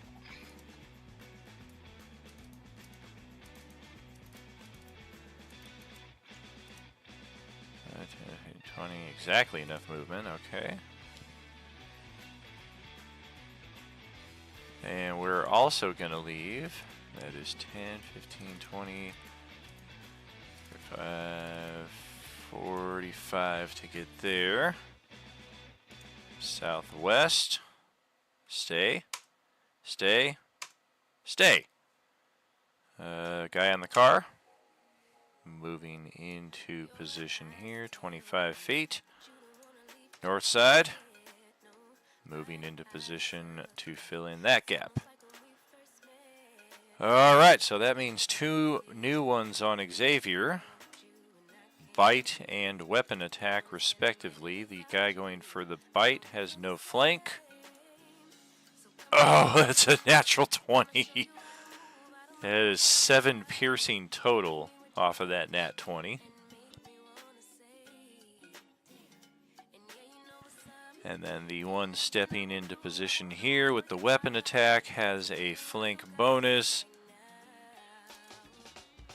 Uh, 20, exactly enough movement, okay. And we're also going to leave. That is 10, 15, 20, 35, 45 to get there. Southwest. Stay. Stay. Stay. Guy on the car. Moving into position here, 25 feet. North side. Moving into position to fill in that gap. Alright, so that means 2 new ones on Xavier. Bite and weapon attack, respectively. The guy going for the bite has no flank. Oh, that's a natural 20. That is 7 piercing total off of that nat 20. And then the one stepping into position here with the weapon attack has a flank bonus.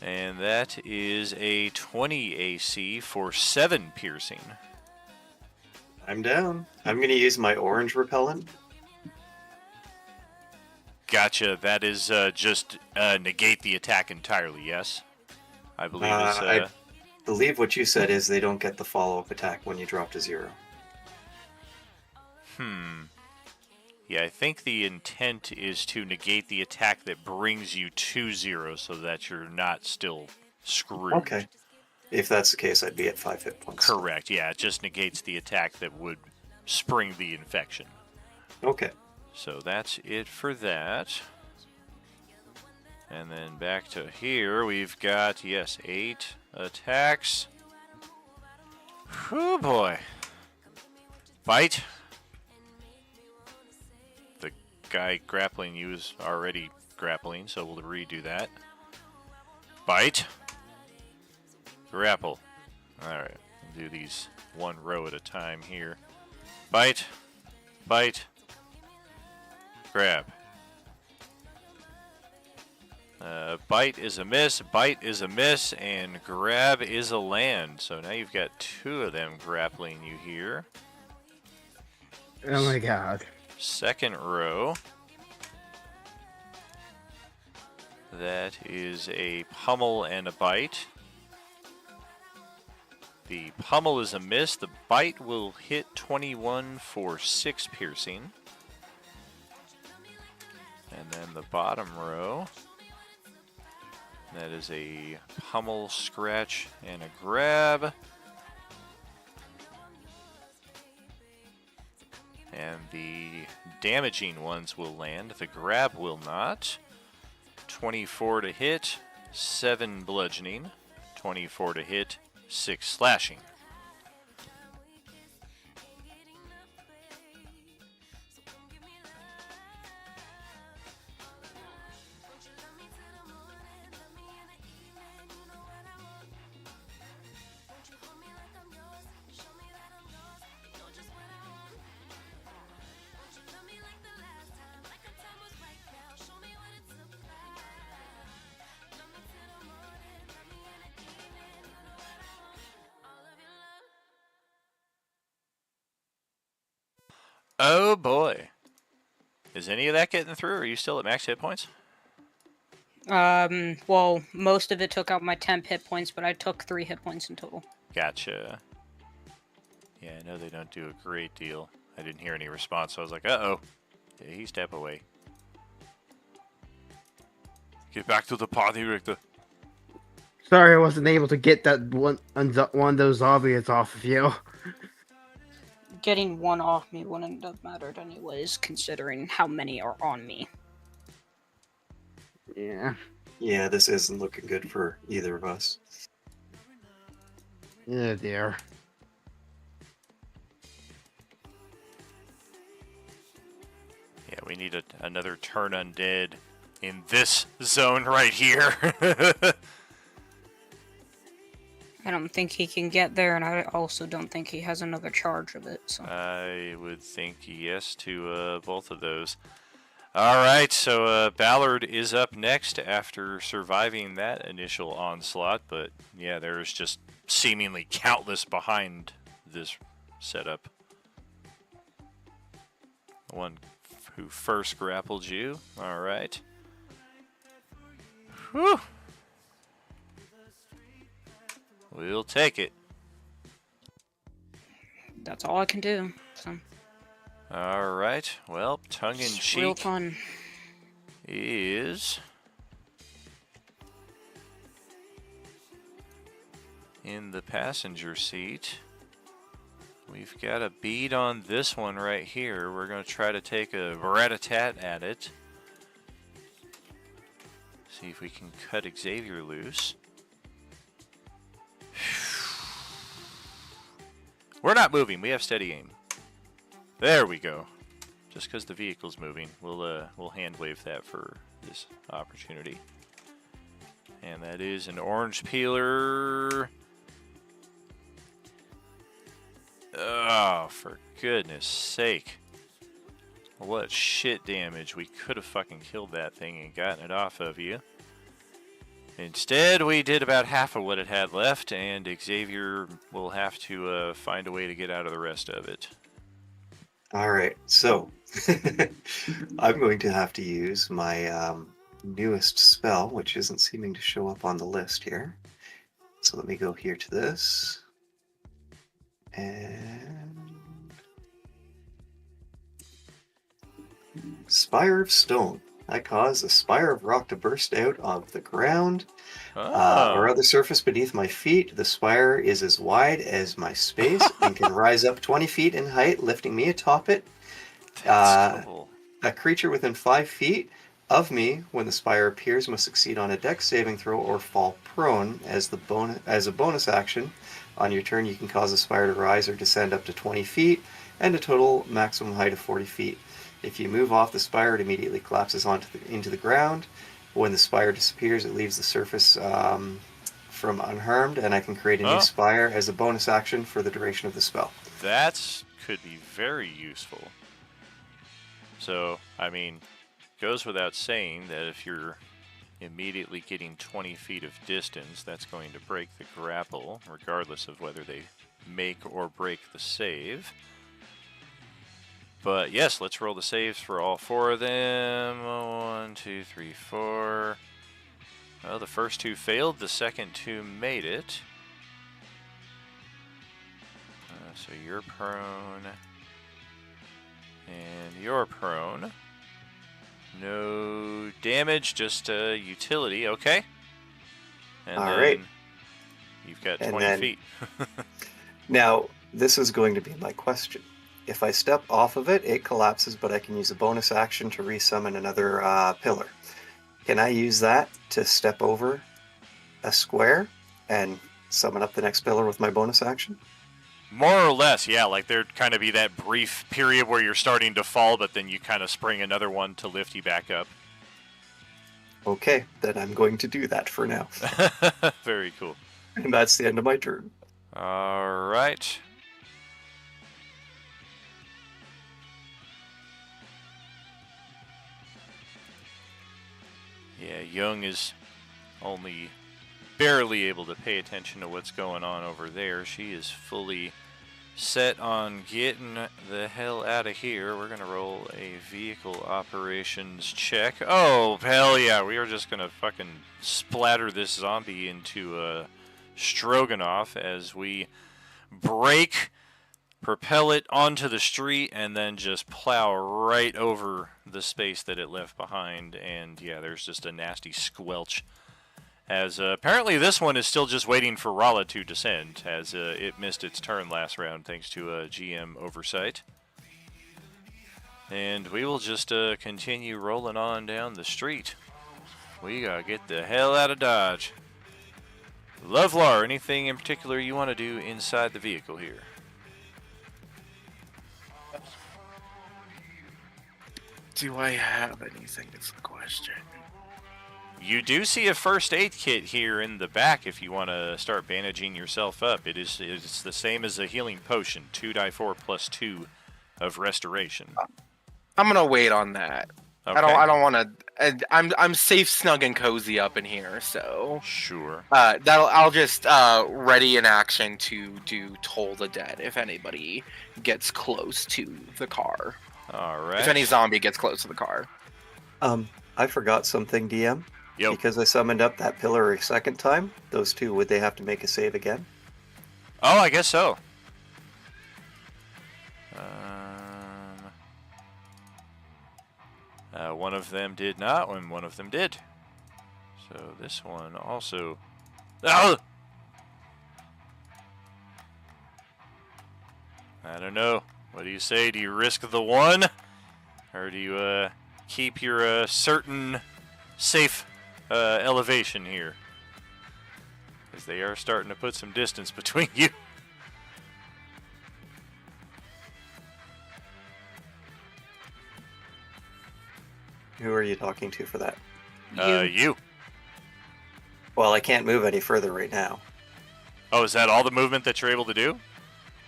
And that is a 20 AC for 7 piercing. I'm down. I'm going to use my orange repellent. Gotcha. That is just negate the attack entirely, yes? I believe is... I believe what you said is they don't get the follow-up attack when you drop to 0. Yeah, I think the intent is to negate the attack that brings you to 0 so that you're not still screwed. Okay. If that's the case, I'd be at 5 hit points. Correct, yeah. It just negates the attack that would spring the infection. Okay. So that's it for that. And then back to here, we've got, yes, 8 attacks. Oh boy. Bite. The guy grappling you is already grappling, so we'll redo that. Bite. Grapple. Alright, we'll do these one row at a time here. Bite. Bite. Grab. Bite is a miss, bite is a miss, and grab is a land. So now you've got 2 of them grappling you here. Oh my god. Second row. That is a pummel and a bite. The pummel is a miss. The bite will hit 21 for 6 piercing. And then the bottom row. That is a pummel, scratch, and a grab. And the damaging ones will land. The grab will not. 24 to hit, 7 bludgeoning. 24 to hit, 6 slashing. Oh boy. Is any of that getting through, or are you still at max hit points? Well, most of it took out my 10 hit points, but I took 3 hit points in total. Gotcha. Yeah, I know they don't do a great deal. I didn't hear any response, so I was like, uh-oh. Did he step away? Get back to the party, Richter. Sorry I wasn't able to get that one of those zombies off of you. Getting one off me wouldn't have mattered anyways, considering how many are on me. Yeah. Yeah, this isn't looking good for either of us. Oh dear. Yeah, we need another turn undead in this zone right here. I don't think he can get there, and I also don't think he has another charge of it. So I would think yes to both of those. All right, so Ballard is up next after surviving that initial onslaught, but yeah, there's just seemingly countless behind this setup. The one who first grappled you. All right. Whew. We'll take it. that's all I can do. So All right. Well, it's tongue-in-cheek real fun. is in the passenger seat. We've got a bead on this one right here. We're going to try to take a rat-a-tat at it. See if we can cut Xavier loose. We're not moving. We have steady aim. There we go. Just because the vehicle's moving, we'll hand wave that for this opportunity. And that is an orange peeler. Oh, for goodness sake. What shit damage. We could have fucking killed that thing and gotten it off of you. Instead, we did about half of what it had left, and Xavier will have to find a way to get out of the rest of it. Alright, so I'm going to have to use my newest spell, which isn't seeming to show up on the list here. So let me go here to this. And Spire of Stone. I cause a spire of rock to burst out of the ground or other surface beneath my feet. The spire is as wide as my space and can rise up 20 feet in height, lifting me atop it. That's cool. A creature within 5 feet of me, when the spire appears, must succeed on a dex saving throw or fall prone. As a bonus action, on your turn, you can cause the spire to rise or descend up to 20 feet and a total maximum height of 40 feet. If you move off the spire, it immediately collapses into the ground. When the spire disappears, it leaves the surface from unharmed, and I can create a new spire as a bonus action for the duration of the spell. That could be very useful. So, I mean, goes without saying that if you're immediately getting 20 feet of distance, that's going to break the grapple, regardless of whether they make or break the save. But yes, let's roll the saves for all 4 of them. 1, 2, 3, 4. Well, the first 2 failed, the second 2 made it. So you're prone. And you're prone. No damage, just utility. Okay. And all then right. You've got And 20 then- feet. Now, this is going to be my question. If I step off of it, it collapses, but I can use a bonus action to resummon another pillar. Can I use that to step over a square and summon up the next pillar with my bonus action? More or less, yeah. Like there'd kind of be that brief period where you're starting to fall, but then you kind of spring another one to lift you back up. Okay, then I'm going to do that for now. Very cool. And that's the end of my turn. All right. Yeah, Young is only barely able to pay attention to what's going on over there. She is fully set on getting the hell out of here. We're going to roll a vehicle operations check. Oh, hell yeah. We are just going to fucking splatter this zombie into Stroganoff as we brake, propel it onto the street, and then just plow right over the space that it left behind. And yeah, there's just a nasty squelch. As apparently this one is still just waiting for Rala to descend, as it missed its turn last round thanks to GM oversight. And we will just continue rolling on down the street. We gotta get the hell out of Dodge. Lovelar, anything in particular you want to do inside the vehicle here? Do I have anything is the question. You do see a first aid kit here in the back if you want to start bandaging yourself up. It's the same as a healing potion, 2d4 plus 2 of restoration. I'm gonna wait on that. Okay. I don't want to. I'm safe, snug, and cozy up in here. So Sure. I'll just ready in action to do Toll the Dead if anybody gets close to the car. All right. If any zombie gets close to the car. I forgot something, DM. Yo. Because I summoned up that pillar a second time, those two, would they have to make a save again? Oh, I guess so. One of them did not, and one of them did. So this one also... Oh! I don't know. What do you say? Do you risk the one? Or do you keep your certain safe elevation here? Because they are starting to put some distance between you. Who are you talking to for that? You. Well, I can't move any further right now. Oh, is that all the movement that you're able to do?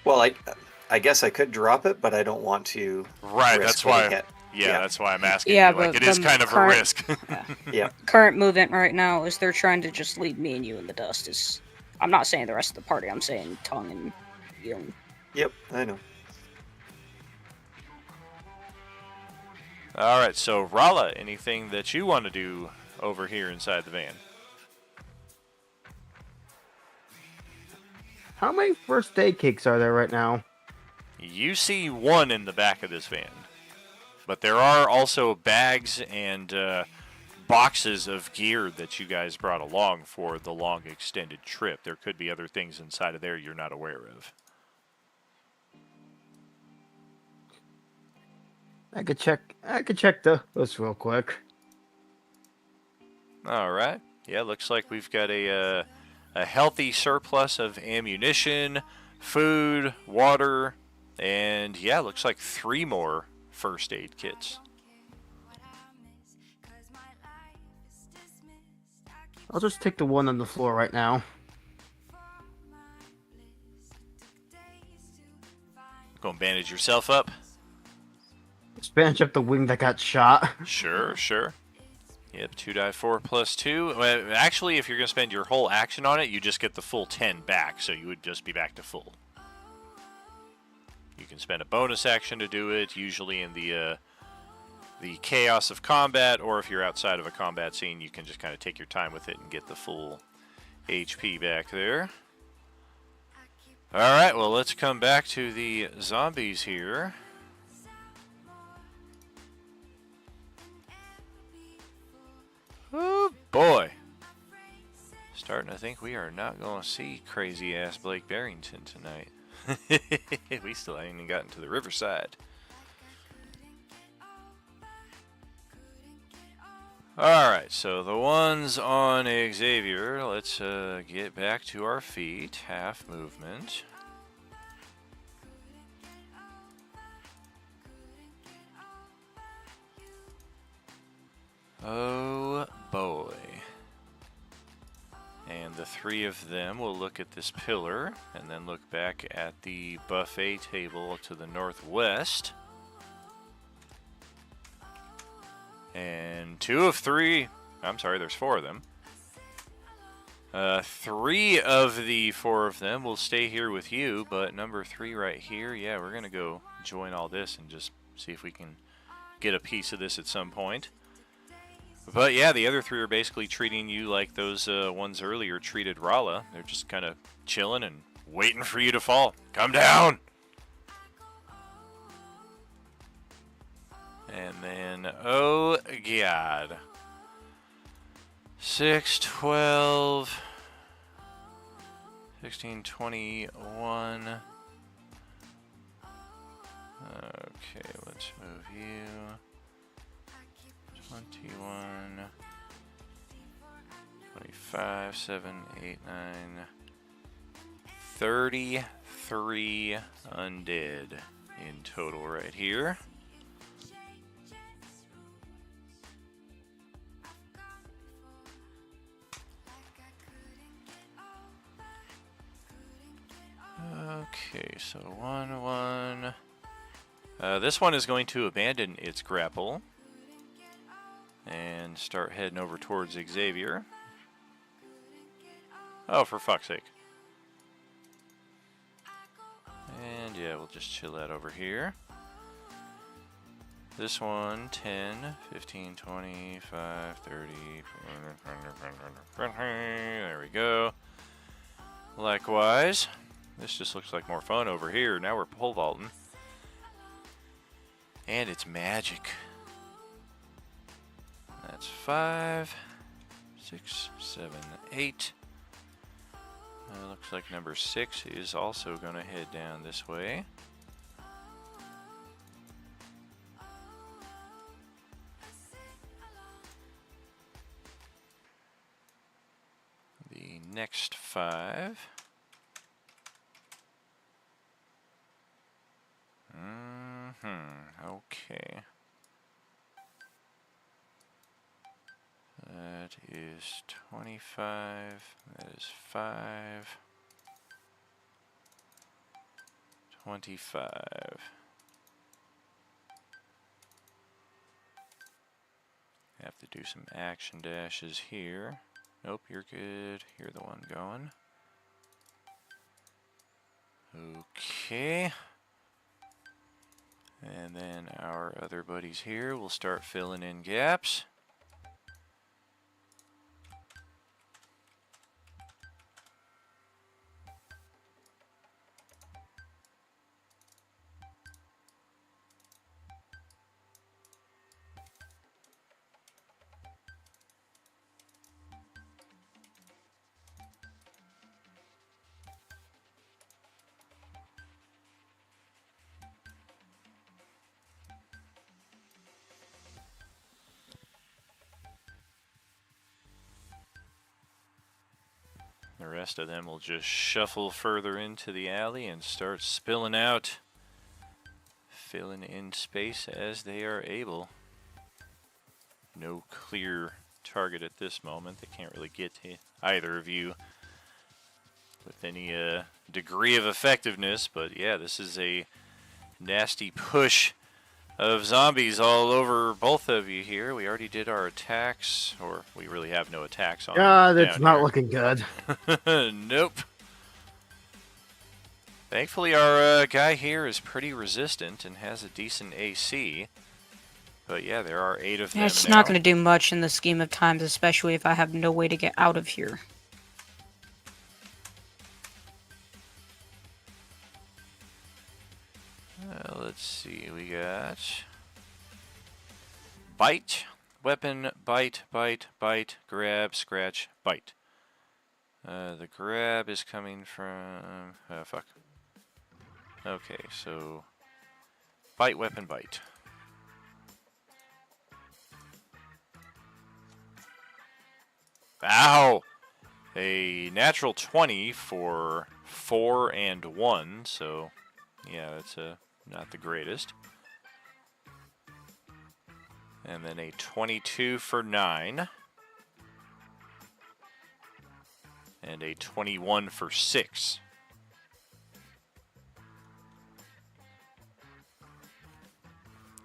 Well, I guess I could drop it, but I don't want to. Right, risk that's getting why. hit. Yeah, that's why I'm asking Yeah, you. Like, but it is the kind of a current- risk. Yeah. Current movement right now is they're trying to just leave me and you in the dust. Is I'm not saying the rest of the party. I'm saying Tongue and Young. Yep, I know. All right, so Rala, anything that you want to do over here inside the van? How many first aid kits are there right now? You see one in the back of this van, but there are also bags and boxes of gear that you guys brought along for the long extended trip. There could be other things inside of there you're not aware of. I could check those real quick. All right. Yeah, looks like we've got a healthy surplus of ammunition, food, water, and yeah, looks like 3 more first aid kits. I'll just take the one on the floor right now. Go and bandage yourself up. Just bandage up the wing that got shot. Sure, sure. Yep, 2 die 4 plus 2. Well, actually, if you're going to spend your whole action on it, you just get the full 10 back, so you would just be back to full. You can spend a bonus action to do it, usually in the chaos of combat, or if you're outside of a combat scene, you can just kind of take your time with it and get the full HP back there. Alright, well, let's come back to the zombies here. Oh boy. Starting to think we are not going to see crazy ass Blake Barrington tonight. We still haven't even gotten to the riverside. Alright, so the ones on Xavier, let's get back to our feet. Half movement. Oh boy. And the 3 of them will look at this pillar and then look back at the buffet table to the northwest. And 2 of 3, I'm sorry, there's 4 of them. 3 of the 4 of them will stay here with you, but number 3 right here, yeah, we're going to go join all this and just see if we can get a piece of this at some point. But yeah, the other 3 are basically treating you like those ones earlier treated Rala. They're just kind of chilling and waiting for you to fall. Come down! And then, oh god. 6, 12, 16, 21. Okay, let's move you. 21, 25, 7, 8, 9, 33 undead in total right here. Okay, so 1, 1. This one is going to abandon its grapple and start heading over towards Xavier. Oh, for fuck's sake. And yeah, we'll just chill that over here. This one, 10, 15, 25, 30, there we go. Likewise, this just looks like more fun over here. Now we're pole vaulting. And it's magic. That's 5, 6, 7, 8. Looks like number 6 is also going to head down this way. The next 5. Okay. That is 25. That is 5. 25. Have to do some action dashes here. Nope, you're good. You're the one going. Okay. And then our other buddies here will start filling in gaps. The rest of them will just shuffle further into the alley and start spilling out, filling in space as they are able. No clear target at this moment. They can't really get to either of you with any degree of effectiveness, but yeah, this is a nasty push of zombies all over both of you here. We already did our attacks, or we really have no attacks on God, them it's down not here. looking good. Nope. Thankfully, our guy here is pretty resistant and has a decent AC. But yeah, there are 8 of them Yeah, it's now. not going to do much in the scheme of times, especially if I have no way to get out of here. Let's see, we got bite, weapon, bite, bite, bite, grab, scratch, bite. The grab is coming from, fuck. Okay, so bite, weapon, bite. Ow! A natural 20 for 4 and 1, so yeah, that's not the greatest. And then a 22 for 9. And a 21 for 6.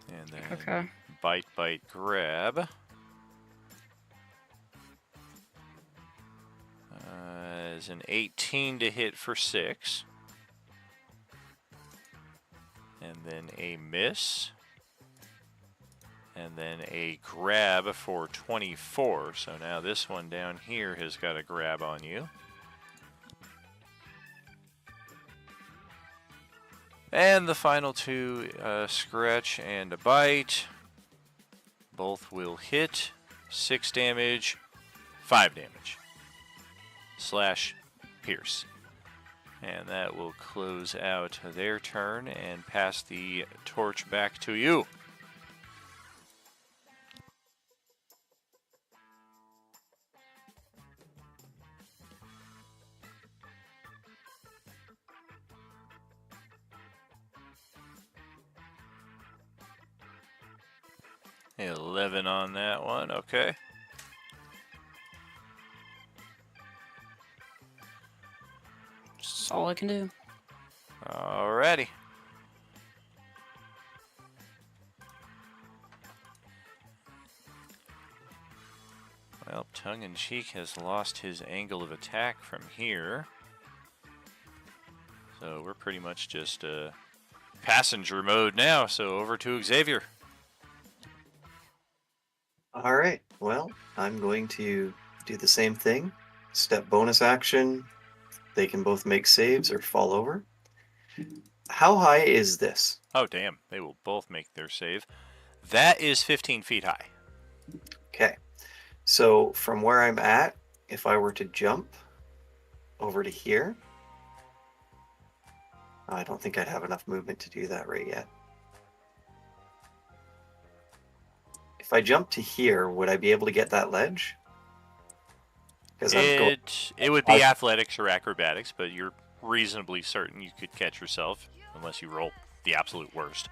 And then Okay. bite, bite, grab. Is an 18 to hit for 6. And then a miss. And then a grab for 24. So now this one down here has got a grab on you. And the final 2, scratch and a bite. Both will hit. 6 damage, 5 damage. Slash pierce. And that will close out their turn and pass the torch back to you. $11 on that one, okay. That's all I can do. Alrighty. Well, Tongue-in-Cheek has lost his angle of attack from here. So we're pretty much just passenger mode now, so over to Xavier. All right. Well, I'm going to do the same thing. Step bonus action. They can both make saves or fall over. How high is this? Oh, damn. They will both make their save. That is 15 feet high. Okay. So from where I'm at, if I were to jump over to here, I don't think I'd have enough movement to do that right yet. If I jump to here, would I be able to get that ledge? Because It would be athletics or acrobatics, but you're reasonably certain you could catch yourself unless you roll the absolute worst.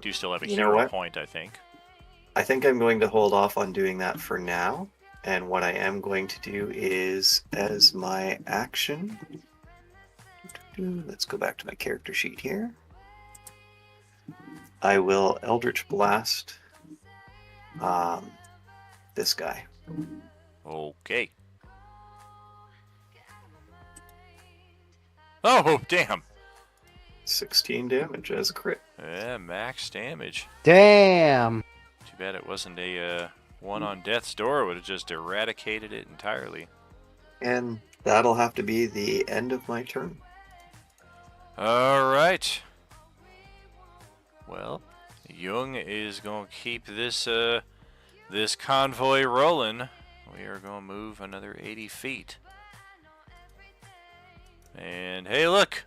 Do you still have a You know hero what? point, I think? I think I'm going to hold off on doing that for now. And what I am going to do is, as my action, Let's go back to my character sheet here. I will Eldritch Blast this guy. Okay. Oh, damn. 16 damage as a crit. Yeah, max damage. Damn. Too bad it wasn't a one on death's door. It would have just eradicated it entirely. And that'll have to be the end of my turn. All right. Well, Jung is going to keep this this convoy rolling. We are going to move another 80 feet. And hey, look.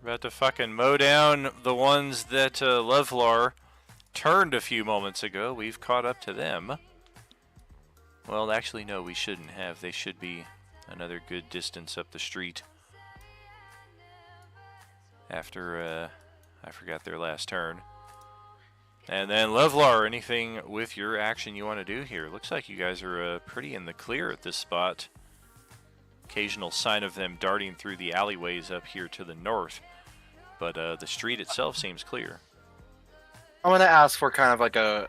We're about to fucking mow down the ones that Levlar turned a few moments ago. We've caught up to them. Well, actually, no, we shouldn't have. They should be another good distance up the street. After, I forgot their last turn. And then, Levlar, anything with your action you want to do here? Looks like you guys are pretty in the clear at this spot. Occasional sign of them darting through the alleyways up here to the north. But the street itself seems clear. I'm gonna ask for kind of like I'm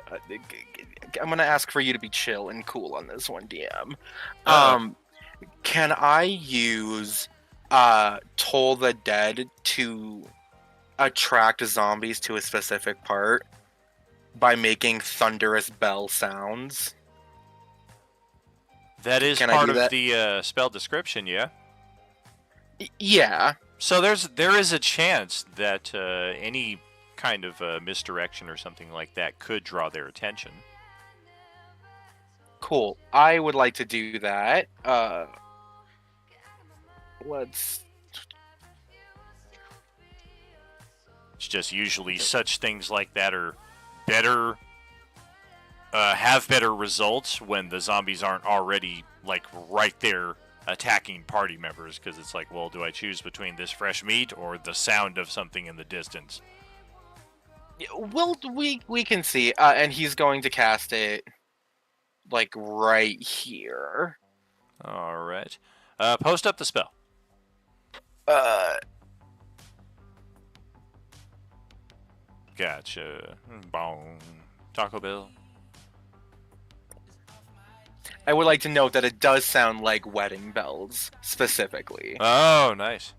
gonna ask for you to be chill and cool on this one, DM. Can I use Toll the Dead to attract zombies to a specific part by making thunderous bell sounds? That is Can I part do of that? the spell description, yeah? Yeah. So there is a chance that any kind of misdirection or something like that could draw their attention. Cool. I would like to do that. Let's. It's just usually such things like that are better, have better results when the zombies aren't already like right there attacking party members, because it's like, well, do I choose between this fresh meat or the sound of something in the distance? Well, we can see, and he's going to cast it like right here. All right. Post up the spell. Gotcha. Bong. Taco Bell. I would like to note that it does sound like wedding bells, specifically. Oh, nice.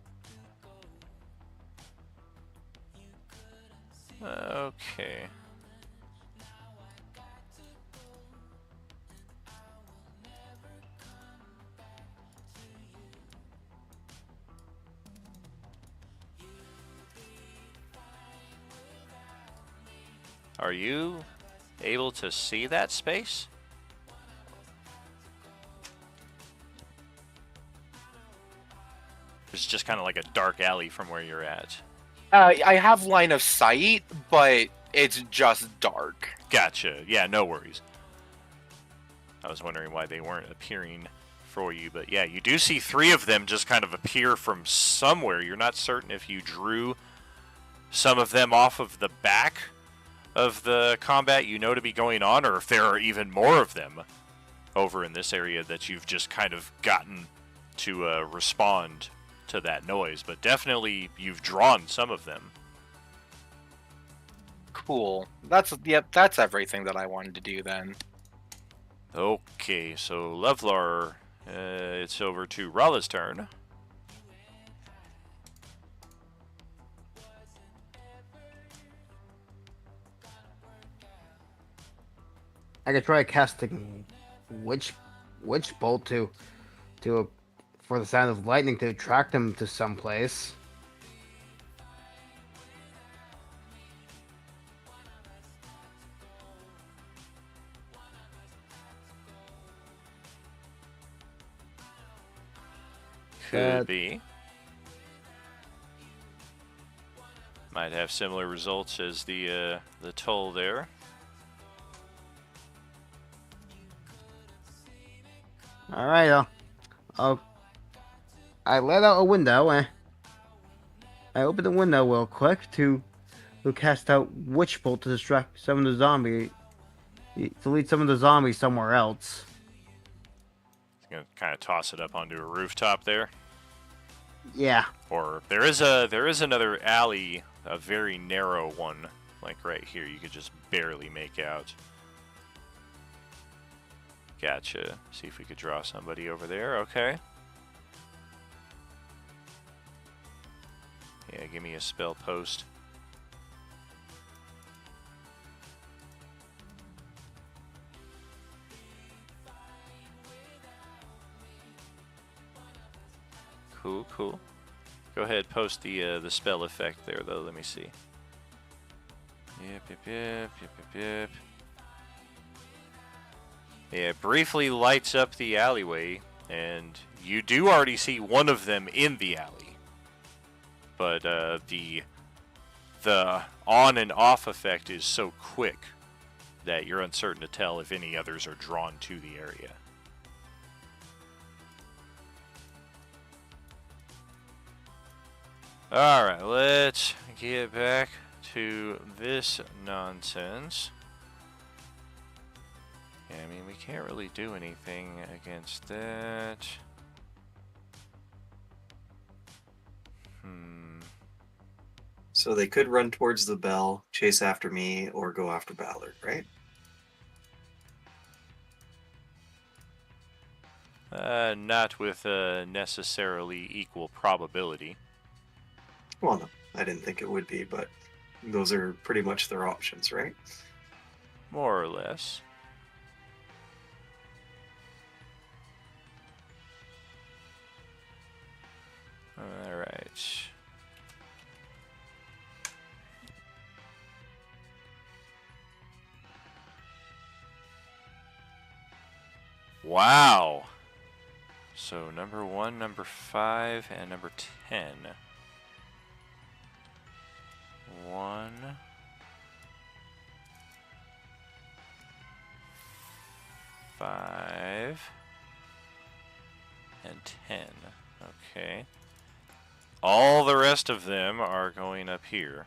Okay. Are you able to see that space? It's just kind of like a dark alley from where you're at. I have line of sight, but it's just dark. Gotcha. Yeah, no worries. I was wondering why they weren't appearing for you, but yeah, you do see 3 of them just kind of appear from somewhere. You're not certain if you drew some of them off of the back of the combat you know to be going on, or if there are even more of them over in this area that you've just kind of gotten to respond to that noise. But definitely you've drawn some of them. Cool. That's everything that I wanted to do then. Okay, so Levlar, it's over to Rala's turn. I could try casting witch bolt for the sound of lightning to attract them to someplace. Could be. Might have similar results as the toll there. All right, I let out a window and I opened the window real quick to cast out witch bolt to distract some of the zombie, to lead some of the zombies somewhere else. Gonna kind of toss it up onto a rooftop there. Yeah. Or there is another alley, a very narrow one, like right here. You could just barely make out. Gotcha. See if we could draw somebody over there. Okay. Yeah, give me a spell post. Cool, cool. Go ahead, post the spell effect there, though. Let me see. Yep. Yeah, it briefly lights up the alleyway, and you do already see one of them in the alley. But the on and off effect is so quick that you're uncertain to tell if any others are drawn to the area. Alright, let's get back to this nonsense. Yeah, I mean, we can't really do anything against that. So they could run towards the bell, chase after me, or go after Ballard, right? Not with necessarily equal probability. Well, no, I didn't think it would be, but those are pretty much their options, right? More or less. Alright. Wow. So number 1, number 5, and number 10. 1, 5, and 10. Okay. All the rest of them are going up here.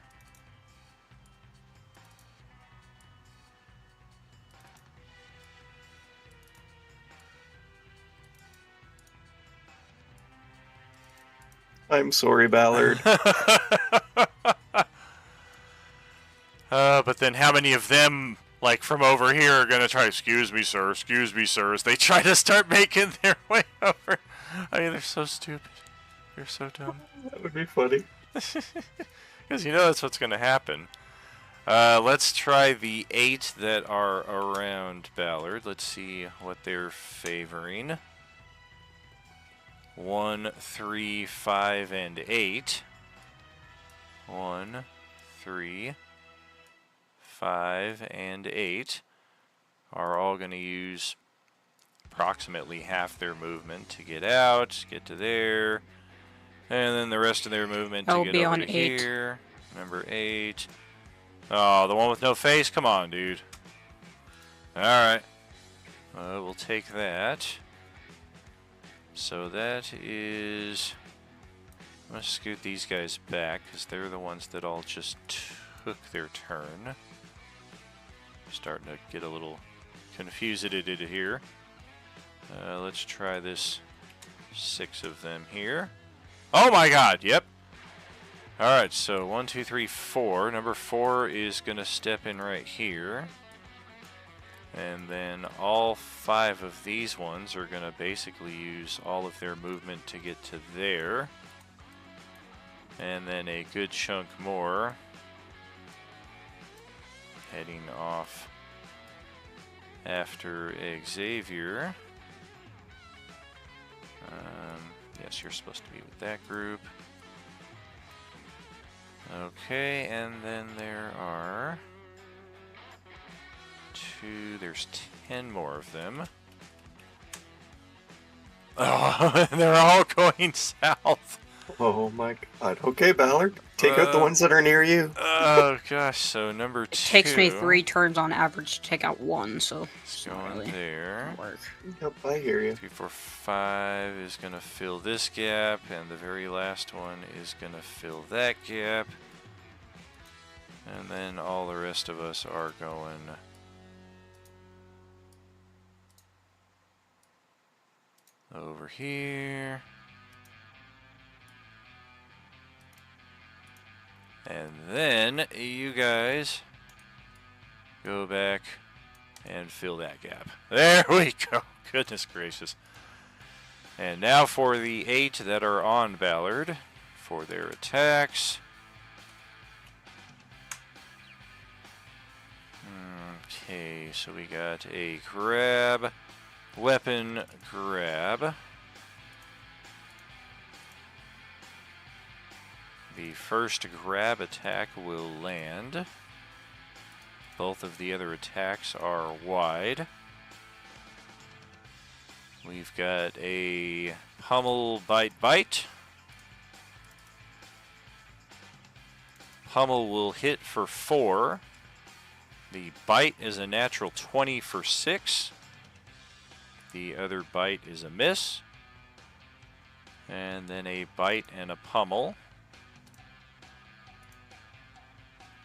I'm sorry, Ballard. But then how many of them, like, from over here are going to try, excuse me, sir, as they try to start making their way over? I mean, they're so stupid. They're so dumb. That would be funny. Because you know that's what's going to happen. Let's try the 8 that are around Ballard. Let's see what they're favoring. 1, 3, 5, and 8. 1, 3, 5, and 8 are all going to use approximately half their movement to get out, get to there, and then the rest of their movement to get over to here. Number 8. Oh, the one with no face? Come on, dude. Alright. We'll take that. So that is... I'm going to scoot these guys back, because they're the ones that all just took their turn. Starting to get a little confused here. Let's try this 6 of them here. Oh my god, yep. Alright, so 1, 2, 3, 4. Number 4 is going to step in right here. And then all 5 of these ones are going to basically use all of their movement to get to there. And then a good chunk more heading off after Xavier. Yes, you're supposed to be with that group. Okay, and then there are... there's 10 more of them. Oh, they're all going south. Oh my god. Okay, Ballard. Take out the ones that are near you. Oh gosh, so number 2. It takes me 3 turns on average to take out 1, so it's not going really there. work. Yep, I hear you. 3, 4, 5 is going to fill this gap, and the very last one is going to fill that gap. And then all the rest of us are going... over here. And then you guys go back and fill that gap. There we go. Goodness gracious. And now for the 8 that are on Ballard for their attacks. Okay, so we got a grab, weapon, grab. The first grab attack will land. Both of the other attacks are wide. We've got a pummel, bite, bite. Pummel will hit for 4. The bite is a natural 20 for 6. The other bite is a miss. And then a bite and a pummel.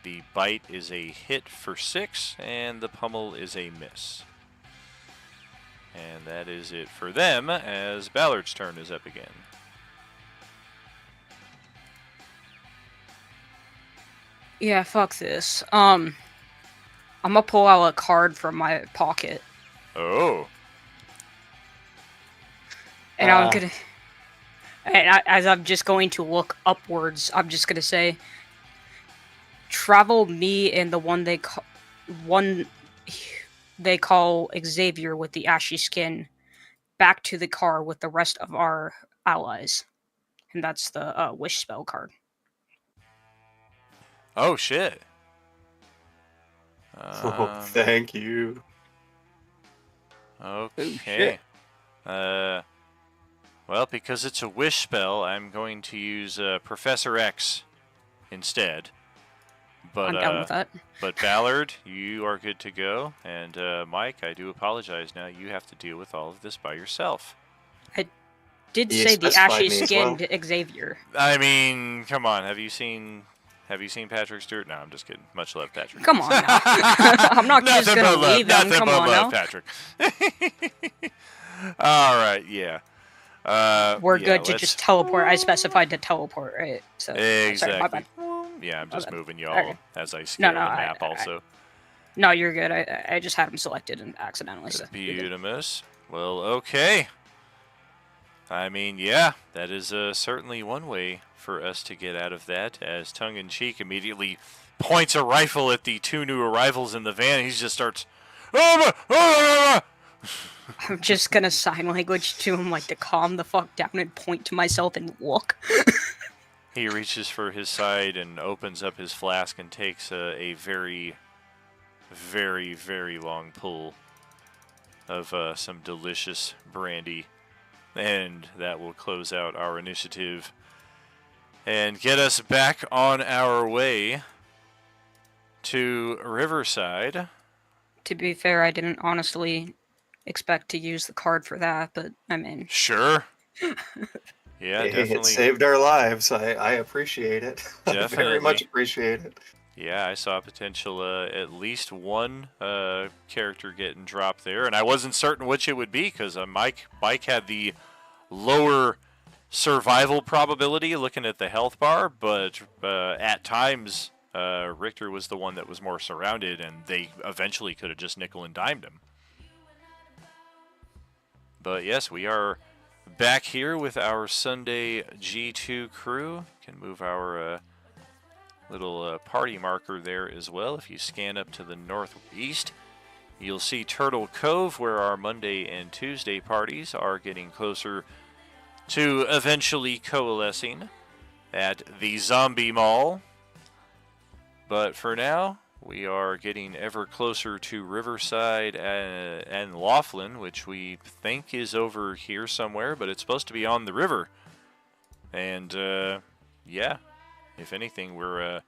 The bite is a hit for 6, and the pummel is a miss. And that is it for them, as Ballard's turn is up again. Yeah, fuck this. I'm gonna pull out a card from my pocket. Oh. And I'm gonna... And as I'm just going to look upwards, I'm just gonna say... Travel me and the one they call Xavier with the ashy skin back to the car with the rest of our allies. And that's the wish spell card. Oh, shit. Thank you. Okay. Well, because it's a wish spell, I'm going to use Professor X instead. But, I'm done with that. But Ballard, you are good to go. And Mike, I do apologize now. You have to deal with all of this by yourself. Did You say the specified ashy me as skinned Xavier. I mean, come on. Have you seen Patrick Stewart? No, I'm just kidding. Much love, Patrick. Come on now. I'm not just Nothing gonna but love. leave him. Nothing Come but on love, now. Patrick. All right, yeah. We're yeah, good to let's- just teleport. I specified to teleport, right? So Exactly. sorry, my bad. Yeah, I'm just Okay. moving y'all Okay. as I scale No, the I- map also. No, you're good. I just had him selected and accidentally. So you're good. Beautimus. Well, okay. I mean, yeah, that is certainly one way for us to get out of that, as tongue-in-cheek immediately points a rifle at the 2 new arrivals in the van, and he just starts... I'm just gonna sign language to him, like, to calm the fuck down and point to myself and look. He reaches for his side and opens up his flask and takes a very, very, very long pull of some delicious brandy. And that will close out our initiative and get us back on our way to Riverside. To be fair, I didn't honestly expect to use the card for that, but I mean, Sure. Yeah, Hey, definitely. it saved our lives. I appreciate it. I very Definitely. much appreciate it. Yeah, I saw potential at least one character getting dropped there, and I wasn't certain which it would be because Mike had the lower survival probability looking at the health bar, but at times Richter was the one that was more surrounded, and they eventually could have just nickel and dimed him. But yes, we are back here with our Sunday G2 crew. Can move our little party marker there as well. If you scan up to the northeast, you'll see Turtle Cove, where our Monday and Tuesday parties are getting closer to eventually coalescing at the Zombie Mall. But for now, we are getting ever closer to Riverside and Laughlin, which we think is over here somewhere, but it's supposed to be on the river. And yeah, if anything, we're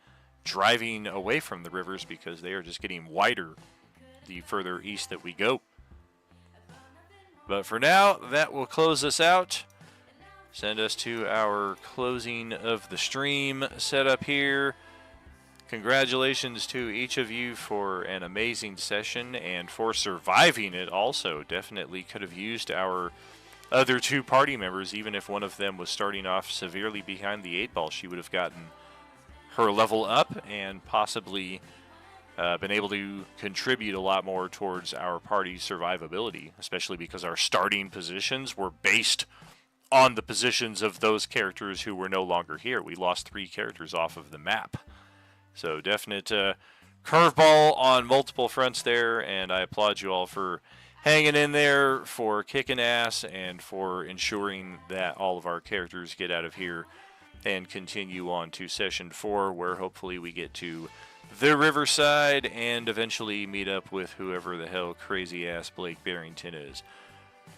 driving away from the rivers because they are just getting wider the further east that we go. But for now, that will close us out. Send us to our closing of the stream setup here. Congratulations to each of you for an amazing session and for surviving it also. Definitely could have used our other 2 party members, even if one of them was starting off severely behind the 8 ball. She would have gotten her level up and possibly been able to contribute a lot more towards our party's survivability, especially because our starting positions were based on the positions of those characters who were no longer here. We lost 3 characters off of the map. So definite curveball on multiple fronts there, and I applaud you all for hanging in there, for kicking ass, and for ensuring that all of our characters get out of here and continue on to Session 4, where hopefully we get to the Riverside and eventually meet up with whoever the hell crazy-ass Blake Barrington is.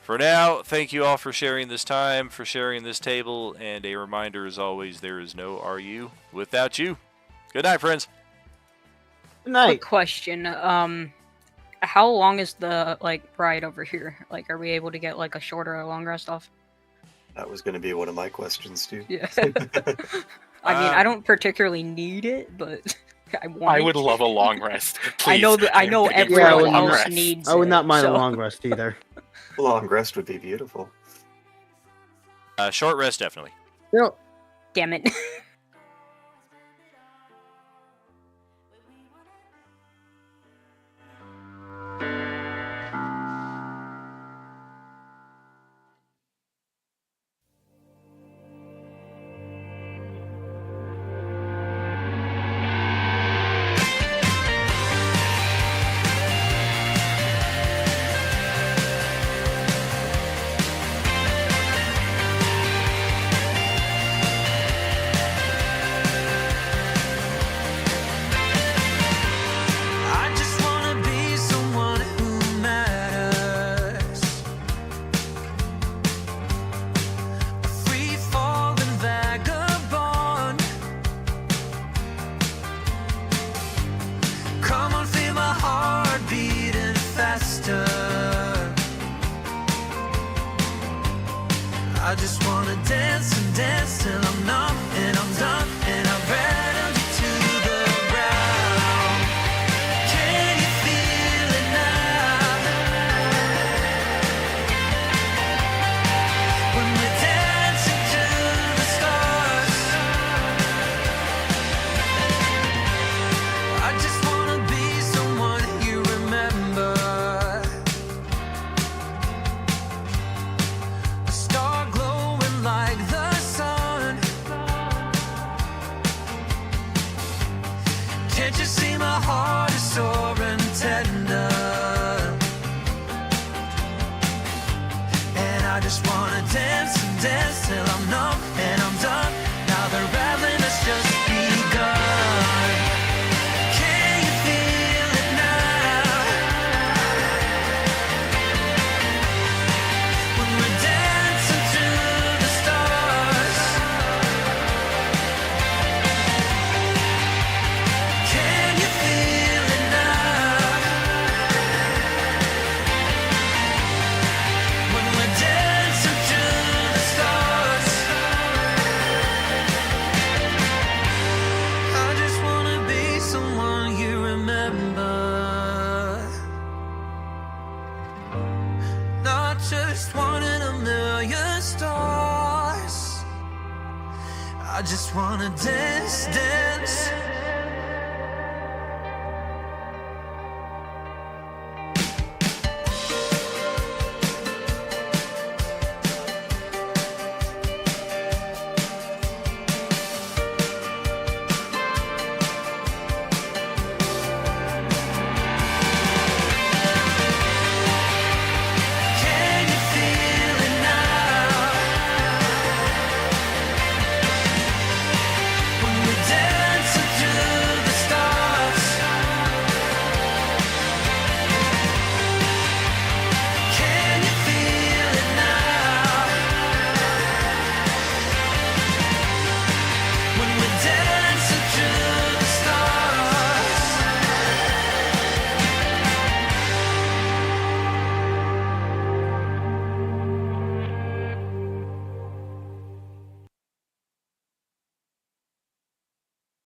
For now, thank you all for sharing this time, for sharing this table, and a reminder as always, there is no RU without you. Good night, friends. Good night. Quick question. How long is the ride over here? Like, are we able to get like a short or a long rest off? That was going to be one of my questions too. Yeah. I mean, I don't particularly need it, but I want I it. would love a long rest. I know Please. that. I know Give me a everyone long else rest. needs. I would it, not mind so. a long rest either. A long rest would be beautiful. Short rest, definitely. Yep. Damn it. I just wanna be someone who matters. A free-falling vagabond. Come on, feel my heart beating faster. I just wanna dance and dance till I'm numb and I'm done and I'm ready to the ground. Can you feel it now? When we're dancing to the stars. I just wanna be someone you remember. A star glowing like the sun. Can't you see my heart is sore and tender? And I just wanna dance and dance till I'm numb and I'm done. Now the rattling has just begun. Can you feel it now? When we're dancing to the stars. Can you feel it now? When we're dancing to the stars. I just wanna be someone you remember. Not just one in a million stars. I just wanna dance